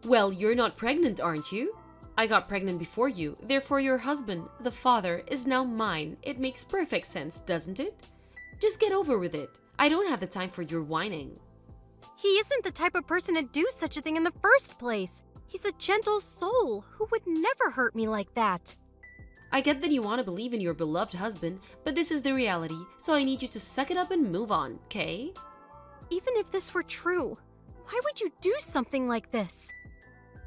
Well, you're not pregnant, aren't you? I got pregnant before you, therefore your husband, the father, is now mine. It makes perfect sense, doesn't it? Just get over with it. I don't have the time for your whining. He isn't the type of person to do such a thing in the first place. He's a gentle soul who would never hurt me like that. I get that you want to believe in your beloved husband, but this is the reality, so I need you to suck it up and move on, Kay? Even if this were true, why would you do something like this?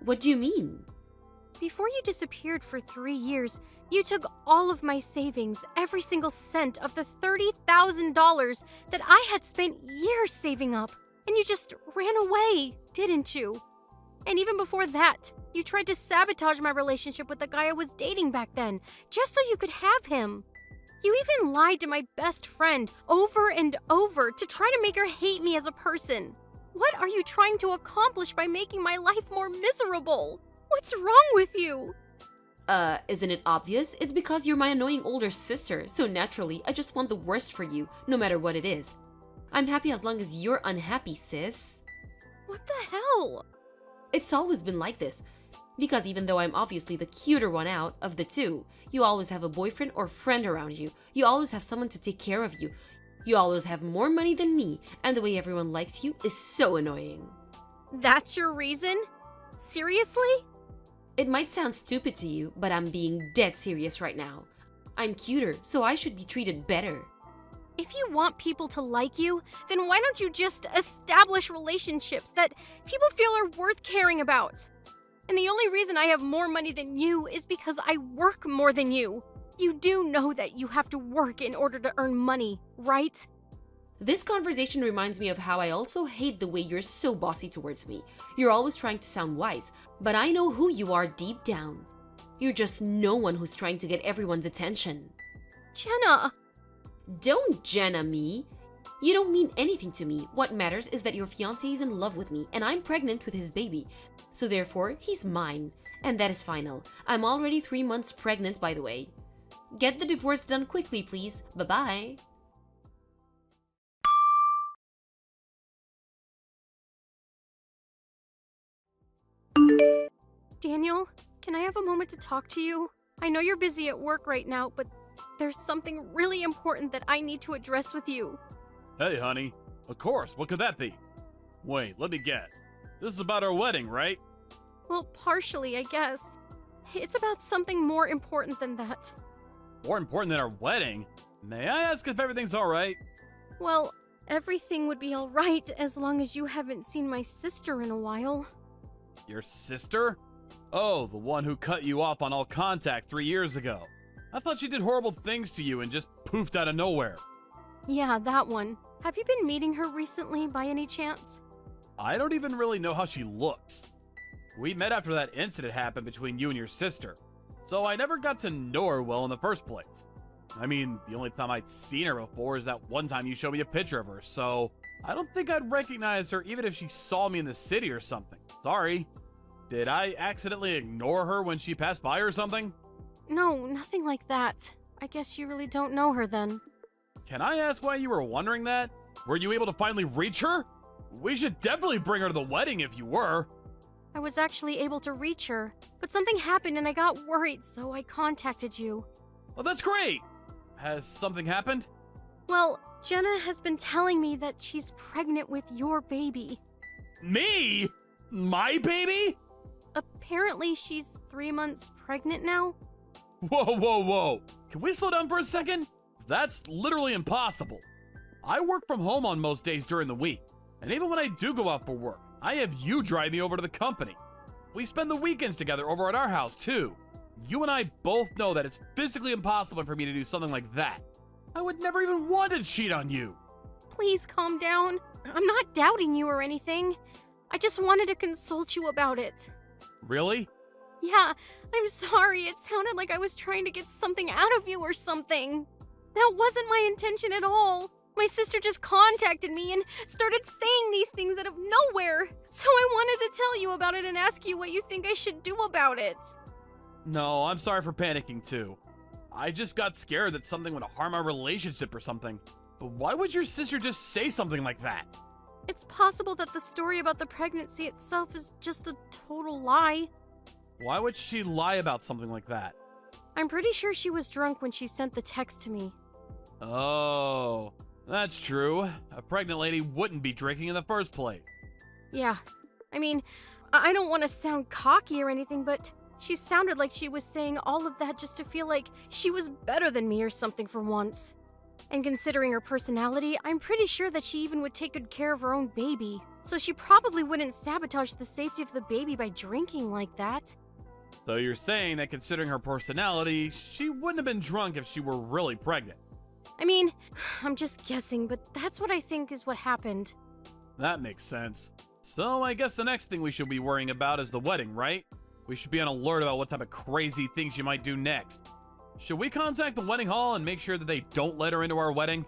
What do you mean? Before you disappeared for 3 years, you took all of my savings, every single cent of the $30,000 that I had spent years saving up, and you just ran away, didn't you? And even before that, you tried to sabotage my relationship with the guy I was dating back then, just so you could have him. You even lied to my best friend over and over to try to make her hate me as a person. What are you trying to accomplish by making my life more miserable? What's wrong with you? Isn't it obvious? It's because you're my annoying older sister, so naturally, I just want the worst for you, no matter what it is. I'm happy as long as you're unhappy, sis. What the hell? It's always been like this. Because even though I'm obviously the cuter one out of the two, you always have a boyfriend or friend around you. You always have someone to take care of you. You always have more money than me, and the way everyone likes you is so annoying. That's your reason? Seriously? It might sound stupid to you, but I'm being dead serious right now. I'm cuter, so I should be treated better. If you want people to like you, then why don't you just establish relationships that people feel are worth caring about? And the only reason I have more money than you is because I work more than you. You do know that you have to work in order to earn money, right? This conversation reminds me of how I also hate the way you're so bossy towards me. You're always trying to sound wise, but I know who you are deep down. You're just no one who's trying to get everyone's attention. Jenna! Don't Jenna me. You don't mean anything to me. What matters is that your fiancé is in love with me and I'm pregnant with his baby. So therefore, he's mine. And that is final. I'm already 3 months pregnant, by the way. Get the divorce done quickly, please. Bye-bye. Daniel, can I have a moment to talk to you? I know you're busy at work right now, but there's something really important that I need to address with you. Hey, honey. Of course, what could that be? Wait, let me guess. This is about our wedding, right? Well, partially, I guess. It's about something more important than that. More important than our wedding? May I ask if everything's alright? Well, everything would be alright as long as you haven't seen my sister in a while. Your sister? Oh, the one who cut you off on all contact 3 years ago. I thought she did horrible things to you and just poofed out of nowhere. Yeah, that one. Have you been meeting her recently by any chance? I don't even really know how she looks. We met after that incident happened between you and your sister, so I never got to know her well in the first place. I mean, the only time I'd seen her before is that one time you showed me a picture of her, so I don't think I'd recognize her even if she saw me in the city or something. Sorry. Did I accidentally ignore her when she passed by or something? No, nothing like that. I guess you really don't know her then. Can I ask why you were wondering that? Were you able to finally reach her? We should definitely bring her to the wedding if you were. I was actually able to reach her, but something happened and I got worried, so I contacted you. Oh, that's great! Has something happened? Well, Jenna has been telling me that she's pregnant with your baby. Me? My baby? Apparently she's 3 months pregnant now. Whoa. Can we slow down for a second? That's literally impossible. I work from home on most days during the week, and even when I do go out for work, I have you drive me over to the company. We spend the weekends together over at our house, too. You and I both know that it's physically impossible for me to do something like that. I would never even want to cheat on you. Please calm down. I'm not doubting you or anything. I just wanted to consult you about it. Really? Yeah, I'm sorry. It sounded like I was trying to get something out of you or something. That wasn't my intention at all. My sister just contacted me and started saying these things out of nowhere. So I wanted to tell you about it and ask you what you think I should do about it. No, I'm sorry for panicking too. I just got scared that something would harm our relationship or something. But why would your sister just say something like that? It's possible that the story about the pregnancy itself is just a total lie. Why would she lie about something like that? I'm pretty sure she was drunk when she sent the text to me. Oh, that's true. A pregnant lady wouldn't be drinking in the first place. Yeah, I mean, I don't want to sound cocky or anything, but she sounded like she was saying all of that just to feel like she was better than me or something for once. And considering her personality, I'm pretty sure that she even would take good care of her own baby. So she probably wouldn't sabotage the safety of the baby by drinking like that. So you're saying that considering her personality, she wouldn't have been drunk if she were really pregnant. I mean, I'm just guessing, but that's what I think is what happened. That makes sense. So I guess the next thing we should be worrying about is the wedding, right? We should be on alert about what type of crazy things she might do next. Should we contact the wedding hall and make sure that they don't let her into our wedding?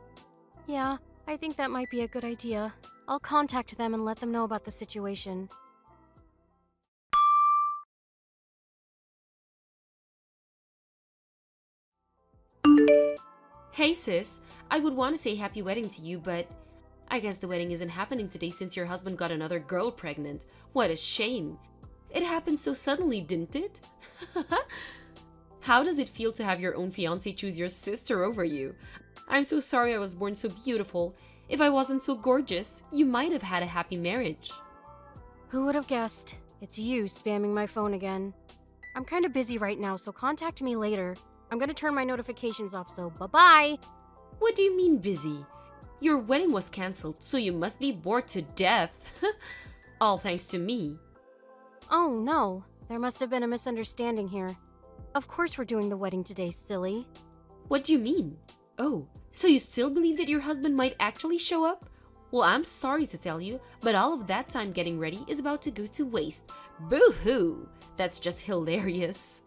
Yeah, I think that might be a good idea. I'll contact them and let them know about the situation. Hey sis, I would want to say happy wedding to you, but I guess the wedding isn't happening today since your husband got another girl pregnant. What a shame. It happened so suddenly, didn't it? How does it feel to have your own fiancé choose your sister over you? I'm so sorry I was born so beautiful. If I wasn't so gorgeous, you might have had a happy marriage. Who would have guessed? It's you spamming my phone again. I'm kind of busy right now, so contact me later. I'm gonna turn my notifications off, so bye-bye! What do you mean busy? Your wedding was cancelled, so you must be bored to death. All thanks to me. Oh no, there must have been a misunderstanding here. Of course we're doing the wedding today, silly. What do you mean? Oh, so you still believe that your husband might actually show up? Well, I'm sorry to tell you, but all of that time getting ready is about to go to waste. Boo-hoo! That's just hilarious.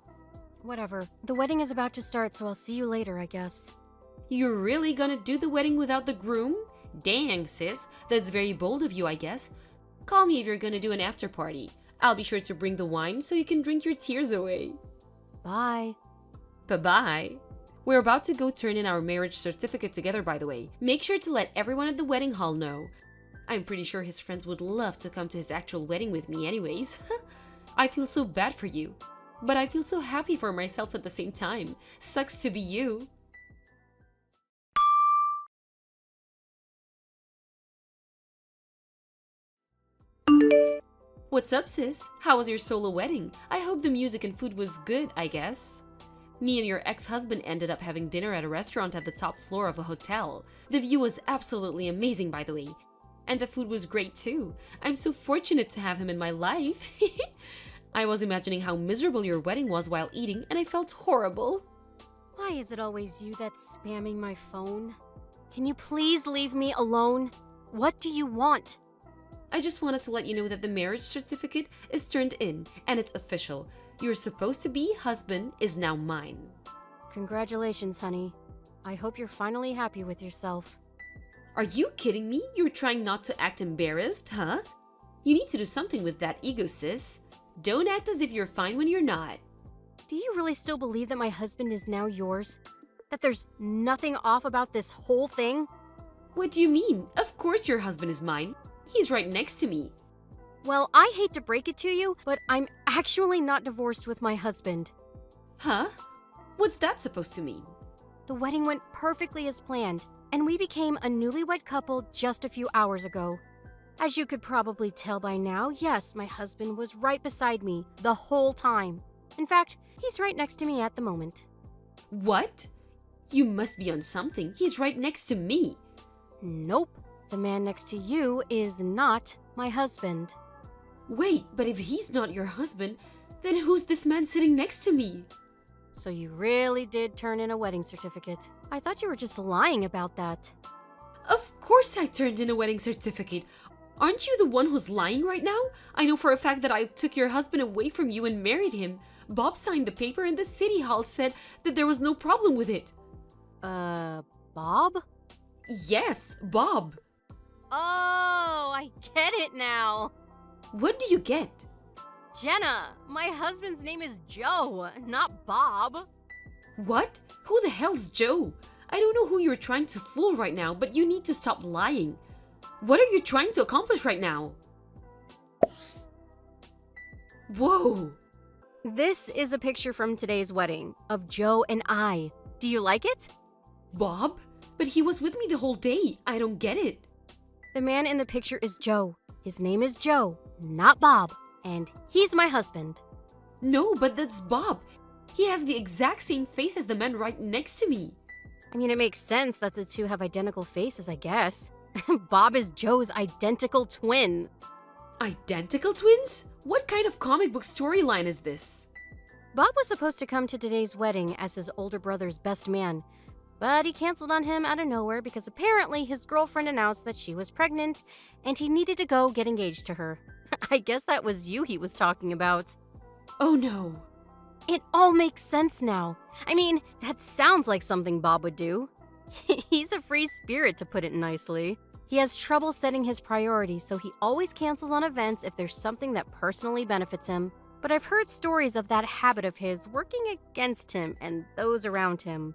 Whatever. The wedding is about to start, so I'll see you later, I guess. You're really gonna do the wedding without the groom? Dang, sis. That's very bold of you, I guess. Call me if you're gonna do an after party. I'll be sure to bring the wine so you can drink your tears away. Bye. Bye-bye. We're about to go turn in our marriage certificate together, by the way. Make sure to let everyone at the wedding hall know. I'm pretty sure his friends would love to come to his actual wedding with me anyways. I feel so bad for you. But I feel so happy for myself at the same time. Sucks to be you. What's up, sis? How was your solo wedding? I hope the music and food was good, I guess. Me and your ex-husband ended up having dinner at a restaurant at the top floor of a hotel. The view was absolutely amazing, by the way. And the food was great too. I'm so fortunate to have him in my life. I was imagining how miserable your wedding was while eating, and I felt horrible. Why is it always you that's spamming my phone? Can you please leave me alone? What do you want? I just wanted to let you know that the marriage certificate is turned in, and it's official. Your supposed to be husband is now mine. Congratulations, honey. I hope you're finally happy with yourself. Are you kidding me? You're trying not to act embarrassed, huh? You need to do something with that ego, sis. Don't act as if you're fine when you're not. Do you really still believe that my husband is now yours? That there's nothing off about this whole thing? What do you mean? Of course your husband is mine. He's right next to me. Well, I hate to break it to you, but I'm actually not divorced with my husband. Huh? What's that supposed to mean? The wedding went perfectly as planned, and we became a newlywed couple just a few hours ago. As you could probably tell by now, yes, my husband was right beside me the whole time. In fact, he's right next to me at the moment. What? You must be on something. He's right next to me. Nope. The man next to you is not my husband. Wait, but if he's not your husband, then who's this man sitting next to me? So you really did turn in a wedding certificate. I thought you were just lying about that. Of course I turned in a wedding certificate. Aren't you the one who's lying right now? I know for a fact that I took your husband away from you and married him. Bob signed the paper and the city hall said that there was no problem with it. Bob? Yes, Bob. Oh, I get it now. What do you get? Jenna, my husband's name is Joe, not Bob. What? Who the hell's Joe? I don't know who you're trying to fool right now, but you need to stop lying. What are you trying to accomplish right now? Whoa! This is a picture from today's wedding of Joe and I. Do you like it? Bob? But he was with me the whole day. I don't get it. The man in the picture is Joe. His name is Joe, not Bob. And he's my husband. No, but that's Bob. He has the exact same face as the man right next to me. I mean, it makes sense that the two have identical faces, I guess. Bob is Joe's identical twin. Identical twins? What kind of comic book storyline is this? Bob was supposed to come to today's wedding as his older brother's best man, but he canceled on him out of nowhere because apparently his girlfriend announced that she was pregnant and he needed to go get engaged to her. I guess that was you he was talking about. Oh no. It all makes sense now. I mean, that sounds like something Bob would do. He's a free spirit, to put it nicely. He has trouble setting his priorities, so he always cancels on events if there's something that personally benefits him. But I've heard stories of that habit of his working against him and those around him.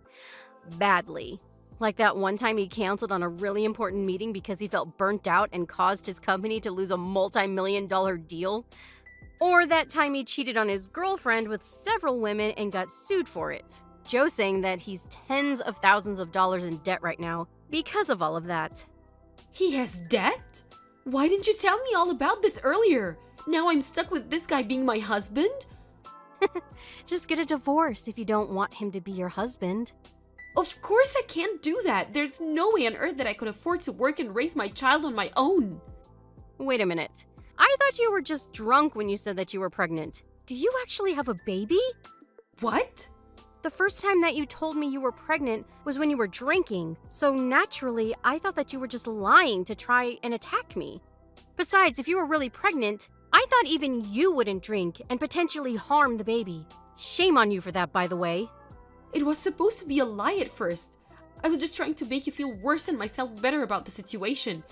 Badly. Like that one time he canceled on a really important meeting because he felt burnt out and caused his company to lose a multi-million-dollar deal. Or that time he cheated on his girlfriend with several women and got sued for it. Joe saying that he's tens of thousands of dollars in debt right now because of all of that. He has debt? Why didn't you tell me all about this earlier? Now I'm stuck with this guy being my husband? Just get a divorce if you don't want him to be your husband. Of course I can't do that. There's no way on earth that I could afford to work and raise my child on my own. Wait a minute. I thought you were just drunk when you said that you were pregnant. Do you actually have a baby? What? The first time that you told me you were pregnant was when you were drinking, so naturally, I thought that you were just lying to try and attack me. Besides, if you were really pregnant, I thought even you wouldn't drink and potentially harm the baby. Shame on you for that, by the way. It was supposed to be a lie at first. I was just trying to make you feel worse and myself better about the situation.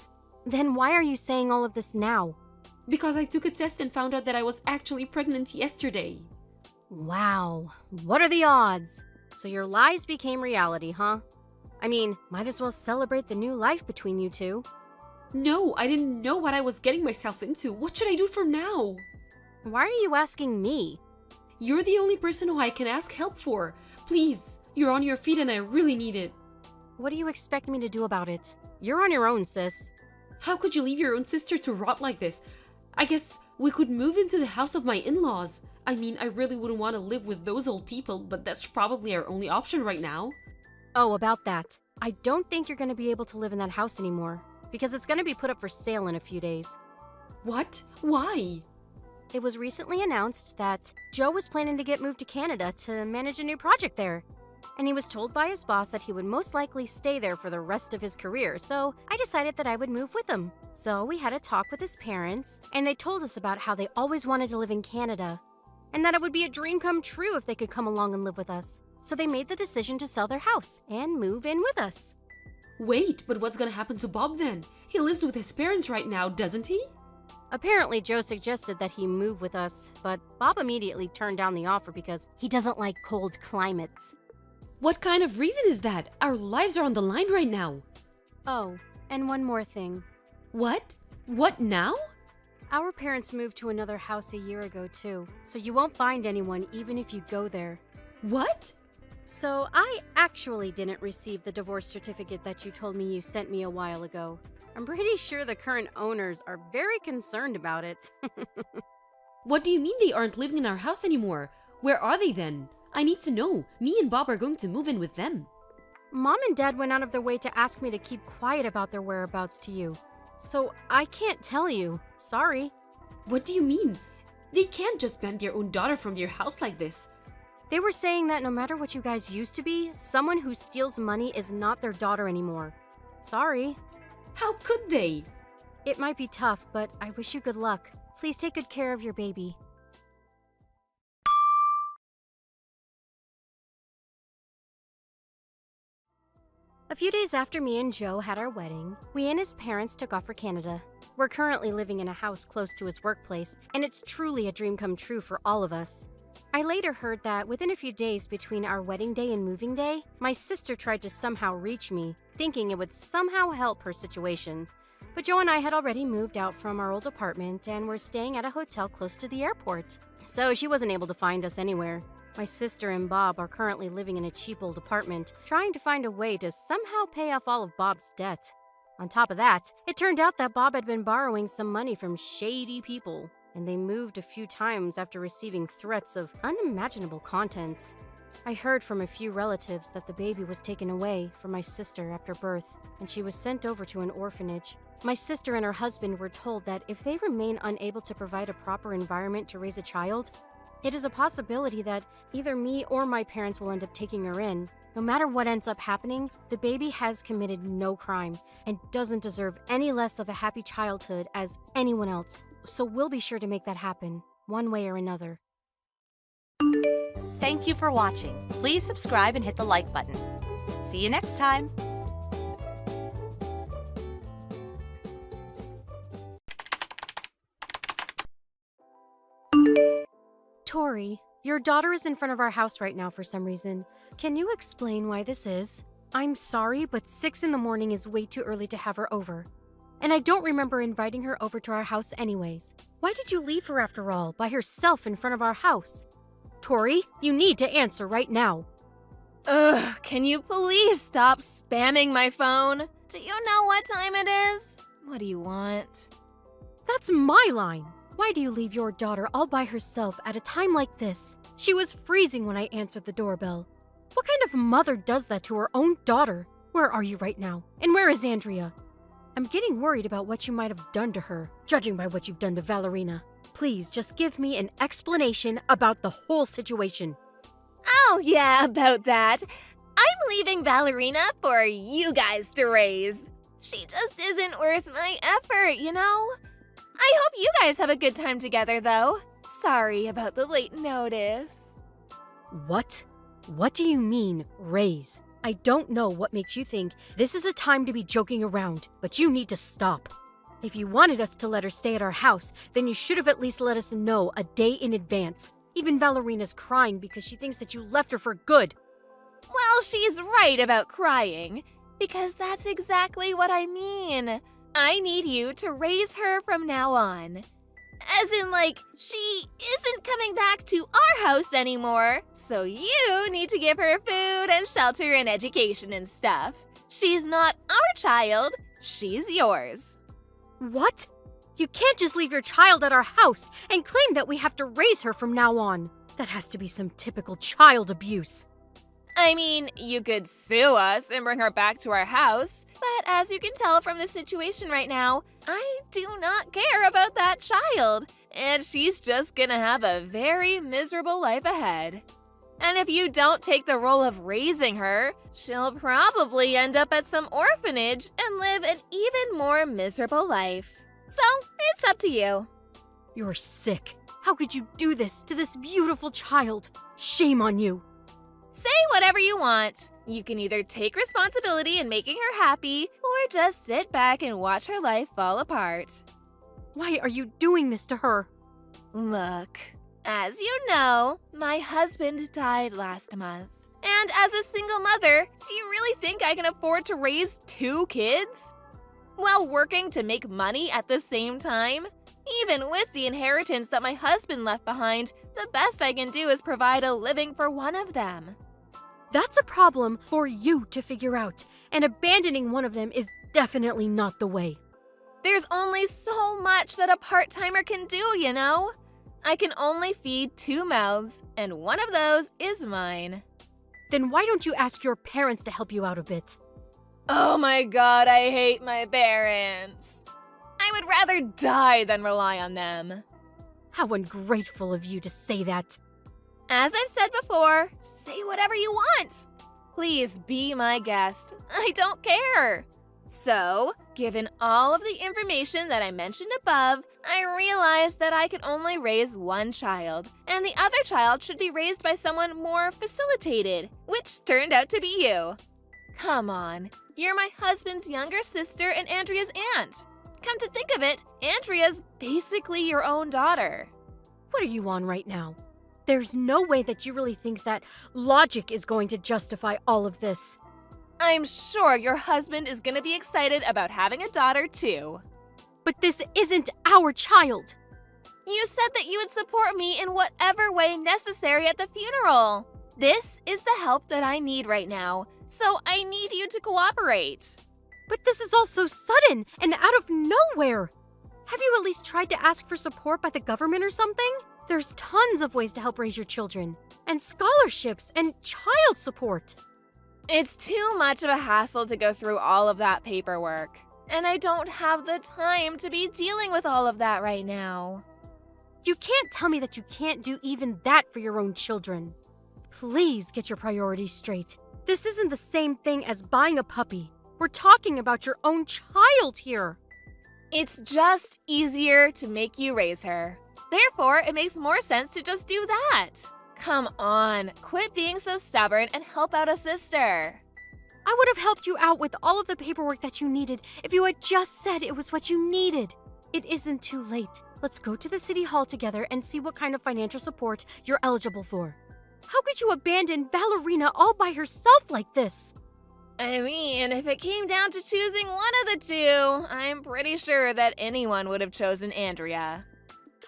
Then why are you saying all of this now? Because I took a test and found out that I was actually pregnant yesterday. Wow, what are the odds? So your lies became reality, huh? I mean, might as well celebrate the new life between you two. No, I didn't know what I was getting myself into. What should I do from now? Why are you asking me? You're the only person who I can ask help for. Please, you're on your feet and I really need it. What do you expect me to do about it? You're on your own, sis. How could you leave your own sister to rot like this? I guess we could move into the house of my in-laws. I mean, I really wouldn't want to live with those old people, but that's probably our only option right now. Oh, about that. I don't think you're going to be able to live in that house anymore, because it's going to be put up for sale in a few days. What? Why? It was recently announced that Joe was planning to get moved to Canada to manage a new project there. And he was told by his boss that he would most likely stay there for the rest of his career, so I decided that I would move with him. So we had a talk with his parents, and they told us about how they always wanted to live in Canada, and that it would be a dream come true if they could come along and live with us. So they made the decision to sell their house and move in with us. Wait, but what's gonna happen to Bob then? He lives with his parents right now, doesn't he? Apparently, Joe suggested that he move with us, but Bob immediately turned down the offer because he doesn't like cold climates. What kind of reason is that? Our lives are on the line right now. Oh, and one more thing. What? What now? Our parents moved to another house a year ago too, so you won't find anyone even if you go there. What? So I actually didn't receive the divorce certificate that you told me you sent me a while ago. I'm pretty sure the current owners are very concerned about it. What do you mean they aren't living in our house anymore? Where are they then? I need to know. Me and Bob are going to move in with them. Mom and Dad went out of their way to ask me to keep quiet about their whereabouts to you. So I can't tell you. Sorry. What do you mean? They can't just ban their own daughter from their house like this. They were saying that no matter what you guys used to be, someone who steals money is not their daughter anymore. Sorry. How could they? It might be tough, but I wish you good luck. Please take good care of your baby. A few days after me and Joe had our wedding, we and his parents took off for Canada. We're currently living in a house close to his workplace, and it's truly a dream come true for all of us. I later heard that within a few days between our wedding day and moving day, my sister tried to somehow reach me, thinking it would somehow help her situation. But Joe and I had already moved out from our old apartment and were staying at a hotel close to the airport, so she wasn't able to find us anywhere. My sister and Bob are currently living in a cheap old apartment, trying to find a way to somehow pay off all of Bob's debt. On top of that, it turned out that Bob had been borrowing some money from shady people, and they moved a few times after receiving threats of unimaginable contents. I heard from a few relatives that the baby was taken away from my sister after birth, and she was sent over to an orphanage. My sister and her husband were told that if they remain unable to provide a proper environment to raise a child, it is a possibility that either me or my parents will end up taking her in. No matter what ends up happening, the baby has committed no crime and doesn't deserve any less of a happy childhood as anyone else. So we'll be sure to make that happen, one way or another. Thank you for watching. Please subscribe and hit the like button. See you next time. Tori, your daughter is in front of our house right now for some reason. Can you explain why this is? I'm sorry, but 6 in the morning is way too early to have her over. And I don't remember inviting her over to our house anyways. Why did you leave her after all, by herself in front of our house? Tori, you need to answer right now. Ugh, can you please stop spamming my phone? Do you know what time it is? What do you want? That's my line. Why do you leave your daughter all by herself at a time like this? She was freezing when I answered the doorbell. What kind of mother does that to her own daughter? Where are you right now? And where is Andrea? I'm getting worried about what you might have done to her, judging by what you've done to Valerina. Please just give me an explanation about the whole situation. Oh, yeah, about that. I'm leaving Valerina for you guys to raise. She just isn't worth my effort, you know? I hope you guys have a good time together, though. Sorry about the late notice. What? What do you mean, raise? I don't know what makes you think this is a time to be joking around, but you need to stop. If you wanted us to let her stay at our house, then you should have at least let us know a day in advance. Even Valerina's crying because she thinks that you left her for good. Well, she's right about crying, because that's exactly what I mean. I need you to raise her from now on. As in, like, she isn't coming back to our house anymore, so you need to give her food and shelter and education and stuff. She's not our child, she's yours. What? You can't just leave your child at our house and claim that we have to raise her from now on. That has to be some typical child abuse. I mean, you could sue us and bring her back to our house, but as you can tell from the situation right now, I do not care about that child, and she's just gonna have a very miserable life ahead. And if you don't take the role of raising her, she'll probably end up at some orphanage and live an even more miserable life. So, it's up to you. You're sick. How could you do this to this beautiful child? Shame on you. Say whatever you want. You can either take responsibility in making her happy, or just sit back and watch her life fall apart. Why are you doing this to her? Look, as you know, my husband died last month. And as a single mother, do you really think I can afford to raise 2 kids? While working to make money at the same time? Even with the inheritance that my husband left behind, the best I can do is provide a living for one of them. That's a problem for you to figure out, and abandoning one of them is definitely not the way. There's only so much that a part-timer can do, you know? I can only feed 2 mouths, and one of those is mine. Then why don't you ask your parents to help you out a bit? Oh my god, I hate my parents. I would rather die than rely on them. How ungrateful of you to say that. As I've said before, say whatever you want. Please be my guest. I don't care. So, Given all of the information that I mentioned above, I realized that I could only raise one child, and the other child should be raised by someone more facilitated, which turned out to be you. Come on, you're my husband's younger sister and Andrea's aunt. Come to think of it, Andrea's basically your own daughter. What are you on right now? There's no way that you really think that logic is going to justify all of this. I'm sure your husband is gonna be excited about having a daughter too. But this isn't our child. You said that you would support me in whatever way necessary at the funeral. This is the help that I need right now, so I need you to cooperate. But this is all so sudden and out of nowhere. Have you at least tried to ask for support by the government or something? There's tons of ways to help raise your children, and scholarships and child support. It's too much of a hassle to go through all of that paperwork, and I don't have the time to be dealing with all of that right now. You can't tell me that you can't do even that for your own children. Please get your priorities straight. This isn't the same thing as buying a puppy. We're talking about your own child here. It's just easier to make you raise her. Therefore, it makes more sense to just do that. Come on, quit being so stubborn and help out a sister. I would have helped you out with all of the paperwork that you needed if you had just said it was what you needed. It isn't too late. Let's go to the city hall together and see what kind of financial support you're eligible for. How could you abandon Ballerina all by herself like this? I mean, if it came down to choosing one of the two, I'm pretty sure that anyone would have chosen Andrea.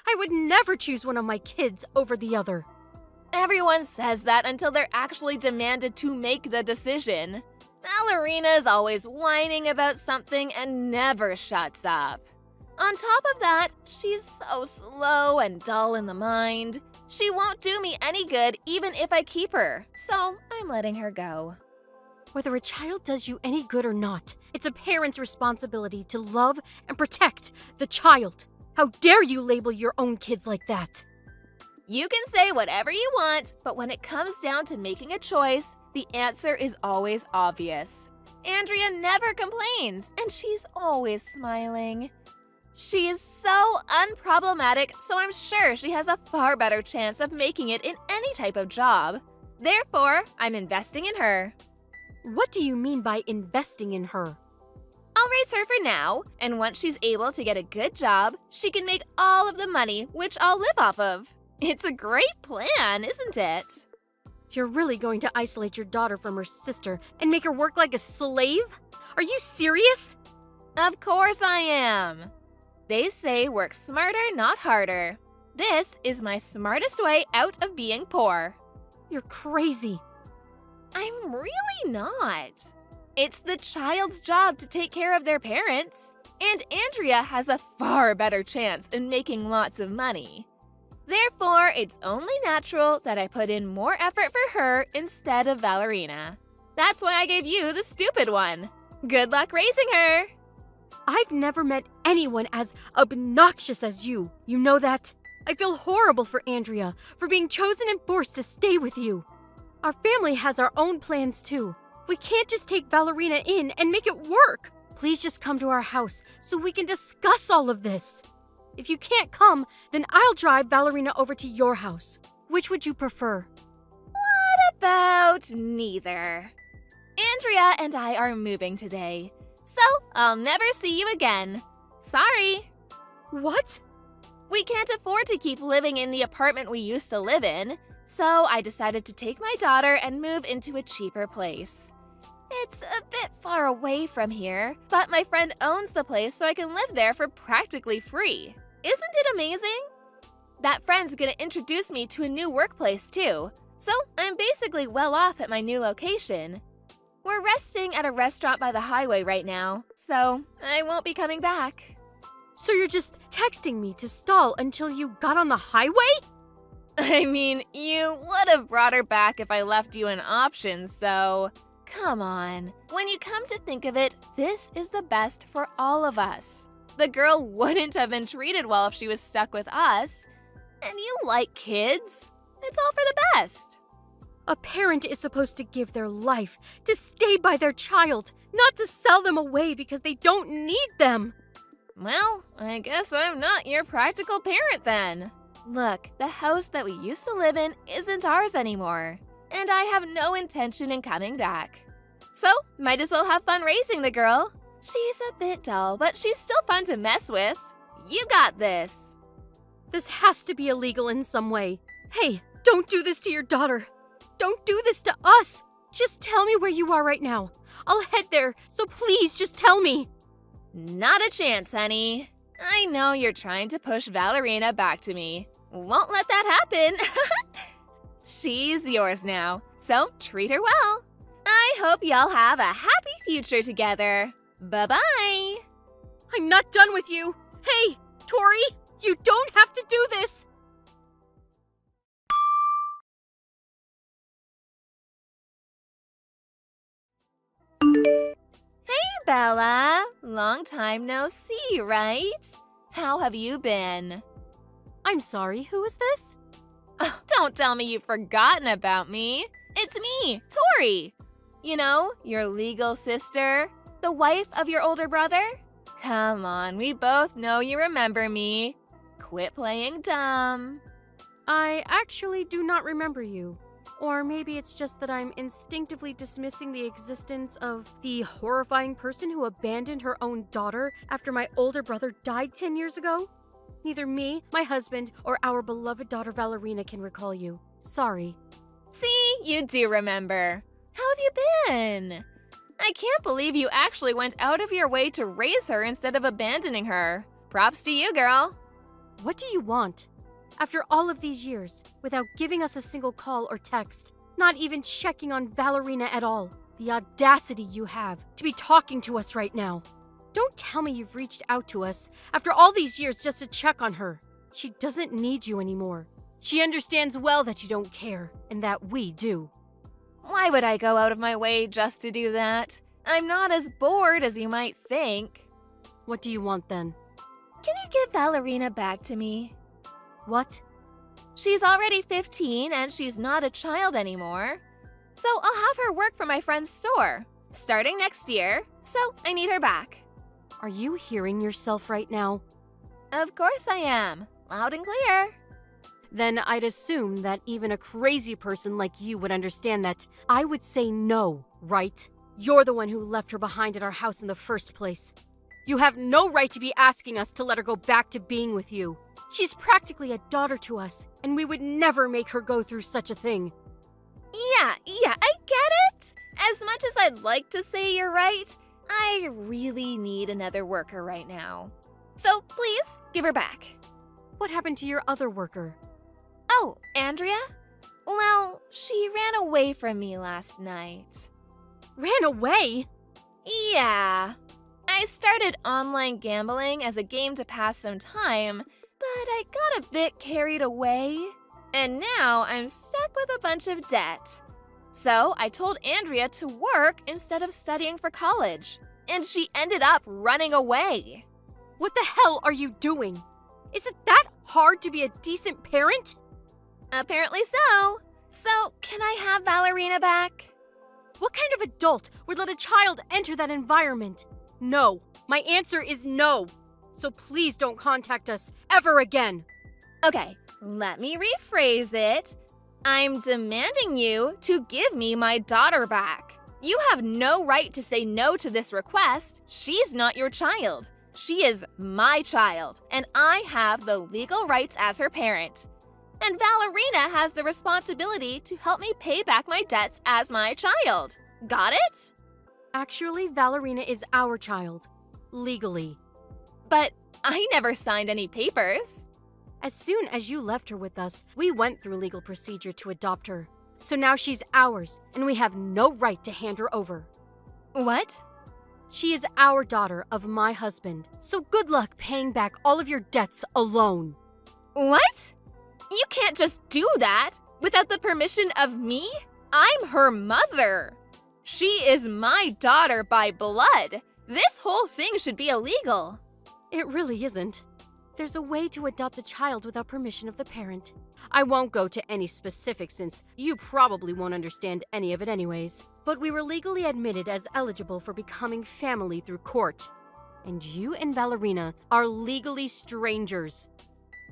I would never choose one of my kids over the other. Everyone says that until they're actually demanded to make the decision. Ballerina's always whining about something and never shuts up. On top of that, she's so slow and dull in the mind. She won't do me any good even if I keep her, so I'm letting her go. Whether a child does you any good or not, it's a parent's responsibility to love and protect the child. How dare you label your own kids like that? You can say whatever you want, but when it comes down to making a choice, the answer is always obvious. Andrea never complains, and she's always smiling. She is so unproblematic, so I'm sure she has a far better chance of making it in any type of job. Therefore, I'm investing in her. What do you mean by investing in her? I'll raise her for now, and once she's able to get a good job, she can make all of the money, which I'll live off of. It's a great plan, isn't it? You're really going to isolate your daughter from her sister and make her work like a slave? Are you serious? Of course I am. They say work smarter, not harder. This is my smartest way out of being poor. You're crazy. I'm really not. It's the child's job to take care of their parents, and Andrea has a far better chance in making lots of money. Therefore, it's only natural that I put in more effort for her instead of Ballerina. That's why I gave you the stupid one. Good luck raising her! I've never met anyone as obnoxious as you. You know that? I feel horrible for Andrea for being chosen and forced to stay with you. Our family has our own plans too. We can't just take Ballerina in and make it work. Please just come to our house so we can discuss all of this. If you can't come, then I'll drive Ballerina over to your house. Which would you prefer? What about neither? Andrea and I are moving today, so I'll never see you again. Sorry. What? We can't afford to keep living in the apartment we used to live in, so I decided to take my daughter and move into a cheaper place. It's a bit far away from here, but my friend owns the place so I can live there for practically free. Isn't it amazing? That friend's gonna introduce me to a new workplace too, so I'm basically well off at my new location. We're resting at a restaurant by the highway right now, so I won't be coming back. So you're just texting me to stall until you got on the highway? I mean, you would have brought her back if I left you an option, so... Come on. When you come to think of it, this is the best for all of us. The girl wouldn't have been treated well if she was stuck with us. And you like kids. It's all for the best. A parent is supposed to give their life to stay by their child, not to sell them away because they don't need them. Well, I guess I'm not your practical parent then. Look, the house that we used to live in isn't ours anymore, and I have no intention in coming back. So, might as well have fun raising the girl. She's a bit dull, but she's still fun to mess with. You got this. This has to be illegal in some way. Hey, don't do this to your daughter. Don't do this to us. Just tell me where you are right now. I'll head there, so please just tell me. Not a chance, honey. I know you're trying to push Valerina back to me. Won't let that happen. She's yours now, so treat her well. I hope y'all have a happy future together. Bye-bye. I'm not done with you. Hey, Tori, you don't have to do this. Hey, Bella. Long time no see, right? How have you been? I'm sorry, who is this? Oh, don't tell me you've forgotten about me. It's me, Tori. You know, your legal sister, the wife of your older brother. Come on, we both know you remember me. Quit playing dumb. I actually do not remember you. Or maybe it's just that I'm instinctively dismissing the existence of the horrifying person who abandoned her own daughter after my older brother died 10 years ago. Neither me, my husband, or our beloved daughter Valerina can recall you. Sorry. See, you do remember. How have you been? I can't believe you actually went out of your way to raise her instead of abandoning her. Props to you, girl. What do you want? After all of these years, without giving us a single call or text, not even checking on Valerina at all, the audacity you have to be talking to us right now. Don't tell me you've reached out to us after all these years just to check on her. She doesn't need you anymore. She understands well that you don't care, and that we do. Why would I go out of my way just to do that? I'm not as bored as you might think. What do you want then? Can you give Valerina back to me? What? She's already 15 and she's not a child anymore. So I'll have her work for my friend's store, starting next year, so I need her back. Are you hearing yourself right now? Of course I am. Loud and clear. Then I'd assume that even a crazy person like you would understand that I would say no, right? You're the one who left her behind at our house in the first place. You have no right to be asking us to let her go back to being with you. She's practically a daughter to us, and we would never make her go through such a thing. Yeah, I get it. As much as I'd like to say you're right, I really need another worker right now. So please, give her back. What happened to your other worker? Oh, Andrea? Well, she ran away from me last night. Ran away? Yeah. I started online gambling as a game to pass some time, but I got a bit carried away, and now I'm stuck with a bunch of debt. So I told Andrea to work instead of studying for college, and she ended up running away. What the hell are you doing? Is it that hard to be a decent parent? Apparently so. So, can I have Valerina back? What kind of adult would let a child enter that environment? No. My answer is no. So please don't contact us ever again. Okay, let me rephrase it. I'm demanding you to give me my daughter back. You have no right to say no to this request. She's not your child. She is my child, and I have the legal rights as her parent. And Valerina has the responsibility to help me pay back my debts as my child. Got it? Actually, Valerina is our child. Legally. But I never signed any papers. As soon as you left her with us, we went through legal procedure to adopt her. So now she's ours, and we have no right to hand her over. What? She is our daughter of my husband, so good luck paying back all of your debts alone. What? You can't just do that without the permission of me? I'm her mother. She is my daughter by blood. This whole thing should be illegal. It really isn't. There's a way to adopt a child without permission of the parent. I won't go to any specifics since you probably won't understand any of it anyways. But we were legally admitted as eligible for becoming family through court. And you and Ballerina are legally strangers.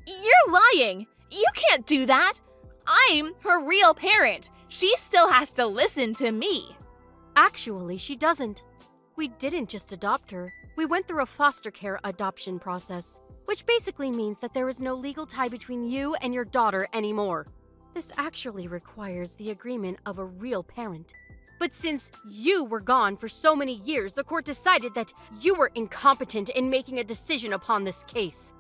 You're lying! You can't do that! I'm her real parent. She still has to listen to me. Actually, she doesn't. We didn't just adopt her. We went through a foster care adoption process, which basically means that there is no legal tie between you and your daughter anymore. This actually requires the agreement of a real parent. But since you were gone for so many years, the court decided that you were incompetent in making a decision upon this case.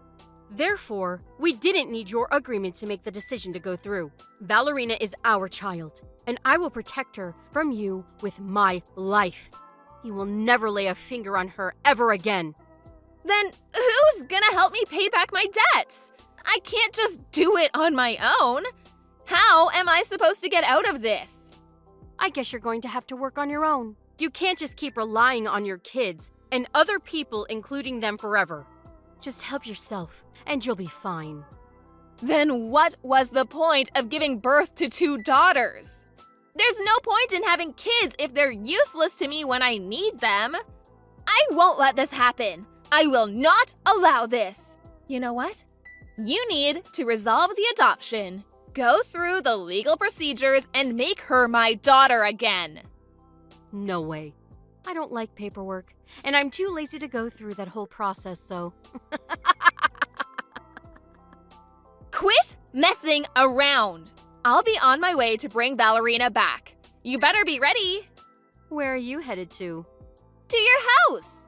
Therefore, we didn't need your agreement to make the decision to go through. Ballerina is our child, and I will protect her from you with my life. You will never lay a finger on her ever again. Then who's gonna help me pay back my debts? I can't just do it on my own. How am I supposed to get out of this? I guess you're going to have to work on your own. You can't just keep relying on your kids and other people, including them, forever. Just help yourself, and you'll be fine. Then what was the point of giving birth to 2 daughters? There's no point in having kids if they're useless to me when I need them. I won't let this happen. I will not allow this. You know what? You need to resolve the adoption, go through the legal procedures, and make her my daughter again. No way. I don't like paperwork, and I'm too lazy to go through that whole process, so... Quit messing around. I'll be on my way to bring Ballerina back. You better be ready. Where are you headed to? To your house.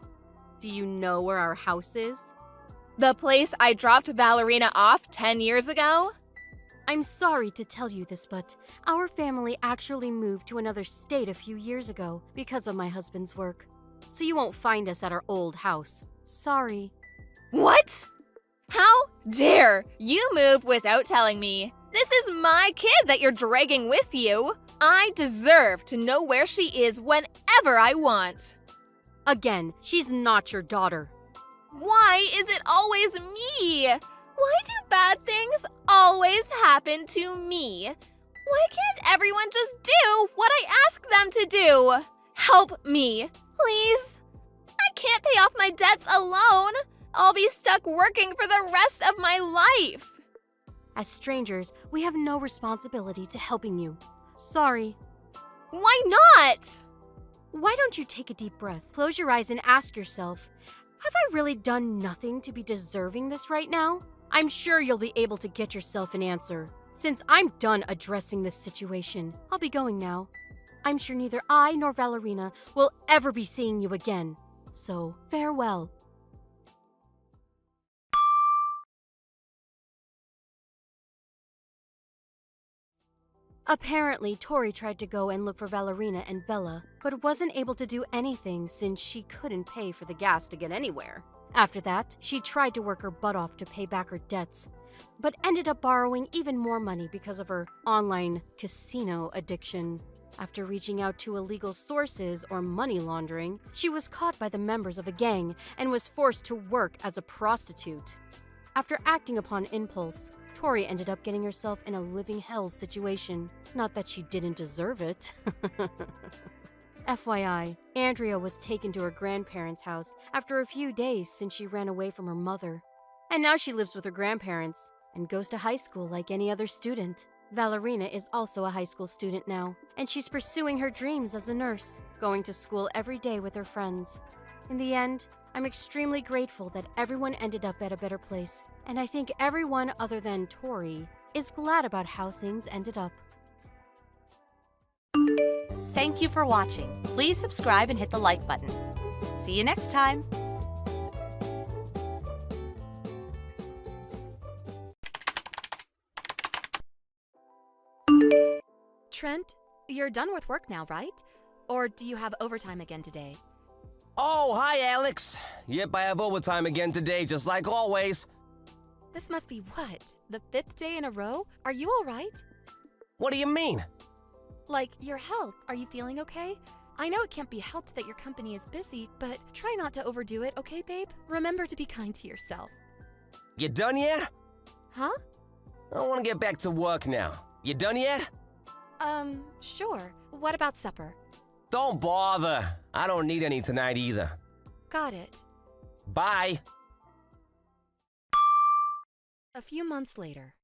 Do you know where our house is? The place I dropped Ballerina off 10 years ago? I'm sorry to tell you this, but our family actually moved to another state a few years ago because of my husband's work. So you won't find us at our old house. Sorry. What? How dare you move without telling me? This is my kid that you're dragging with you. I deserve to know where she is whenever I want. Again, she's not your daughter. Why is it always me? Why do bad things always happen to me? Why can't everyone just do what I ask them to do? Help me, please. I can't pay off my debts alone. I'll be stuck working for the rest of my life. As strangers, we have no responsibility to helping you. Sorry. Why not? Why don't you take a deep breath, close your eyes, and ask yourself, have I really done nothing to be deserving this right now? I'm sure you'll be able to get yourself an answer. Since I'm done addressing this situation, I'll be going now. I'm sure neither I nor Ballerina will ever be seeing you again. So, farewell. Apparently, Tori tried to go and look for Ballerina and Bella, but wasn't able to do anything since she couldn't pay for the gas to get anywhere. After that, she tried to work her butt off to pay back her debts, but ended up borrowing even more money because of her online casino addiction. After reaching out to illegal sources or money laundering, she was caught by the members of a gang and was forced to work as a prostitute. After acting upon impulse, Tori ended up getting herself in a living hell situation. Not that she didn't deserve it. FYI, Andrea was taken to her grandparents' house after a few days since she ran away from her mother. And now she lives with her grandparents and goes to high school like any other student. Ballerina is also a high school student now, and she's pursuing her dreams as a nurse, going to school every day with her friends. In the end, I'm extremely grateful that everyone ended up at a better place, and I think everyone other than Tori is glad about how things ended up. Thank you for watching. Please subscribe and hit the like button. See you next time. Trent, you're done with work now, right? Or do you have overtime again today? Oh, hi, Alex. Yep, I have overtime again today, just like always. This must be what? The 5th day in a row? Are you all right? What do you mean? Like, your health. Are you feeling okay? I know it can't be helped that your company is busy, but try not to overdo it, okay, babe? Remember to be kind to yourself. You done yet? Huh? I want to get back to work now. You done yet? Sure. What about supper? Don't bother. I don't need any tonight either. Got it. Bye. A few months later.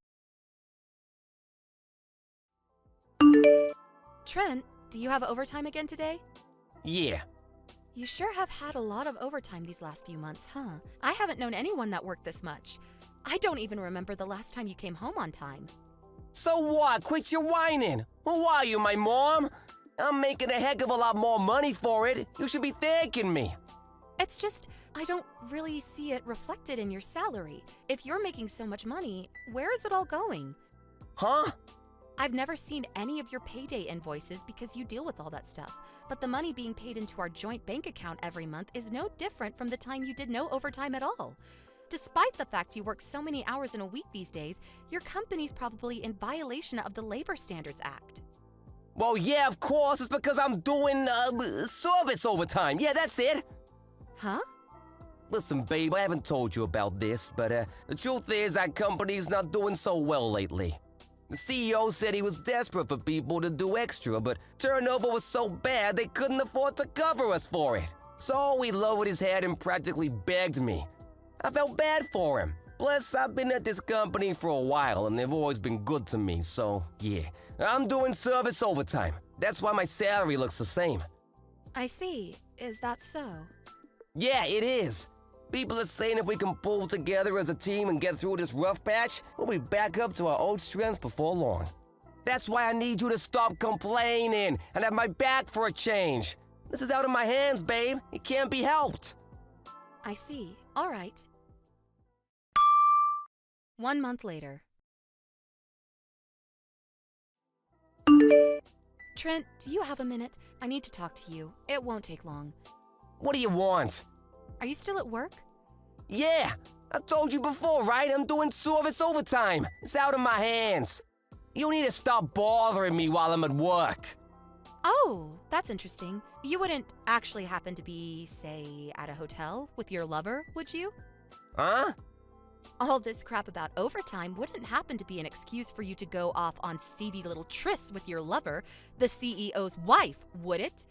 Trent, do you have overtime again today? Yeah. You sure have had a lot of overtime these last few months, huh? I haven't known anyone that worked this much. I don't even remember the last time you came home on time. So what? Quit your whining. Who are you, my mom? I'm making a heck of a lot more money for it. You should be thanking me. It's just, I don't really see it reflected in your salary. If you're making so much money, where is it all going? Huh? I've never seen any of your payday invoices because you deal with all that stuff. But the money being paid into our joint bank account every month is no different from the time you did no overtime at all. Despite the fact you work so many hours in a week these days, your company's probably in violation of the Labor Standards Act. Well, yeah, of course. It's because I'm doing service overtime. Yeah, that's it. Huh? Listen, babe, I haven't told you about this, but the truth is our company's not doing so well lately. The CEO said he was desperate for people to do extra, but turnover was so bad they couldn't afford to cover us for it. So he lowered his head and practically begged me. I felt bad for him. Plus, I've been at this company for a while and they've always been good to me, so yeah. I'm doing service overtime. That's why my salary looks the same. I see. Is that so? Yeah, it is. People are saying if we can pull together as a team and get through this rough patch, we'll be back up to our old strength before long. That's why I need you to stop complaining and have my back for a change. This is out of my hands, babe. It can't be helped. I see. All right. 1 month later. Trent, do you have a minute? I need to talk to you. It won't take long. What do you want? Are you still at work? Yeah, I told you before, right? I'm doing service overtime. It's out of my hands. You need to stop bothering me while I'm at work. Oh, that's interesting. You wouldn't actually happen to be, say, at a hotel with your lover, would you? Huh? All this crap about overtime wouldn't happen to be an excuse for you to go off on seedy little trysts with your lover, the CEO's wife, would it?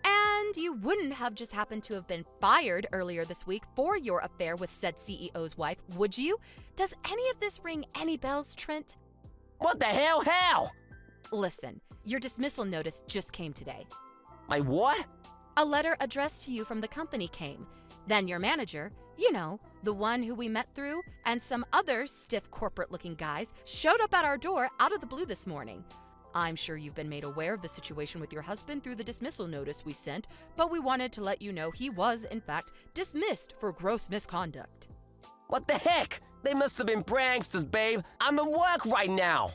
And you wouldn't have just happened to have been fired earlier this week for your affair with said CEO's wife, would you? Does any of this ring any bells, Trent? What the hell? How? Listen, your dismissal notice just came today. My what? A letter addressed to you from the company came. Then your manager, you know, the one who we met through, and some other stiff corporate-looking guys showed up at our door out of the blue this morning. I'm sure you've been made aware of the situation with your husband through the dismissal notice we sent, but we wanted to let you know he was, in fact, dismissed for gross misconduct. What the heck? They must have been pranksters, babe. I'm at work right now.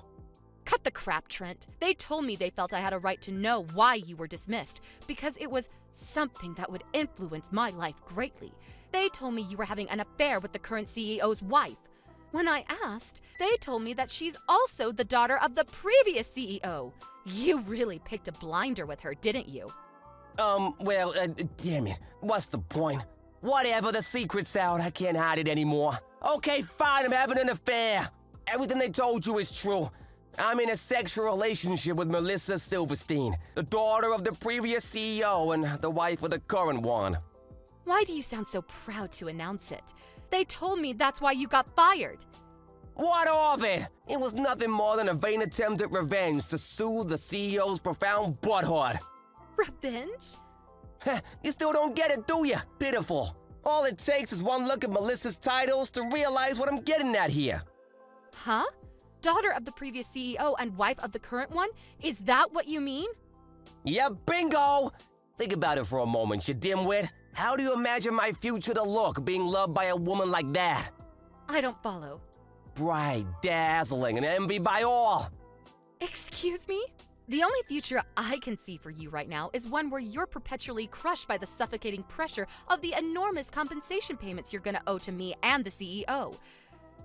Cut the crap, Trent. They told me they felt I had a right to know why you were dismissed, because it was something that would influence my life greatly. They told me you were having an affair with the current CEO's wife. When I asked, they told me that she's also the daughter of the previous CEO. You really picked a blinder with her, didn't you? Well, damn it. What's the point? Whatever, the secret's out. I can't hide it anymore. Okay, fine, I'm having an affair. Everything they told you is true. I'm in a sexual relationship with Melissa Silverstein, the daughter of the previous CEO and the wife of the current one. Why do you sound so proud to announce it? They told me that's why you got fired. What of it? It was nothing more than a vain attempt at revenge to soothe the CEO's profound butthurt. Revenge? You still don't get it, do you? Pitiful. All it takes is one look at Melissa's titles to realize what I'm getting at here. Huh? Daughter of the previous CEO and wife of the current one? Is that what you mean? Yeah, bingo! Think about it for a moment, you dimwit. How do you imagine my future to look being loved by a woman like that? I don't follow. Bright, dazzling, and envied by all. Excuse me? The only future I can see for you right now is one where you're perpetually crushed by the suffocating pressure of the enormous compensation payments you're gonna owe to me and the CEO.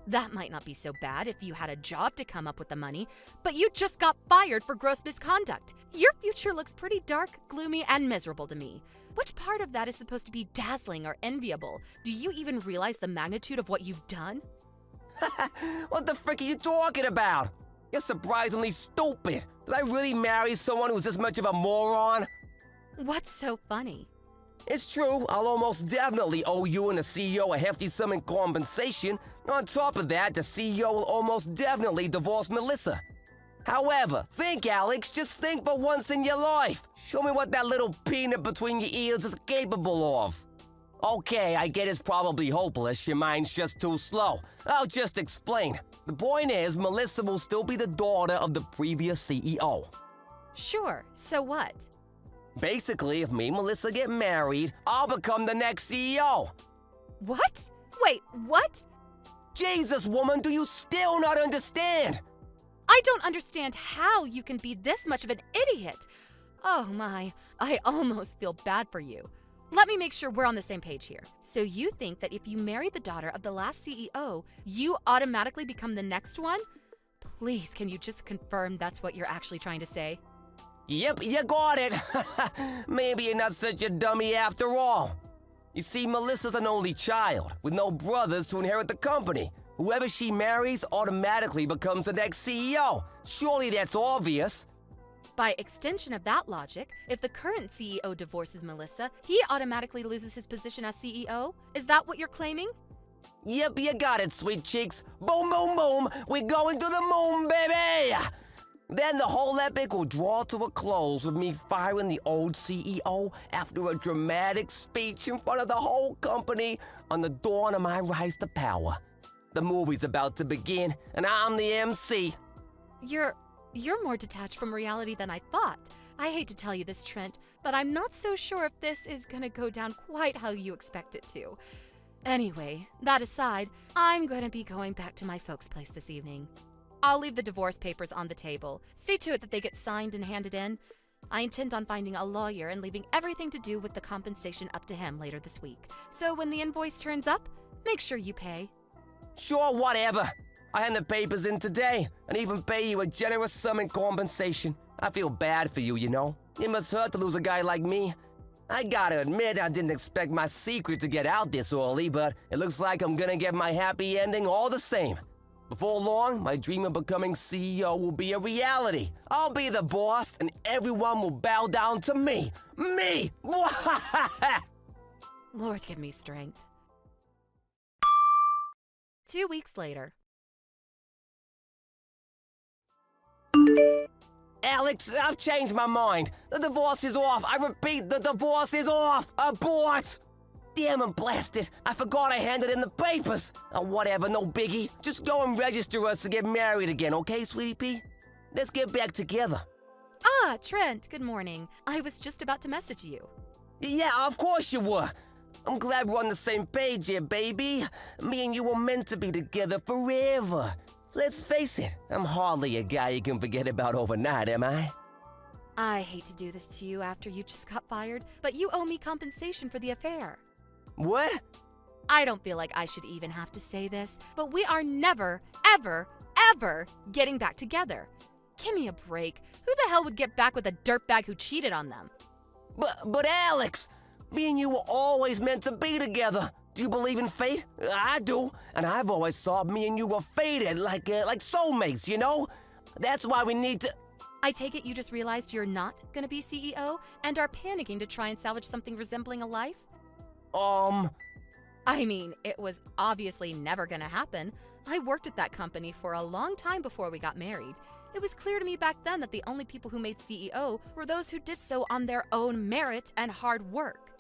That might not be so bad if you had a job to come up with the money, but you just got fired for gross misconduct. Your future looks pretty dark, gloomy, and miserable to me. Which part of that is supposed to be dazzling or enviable? Do you even realize the magnitude of what you've done? What the frick are you talking about? You're surprisingly stupid. Did I really marry someone who's this much of a moron? What's so funny? It's true, I'll almost definitely owe you and the CEO a hefty sum in compensation. On top of that, the CEO will almost definitely divorce Melissa. However, think, Alex, just think for once in your life. Show me what that little peanut between your ears is capable of. Okay, I get it's probably hopeless, your mind's just too slow. I'll just explain. The point is, Melissa will still be the daughter of the previous CEO. Sure, so what? Basically, if me and Melissa get married, I'll become the next CEO. What? Wait, what? Jesus, woman, do you still not understand? I don't understand how you can be this much of an idiot. Oh my, I almost feel bad for you. Let me make sure we're on the same page here. So you think that if you marry the daughter of the last CEO, you automatically become the next one? Please, can you just confirm that's what you're actually trying to say? Yep, you got it. Maybe you're not such a dummy after all. You see, Melissa's an only child with no brothers to inherit the company. Whoever she marries automatically becomes the next CEO. Surely that's obvious. By extension of that logic, if the current CEO divorces Melissa, he automatically loses his position as CEO? Is that what you're claiming? Yep, you got it, sweet cheeks. Boom, boom, boom. We're going to the moon, baby! Then the whole epic will draw to a close with me firing the old CEO after a dramatic speech in front of the whole company on the dawn of my rise to power. The movie's about to begin, and I'm the MC. You're more detached from reality than I thought. I hate to tell you this, Trent, but I'm not so sure if this is gonna go down quite how you expect it to. Anyway, that aside, I'm gonna be going back to my folks' place this evening. I'll leave the divorce papers on the table. See to it that they get signed and handed in. I intend on finding a lawyer and leaving everything to do with the compensation up to him later this week. So when the invoice turns up, make sure you pay. Sure, whatever. I hand the papers in today and even pay you a generous sum in compensation. I feel bad for you, you know. It must hurt to lose a guy like me. I gotta admit, I didn't expect my secret to get out this early, but it looks like I'm gonna get my happy ending all the same. Before long, my dream of becoming CEO will be a reality. I'll be the boss, and everyone will bow down to me. Me! Lord, give me strength. 2 weeks later. Alex, I've changed my mind. The divorce is off. I repeat, the divorce is off. Abort! Damn and blast it. I forgot I handed in the papers. Oh, whatever, no biggie. Just go and register us to get married again, okay, sweetie pea? Let's get back together. Ah, Trent, good morning. I was just about to message you. Yeah, of course you were. I'm glad we're on the same page here, baby. Me and you were meant to be together forever. Let's face it, I'm hardly a guy you can forget about overnight, am I? I hate to do this to you after you just got fired, but you owe me compensation for the affair. What? I don't feel like I should even have to say this, but we are never, ever, ever getting back together. Give me a break. Who the hell would get back with a dirtbag who cheated on them? But Alex, me and you were always meant to be together. Do you believe in fate? I do, and I've always thought me and you were fated, like soulmates, you know? That's why we need to... I take it you just realized you're not gonna be CEO and are panicking to try and salvage something resembling a life? I mean, it was obviously never gonna happen. I worked at that company for a long time before we got married. It was clear to me back then that the only people who made CEO were those who did so on their own merit and hard work.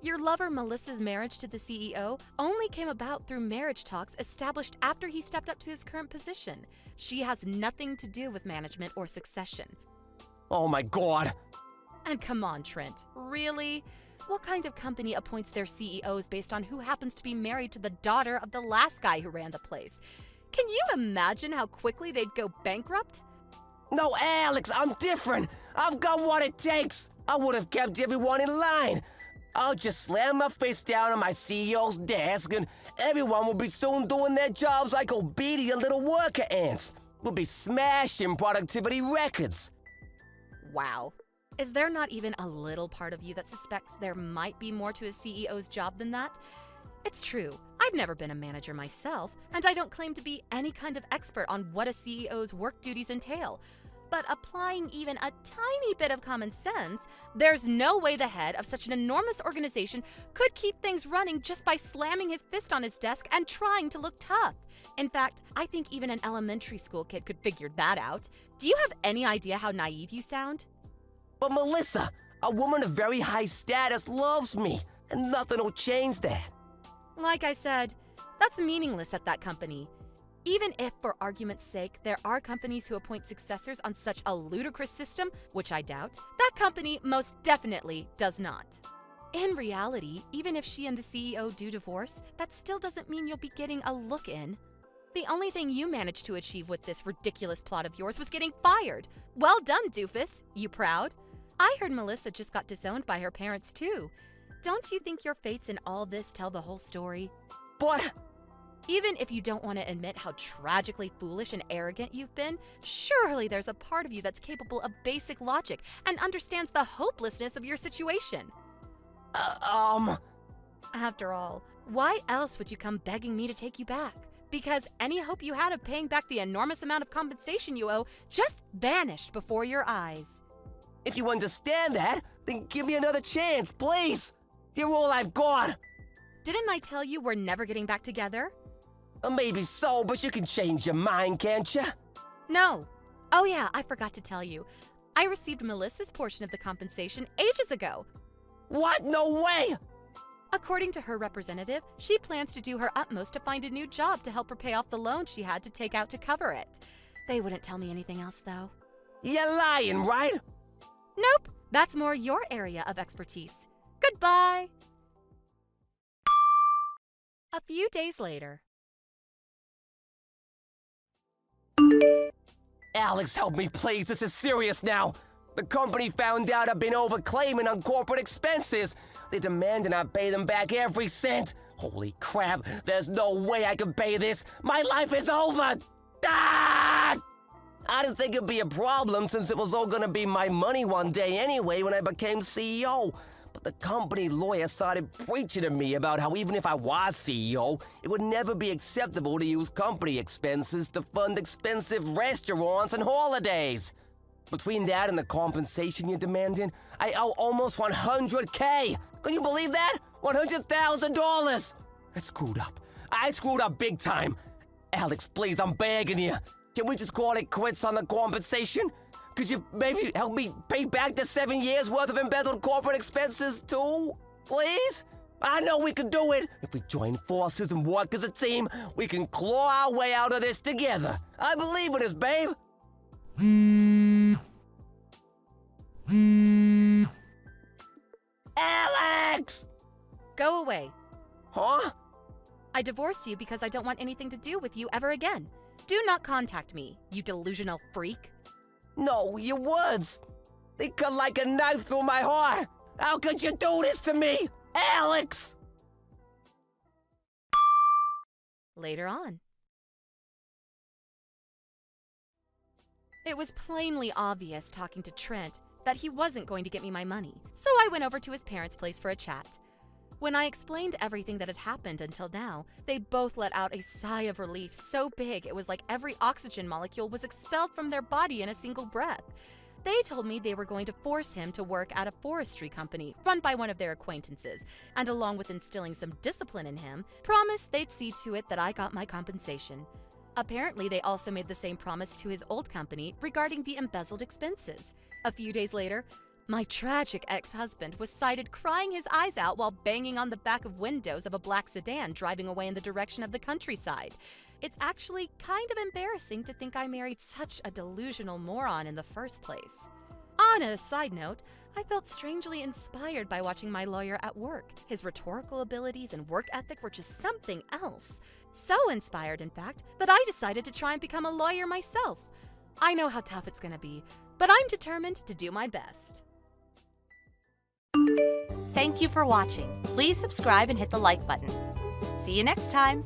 Your lover Melissa's marriage to the CEO only came about through marriage talks established after he stepped up to his current position. She has nothing to do with management or succession. Oh my God. And come on, Trent, really? What kind of company appoints their CEOs based on who happens to be married to the daughter of the last guy who ran the place? Can you imagine how quickly they'd go bankrupt? No, Alex, I'm different. I've got what it takes. I would have kept everyone in line. I'll just slam my face down on my CEO's desk and everyone will be soon doing their jobs like obedient little worker ants. We'll be smashing productivity records. Wow. Is there not even a little part of you that suspects there might be more to a CEO's job than that? It's true. I've never been a manager myself, and I don't claim to be any kind of expert on what a CEO's work duties entail. But applying even a tiny bit of common sense, there's no way the head of such an enormous organization could keep things running just by slamming his fist on his desk and trying to look tough. In fact, I think even an elementary school kid could figure that out. Do you have any idea how naive you sound? But Melissa, a woman of very high status loves me, and nothing will change that. Like I said, that's meaningless at that company. Even if, for argument's sake, there are companies who appoint successors on such a ludicrous system, which I doubt, that company most definitely does not. In reality, even if she and the CEO do divorce, that still doesn't mean you'll be getting a look in. The only thing you managed to achieve with this ridiculous plot of yours was getting fired. Well done, doofus. You proud? I heard Melissa just got disowned by her parents, too. Don't you think your fates in all this tell the whole story? But Even if you don't want to admit how tragically foolish and arrogant you've been, surely there's a part of you that's capable of basic logic and understands the hopelessness of your situation. After all, why else would you come begging me to take you back? Because any hope you had of paying back the enormous amount of compensation you owe just vanished before your eyes. if you understand that, then give me another chance, please. You're all I've got. Didn't I tell you we're never getting back together? Maybe so, but you can change your mind, can't you? No. Oh yeah, I forgot to tell you. I received Melissa's portion of the compensation ages ago. What? No way! According to her representative, she plans to do her utmost to find a new job to help her pay off the loan she had to take out to cover it. They wouldn't tell me anything else, though. You're lying, right? Nope, that's more your area of expertise. Goodbye! A few days later. Alex, help me, please. This is serious now. The company found out I've been overclaiming on corporate expenses. They demanded I pay them back every cent. Holy crap, there's no way I can pay this. My life is over. Ah! I didn't think it'd be a problem since it was all gonna be my money one day anyway when I became CEO. But the company lawyer started preaching to me about how even if I was CEO, it would never be acceptable to use company expenses to fund expensive restaurants and holidays. Between that and the compensation you're demanding, I owe almost $100K. Can you believe that? $100,000. I screwed up. I screwed up big time. Alex, please, I'm begging you. Can we just call it quits on the compensation? Could you maybe help me pay back the 7 years worth of embezzled corporate expenses too? Please? I know we can do it. If we join forces and work as a team, we can claw our way out of this together. I believe in us, babe. Alex! Go away. Huh? I divorced you because I don't want anything to do with you ever again. Do not contact me, you delusional freak. No, your words. They cut like a knife through my heart. How could you do this to me, Alex? Later on. It was plainly obvious talking to Trent that he wasn't going to get me my money, so I went over to his parents' place for a chat. When I explained everything that had happened until now, they both let out a sigh of relief so big it was like every oxygen molecule was expelled from their body in a single breath. They told me they were going to force him to work at a forestry company run by one of their acquaintances, and along with instilling some discipline in him, promised they'd see to it that I got my compensation. Apparently, they also made the same promise to his old company regarding the embezzled expenses. A few days later, my tragic ex-husband was sighted crying his eyes out while banging on the back of windows of a black sedan driving away in the direction of the countryside. It's actually kind of embarrassing to think I married such a delusional moron in the first place. On a side note, I felt strangely inspired by watching my lawyer at work. His rhetorical abilities and work ethic were just something else. So inspired, in fact, that I decided to try and become a lawyer myself. I know how tough it's gonna be, but I'm determined to do my best. Thank you for watching. Please subscribe and hit the like button. See you next time.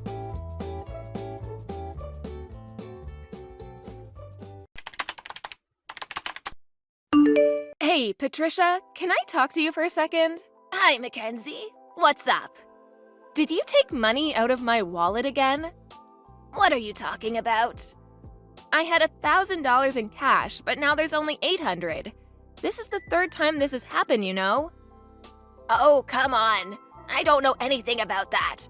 Hey, Patricia, can I talk to you for a second? Hi, Mackenzie. What's up? Did you take money out of my wallet again? What are you talking about? I had $1,000 in cash, but now there's only $800. This is the third time this has happened, you know? Oh, come on. I don't know anything about that.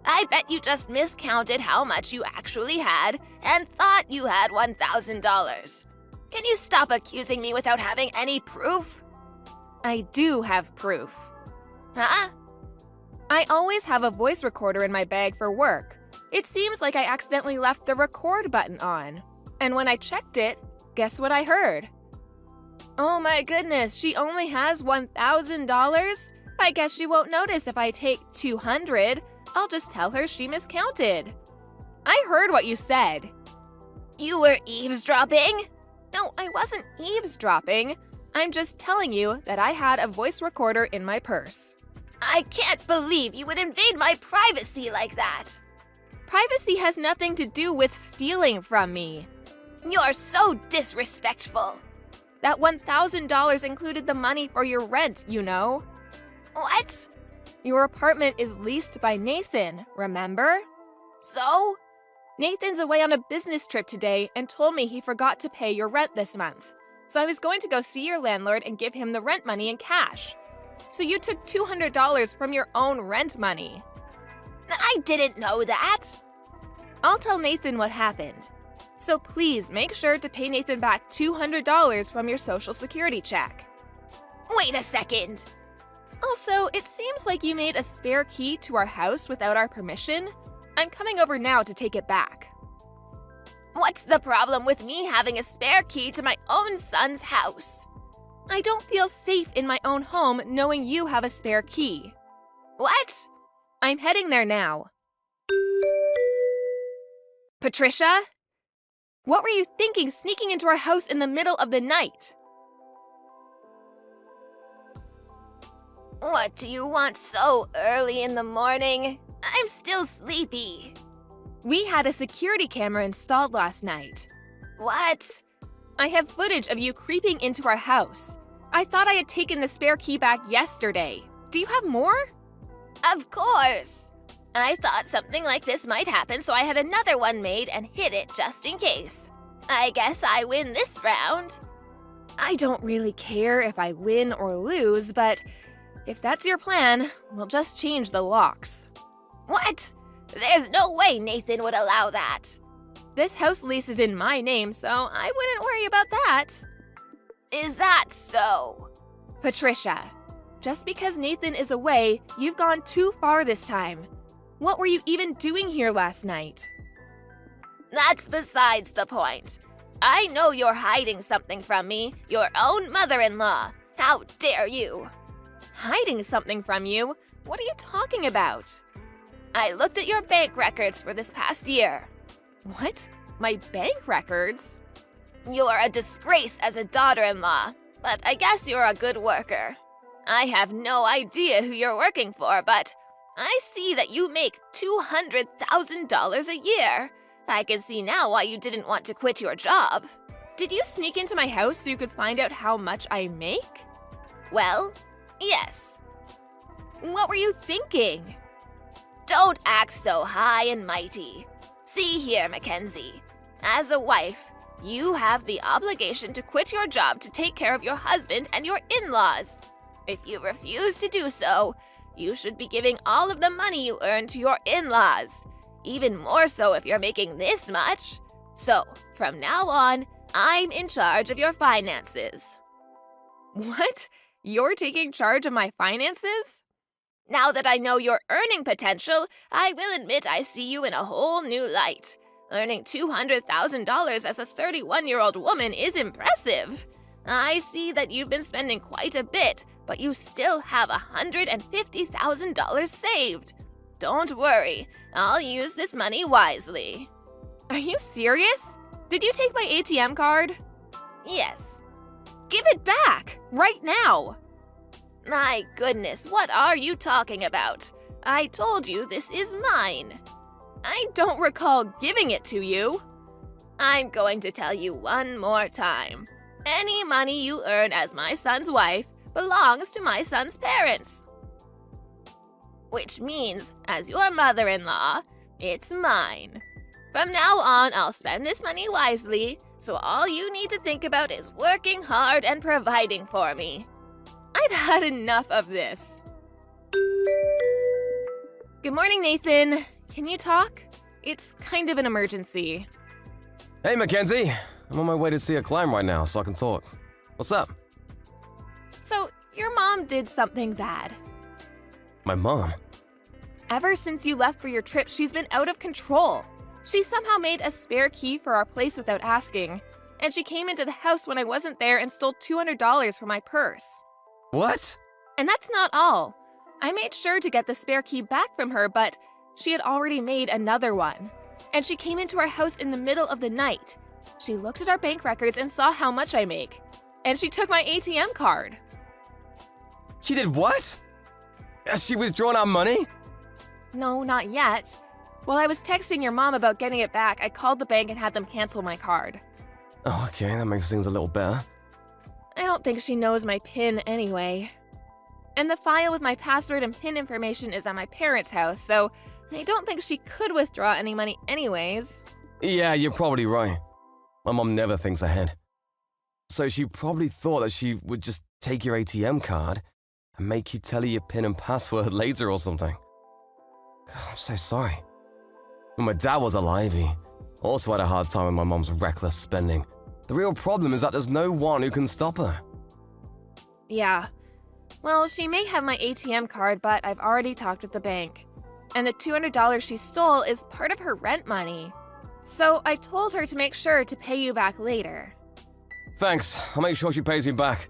I bet you just miscounted how much you actually had and thought you had $1,000. Can you stop accusing me without having any proof? I do have proof. Huh? I always have a voice recorder in my bag for work. It seems like I accidentally left the record button on. And when I checked it, guess what I heard? Oh my goodness, she only has $1,000? I guess she won't notice if I take $200. I'll just tell her she miscounted. I heard what you said. You were eavesdropping? No, I wasn't eavesdropping. I'm just telling you that I had a voice recorder in my purse. I can't believe you would invade my privacy like that. Privacy has nothing to do with stealing from me. You're so disrespectful. That $1,000 included the money for your rent, you know. What? Your apartment is leased by Nathan, remember? So? Nathan's away on a business trip today and told me he forgot to pay your rent this month. So I was going to go see your landlord and give him the rent money in cash. So you took $200 from your own rent money. I didn't know that. I'll tell Nathan what happened. So please make sure to pay Nathan back $200 from your Social Security check. Wait a second. Also, it seems like you made a spare key to our house without our permission. I'm coming over now to take it back. What's the problem with me having a spare key to my own son's house? I don't feel safe in my own home knowing you have a spare key. What? I'm heading there now. Patricia? What were you thinking sneaking into our house in the middle of the night? What do you want so early in the morning? I'm still sleepy. We had a security camera installed last night. What? I have footage of you creeping into our house. I thought I had taken the spare key back yesterday. Do you have more? Of course. I thought something like this might happen, so I had another one made and hid it just in case. I guess I win this round. I don't really care if I win or lose, but if that's your plan, we'll just change the locks. What? There's no way Nathan would allow that. This house lease is in my name, so I wouldn't worry about that. Is that so? Patricia, just because Nathan is away, you've gone too far this time. What were you even doing here last night? That's besides the point. I know you're hiding something from me, your own mother-in-law. How dare you? Hiding something from you? What are you talking about? I looked at your bank records for this past year. What? My bank records? You're a disgrace as a daughter-in-law, but I guess you're a good worker. I have no idea who you're working for, but I see that you make $200,000 a year. I can see now why you didn't want to quit your job. Did you sneak into my house so you could find out how much I make? Well, yes. What were you thinking? Don't act so high and mighty. See here, Mackenzie. As a wife, you have the obligation to quit your job to take care of your husband and your in-laws. If you refuse to do so, you should be giving all of the money you earn to your in-laws. Even more so if you're making this much. So, from now on, I'm in charge of your finances. What? You're taking charge of my finances? Now that I know your earning potential, I will admit I see you in a whole new light. Earning $200,000 as a 31-year-old woman is impressive. I see that you've been spending quite a bit, but you still have $150,000 saved. Don't worry, I'll use this money wisely. Are you serious? Did you take my ATM card? Yes. Give it back, right now. My goodness, what are you talking about? I told you this is mine. I don't recall giving it to you. I'm going to tell you one more time. Any money you earn as my son's wife belongs to my son's parents. which means, as your mother-in-law, it's mine. From now on, I'll spend this money wisely, so all you need to think about is working hard and providing for me. I've had enough of this. Good morning, Nathan. Can you talk? It's kind of an emergency. Hey, Mackenzie. I'm on my way to see a client right now, so I can talk. What's up? So, your mom did something bad. My mom? Ever since you left for your trip, she's been out of control. She somehow made a spare key for our place without asking, and she came into the house when I wasn't there and stole $200 from my purse. What? And that's not all. I made sure to get the spare key back from her, but she had already made another one. And she came into our house in the middle of the night. She looked at our bank records and saw how much I make. And she took my ATM card. She did what? Has she withdrawn our money? No, not yet. While I was texting your mom about getting it back, I called the bank and had them cancel my card. Oh, okay, that makes things a little better. I don't think she knows my PIN anyway. And the file with my password and PIN information is at my parents' house, so I don't think she could withdraw any money anyways. Yeah, you're probably right. My mom never thinks ahead. So she probably thought that she would just take your ATM card and make you tell her your PIN and password later or something. I'm so sorry. When my dad was alive, he also had a hard time with my mom's reckless spending. The real problem is that there's no one who can stop her. Yeah. Well, she may have my ATM card, but I've already talked with the bank. And the $200 she stole is part of her rent money. So I told her to make sure to pay you back later. Thanks. I'll make sure she pays me back.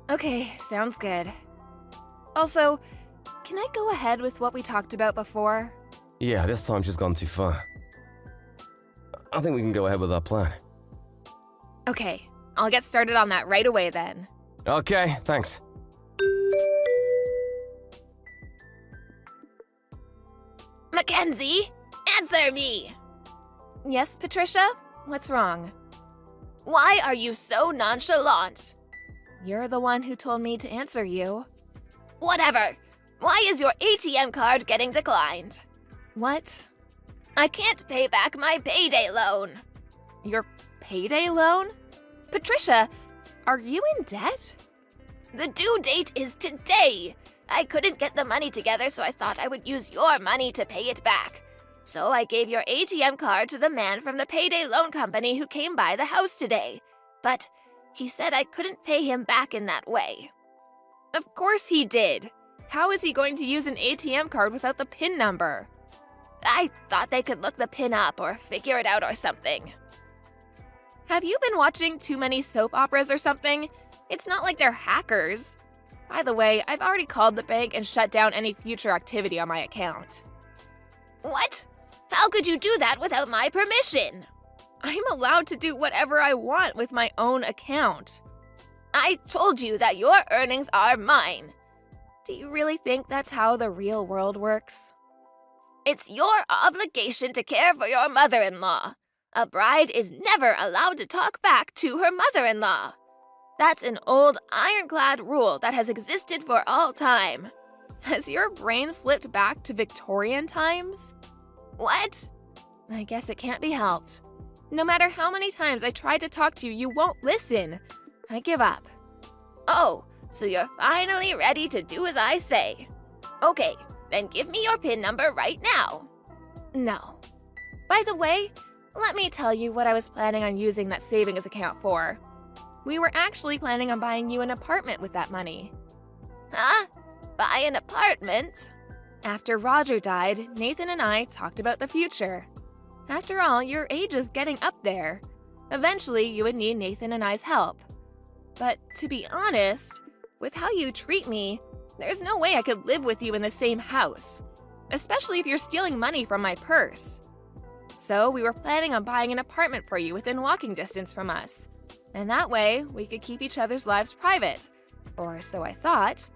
Okay, sounds good. Also, can I go ahead with what we talked about before? Yeah, this time she's gone too far. I think we can go ahead with our plan. Okay, I'll get started on that right away then. Okay, thanks. Mackenzie, answer me! Yes, Patricia? What's wrong? Why are you so nonchalant? You're the one who told me to answer you. Whatever. Why is your ATM card getting declined? What? I can't pay back my payday loan. Your payday loan? Patricia, are you in debt? The due date is today. I couldn't get the money together, so I thought I would use your money to pay it back. So I gave your ATM card to the man from the payday loan company who came by the house today. But he said I couldn't pay him back in that way. Of course he did. How is he going to use an ATM card without the PIN number? I thought they could look the PIN up or figure it out or something. Have you been watching too many soap operas or something? It's not like they're hackers. By the way, I've already called the bank and shut down any future activity on my account. What? How could you do that without my permission? I'm allowed to do whatever I want with my own account. I told you that your earnings are mine. Do you really think that's how the real world works? It's your obligation to care for your mother-in-law. A bride is never allowed to talk back to her mother-in-law. That's an old ironclad rule that has existed for all time. Has your brain slipped back to Victorian times? What? I guess it can't be helped. No matter how many times I tried to talk to you, you won't listen. I give up. Oh, so you're finally ready to do as I say. Okay, then give me your PIN number right now. No. By the way, let me tell you what I was planning on using that savings account for. We were actually planning on buying you an apartment with that money. Huh? Buy an apartment? After Roger died, Nathan and I talked about the future. After all, your age is getting up there. Eventually, you would need Nathan and I's help. But to be honest, with how you treat me, there's no way I could live with you in the same house, especially if you're stealing money from my purse. So we were planning on buying an apartment for you within walking distance from us. And that way, we could keep each other's lives private. Or so I thought.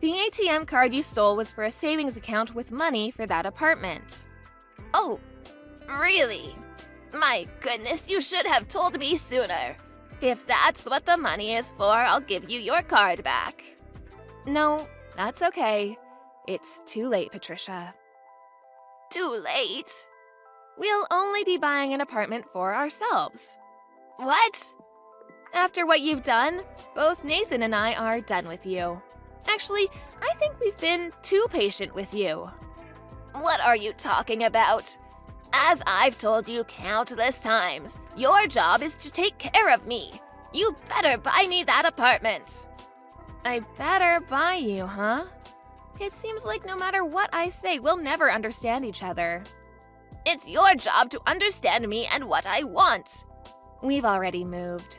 The ATM card you stole was for a savings account with money for that apartment. Oh, really? My goodness, you should have told me sooner. If that's what the money is for, I'll give you your card back. No, that's okay. It's too late, Patricia. Too late. We'll only be buying an apartment for ourselves. What? After what you've done, both Nathan and I are done with you. Actually, I think we've been too patient with you. What are you talking about? As I've told you countless times, your job is to take care of me. You better buy me that apartment. I better buy you, huh? It seems like no matter what I say, we'll never understand each other. It's your job to understand me and what I want. We've already moved.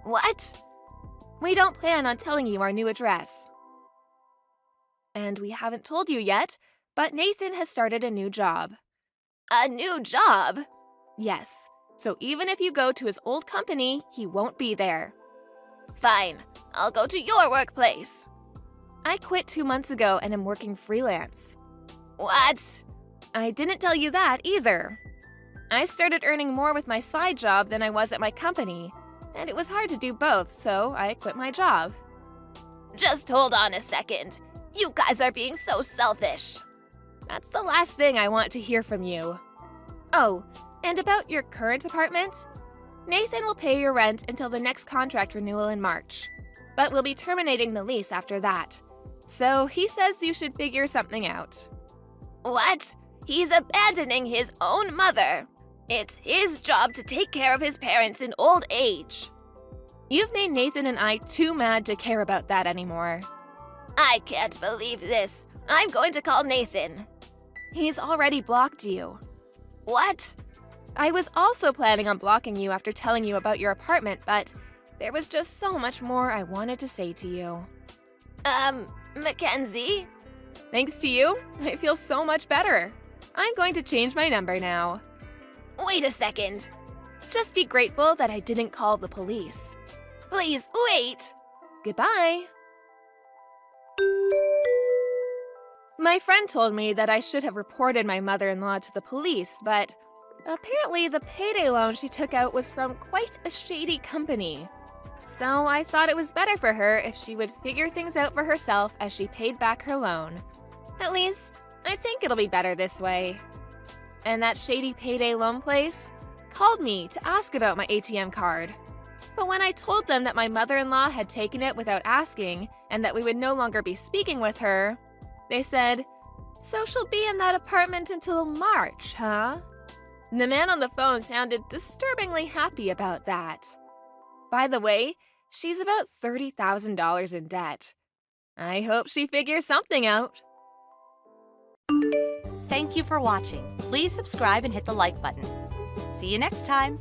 What? We don't plan on telling you our new address. And we haven't told you yet, but Nathan has started a new job. A new job? Yes, so even if you go to his old company, he won't be there. Fine, I'll go to your workplace. I quit 2 months ago and am working freelance. What? I didn't tell you that either. I started earning more with my side job than I was at my company, and it was hard to do both, so I quit my job. Just hold on a second. You guys are being so selfish. That's the last thing I want to hear from you. Oh, and about your current apartment? Nathan will pay your rent until the next contract renewal in March, but we'll be terminating the lease after that. So he says you should figure something out. What? He's abandoning his own mother. It's his job to take care of his parents in old age. You've made Nathan and I too mad to care about that anymore. I can't believe this. I'm going to call Nathan. He's already blocked you. What? I was also planning on blocking you after telling you about your apartment, but there was just so much more I wanted to say to you. Mackenzie? Thanks to you, I feel so much better. I'm going to change my number now. Wait a second. Just be grateful that I didn't call the police. Please, wait. Goodbye. My friend told me that I should have reported my mother-in-law to the police, but apparently the payday loan she took out was from quite a shady company. So I thought it was better for her if she would figure things out for herself as she paid back her loan. At least, I think it'll be better this way. And that shady payday loan place called me to ask about my ATM card. But when I told them that my mother-in-law had taken it without asking and that we would no longer be speaking with her, they said, "So she'll be in that apartment until March, huh?" The man on the phone sounded disturbingly happy about that. By the way, she's about $30,000 in debt. I hope she figures something out. Thank you for watching. Please subscribe and hit the like button. See you next time.